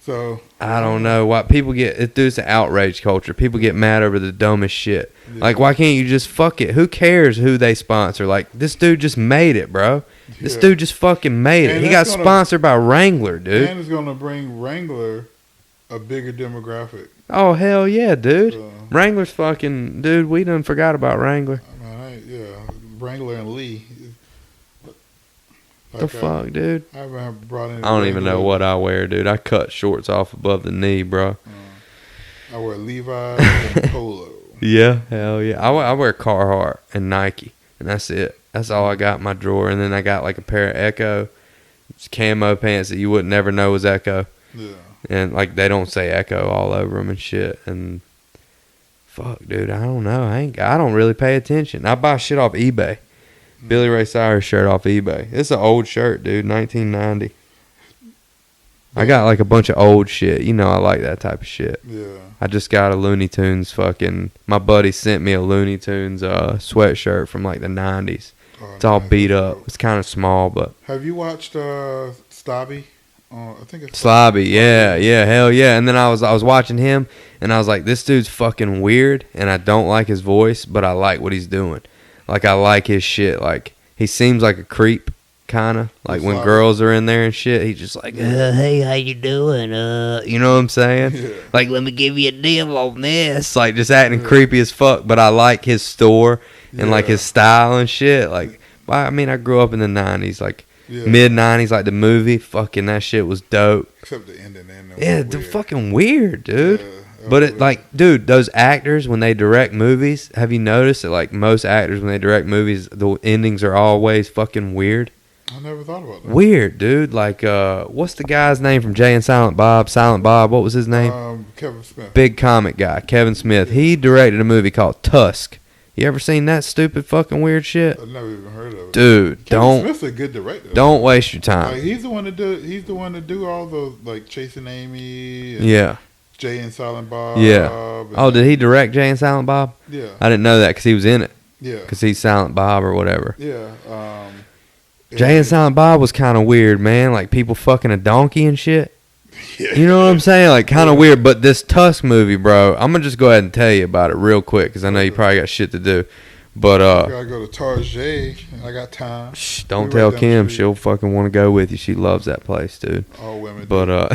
Speaker 6: so.
Speaker 1: I don't know why people get it. Dude's an outrage culture. People get mad over the dumbest shit.
Speaker 6: Yeah.
Speaker 1: Like, why can't you just fuck it? Who cares who they sponsor? Like, this dude just made it, bro. This
Speaker 6: Yeah.
Speaker 1: dude just fucking made it.
Speaker 6: And
Speaker 1: He got
Speaker 6: that's gonna-
Speaker 1: sponsored by Wrangler, dude.
Speaker 6: And it's going to bring Wrangler a bigger demographic.
Speaker 1: Oh, hell yeah, dude.
Speaker 6: So,
Speaker 1: Wrangler's fucking... Dude, we done forgot about Wrangler.
Speaker 6: I mean, yeah, Wrangler and Lee.
Speaker 1: The fuck, dude?
Speaker 6: I haven't brought in.
Speaker 1: I don't even know what I wear, dude. I cut shorts off above the knee, bro.
Speaker 6: I wear Levi's and Polo.
Speaker 1: Yeah, hell yeah. I wear Carhartt and Nike, and that's it. That's all I got in my drawer. And then I got like a pair of Echo camo pants that you would never know was Echo.
Speaker 6: Yeah.
Speaker 1: And like they don't say Echo all over them and shit. And fuck, dude, I don't know. I don't really pay attention. I buy shit off eBay. Billy Ray Cyrus shirt off eBay. It's an old shirt, dude. 1990. I got like a bunch of old shit. You know I like that type of shit.
Speaker 6: Yeah.
Speaker 1: I just got a Looney Tunes fucking... My buddy sent me a Looney Tunes sweatshirt from like the 90s. It's all
Speaker 6: nice.
Speaker 1: beat up. It's kind of small, but...
Speaker 6: Have you watched Stabby? I think it's
Speaker 1: Slobby, yeah, hell yeah. And then I was watching him, and I was like, this dude's fucking weird, and I don't like his voice, but I like what he's doing. Like, I like his shit. Like, he seems like a creep, kind of. Like, when
Speaker 6: Slobby.
Speaker 1: girls are in there and shit, he's just like, hey, how you doing? You know what I'm saying?
Speaker 6: Yeah.
Speaker 1: Like, let me give you a deal on this. Like, just acting creepy as fuck, but I like his store and, like, his style and shit. Like, I mean, I grew up in the 90s, like, mid-90s, like the movie. Fucking that shit was dope.
Speaker 6: Except the ending.
Speaker 1: Yeah, they're fucking weird, dude.
Speaker 6: Yeah,
Speaker 1: but it, like, dude, those actors, when they direct movies, have you noticed that, like, most actors, when they direct movies, the endings are always fucking weird?
Speaker 6: I never thought about that.
Speaker 1: Weird, dude. Like, what's the guy's name from Jay and Silent Bob? Silent Bob, what was his name?
Speaker 6: Kevin Smith.
Speaker 1: Big comic guy, Kevin Smith. He directed a movie called Tusk. You ever seen that stupid fucking weird shit?
Speaker 6: I've never even heard of it.
Speaker 1: Dude,
Speaker 6: Kevin Smith's a good director.
Speaker 1: Don't waste your time.
Speaker 6: Like, he's the one to do all those, like, Chasing Amy and
Speaker 1: Yeah.
Speaker 6: Jay and Silent Bob.
Speaker 1: Yeah.
Speaker 6: and-
Speaker 1: Oh, did he direct Jay and Silent Bob?
Speaker 6: Yeah.
Speaker 1: I didn't know that because he was in it.
Speaker 6: Yeah.
Speaker 1: Because he's Silent Bob or whatever.
Speaker 6: Yeah.
Speaker 1: Jay and Silent Bob was kind of weird, man. Like people fucking a donkey and shit.
Speaker 6: Yeah.
Speaker 1: You know what I'm saying? Like kind of weird. But this Tusk movie, bro, I'm gonna just go ahead and tell you about it real quick because I know you probably got shit to do. But
Speaker 6: I gotta go to Target. I got time.
Speaker 1: don't
Speaker 6: We
Speaker 1: tell
Speaker 6: right down
Speaker 1: Kim.
Speaker 6: the street.
Speaker 1: She'll fucking want to go with you. She loves that place, dude.
Speaker 6: All women.
Speaker 1: But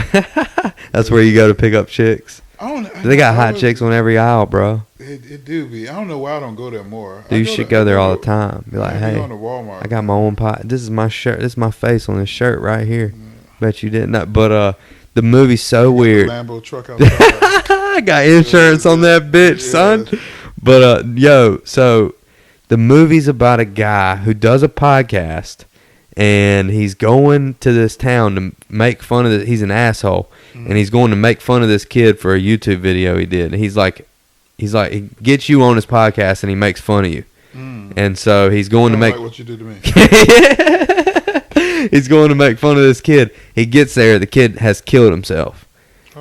Speaker 1: that's where you go to pick up chicks.
Speaker 6: I don't.
Speaker 1: They got hot chicks on every aisle, bro.
Speaker 6: It do be. I don't know why I don't go there more.
Speaker 1: Dude, you should go there all the time. Be like,
Speaker 6: I
Speaker 1: hey,
Speaker 6: go to Walmart.
Speaker 1: I got my own pot. This is my shirt. This is my face on this shirt right here. Bet you didn't know. But the movie's so weird.
Speaker 6: Lambo truck outside.
Speaker 1: I got insurance on that bitch, son. But yo, so the movie's about a guy who does a podcast, and he's going to this town to make fun of he's an asshole, and he's going to make fun of this kid for a YouTube video he did. And he's like, he gets you on his podcast, and he makes fun of you. And so he's going to make
Speaker 6: like what you did to me.
Speaker 1: he's going to make fun of this kid. He gets there, the kid has killed himself.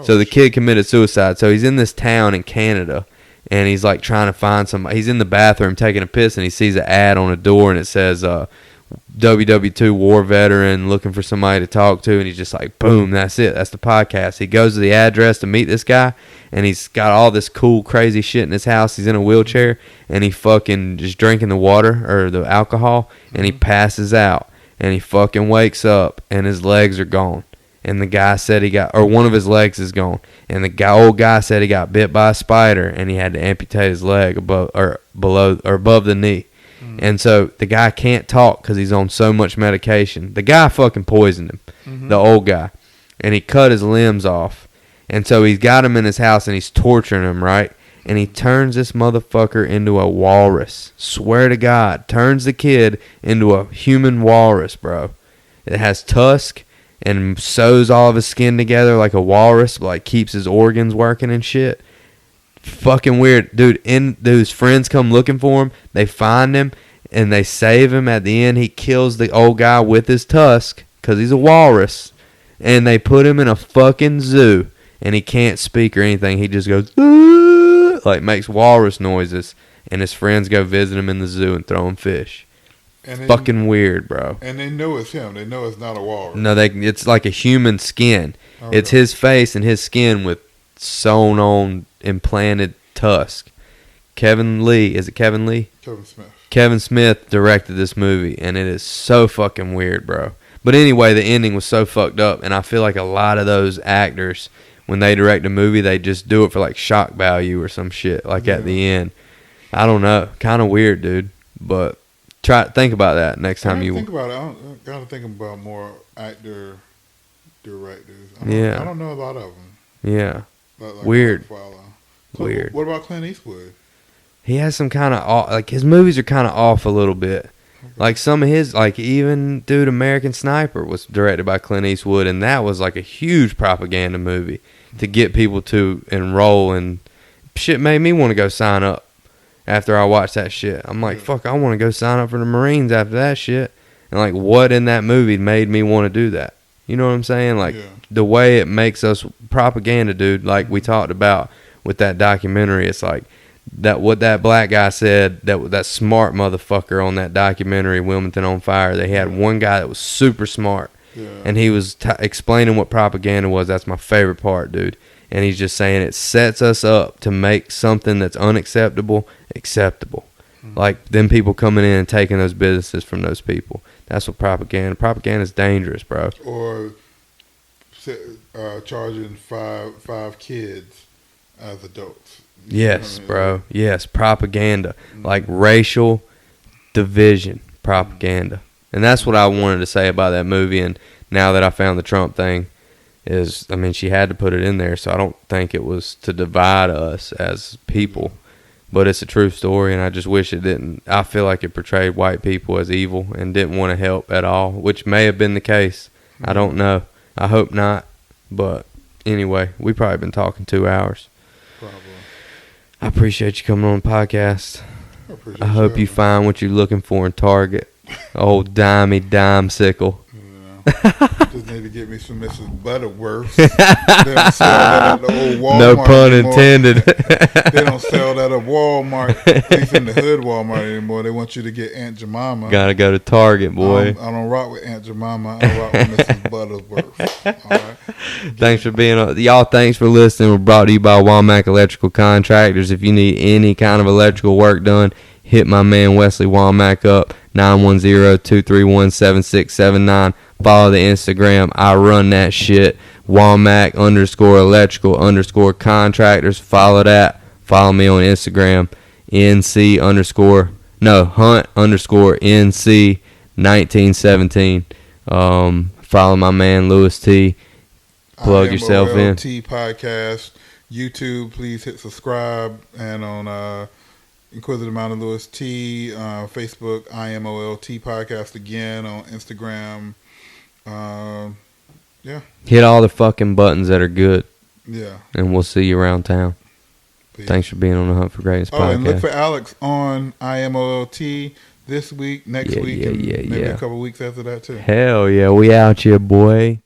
Speaker 1: So the kid committed suicide. So he's in this town in Canada, and he's like trying to find somebody. He's in the bathroom taking a piss, and he sees an ad on a door, and it says WW2 war veteran looking for somebody to talk to, and he's just like, boom, that's it. That's the podcast. He goes to the address to meet this guy, and he's got all this cool, crazy shit in his house. He's in a wheelchair, and he fucking just drinking the water or the alcohol, and he passes out, and he fucking wakes up, and his legs are gone. And the guy said one of his legs is gone. And the old guy said he got bit by a spider, and he had to amputate his leg above the knee. And so the guy can't talk because he's on so much medication. The guy fucking poisoned him, the old guy, and he cut his limbs off. And so he's got him in his house, and he's torturing him, right? And he turns this motherfucker into a walrus. Swear to God, turns the kid into a human walrus, bro. It has tusk and sews all of his skin together like a walrus, like keeps his organs working and shit. Fucking weird. Dude, his friends come looking for him. They find him, and they save him. At the end, he kills the old guy with his tusk because he's a walrus. And they put him in a fucking zoo, and he can't speak or anything. He just goes, "Aah," like makes walrus noises, and his friends go visit him in the zoo and throw him fish.
Speaker 6: And
Speaker 1: Fucking weird, bro.
Speaker 6: And they know it's him. They know it's not a walrus.
Speaker 1: No, it's like a human skin.
Speaker 6: Okay.
Speaker 1: It's his face and his skin with sewn on implanted tusk. Kevin Lee, is it Kevin Lee?
Speaker 6: Kevin Smith.
Speaker 1: Kevin Smith directed this movie, and it is so fucking weird, bro. But anyway, the ending was so fucked up, and I feel like a lot of those actors, when they direct a movie, they just do it for like shock value or some shit, like at the end. I don't know. Kind of weird, dude. But try think about that next time you.
Speaker 6: Think about it. I gotta think about more actor directors.
Speaker 1: Yeah.
Speaker 6: I don't know a lot of them.
Speaker 1: Yeah.
Speaker 6: Like
Speaker 1: Weird.
Speaker 6: So
Speaker 1: Weird.
Speaker 6: What about Clint Eastwood?
Speaker 1: He has some kind of like his movies are kind of off a little bit. Like some of his, like even dude, American Sniper was directed by Clint Eastwood, and that was like a huge propaganda movie to get people to enroll, and shit made me want to go sign up after I watched that shit. I'm like, fuck, I want to go sign up for the Marines after that shit. And like, what in that movie made me want to do that? You know what I'm saying? Like the way it makes us propaganda, dude. Like we talked about with that documentary, it's like. That what that black guy said, that smart motherfucker on that documentary, Wilmington on Fire, they had one guy that was super smart, and he was explaining what propaganda was. That's my favorite part, dude. And he's just saying it sets us up to make something that's unacceptable acceptable. Like them people coming in and taking those businesses from those people. That's what propaganda is dangerous, bro.
Speaker 6: Or charging five kids as adults.
Speaker 1: Yes, bro. Yes, propaganda. Like racial division propaganda. And that's what I wanted to say about that movie. And now that I found the Trump thing is, I mean, she had to put it in there. So I don't think it was to divide us as people. But it's a true story, and I just wish it didn't. I feel like it portrayed white people as evil and didn't want to help at all, which may have been the case. I don't know. I hope not. But anyway, we probably been talking 2 hours.
Speaker 6: Probably.
Speaker 1: I appreciate you coming on the podcast. I hope you find what you're looking for in Target. Old dime sickle.
Speaker 6: Just need to get me some Mrs. Butterworth. They don't sell that at the old Walmart
Speaker 1: No pun
Speaker 6: anymore.
Speaker 1: intended.
Speaker 6: They don't sell that at Walmart. At least in the hood Walmart anymore. They want you to get Aunt Jemima.
Speaker 1: Gotta go to Target, boy.
Speaker 6: I don't rock with Aunt Jemima. I rock with Mrs. Butterworth. All right.
Speaker 1: Thanks for being on. Y'all, thanks for listening. We're brought to you by Womack Electrical Contractors. If you need any kind of electrical work done, hit my man Wesley Womack up, 910-231-7679. Follow the Instagram. I run that shit. Womack_electrical_contractors. Follow that. Follow me on Instagram. Hunt_NC1917. Follow my man Louis T. Plug yourself in.
Speaker 6: T podcast. YouTube, please hit subscribe. And on Inquisitive Mountain Louis T. Facebook, IMOLT podcast again. On Instagram. Yeah.
Speaker 1: Hit all the fucking buttons that are good.
Speaker 6: Yeah.
Speaker 1: And we'll see you around town.
Speaker 6: Peace.
Speaker 1: Thanks for being on the Hunt for Greatness podcast.
Speaker 6: And look for Alex on IMOLT this week, next week, and maybe a couple weeks after that too.
Speaker 1: Hell yeah, we out here, boy.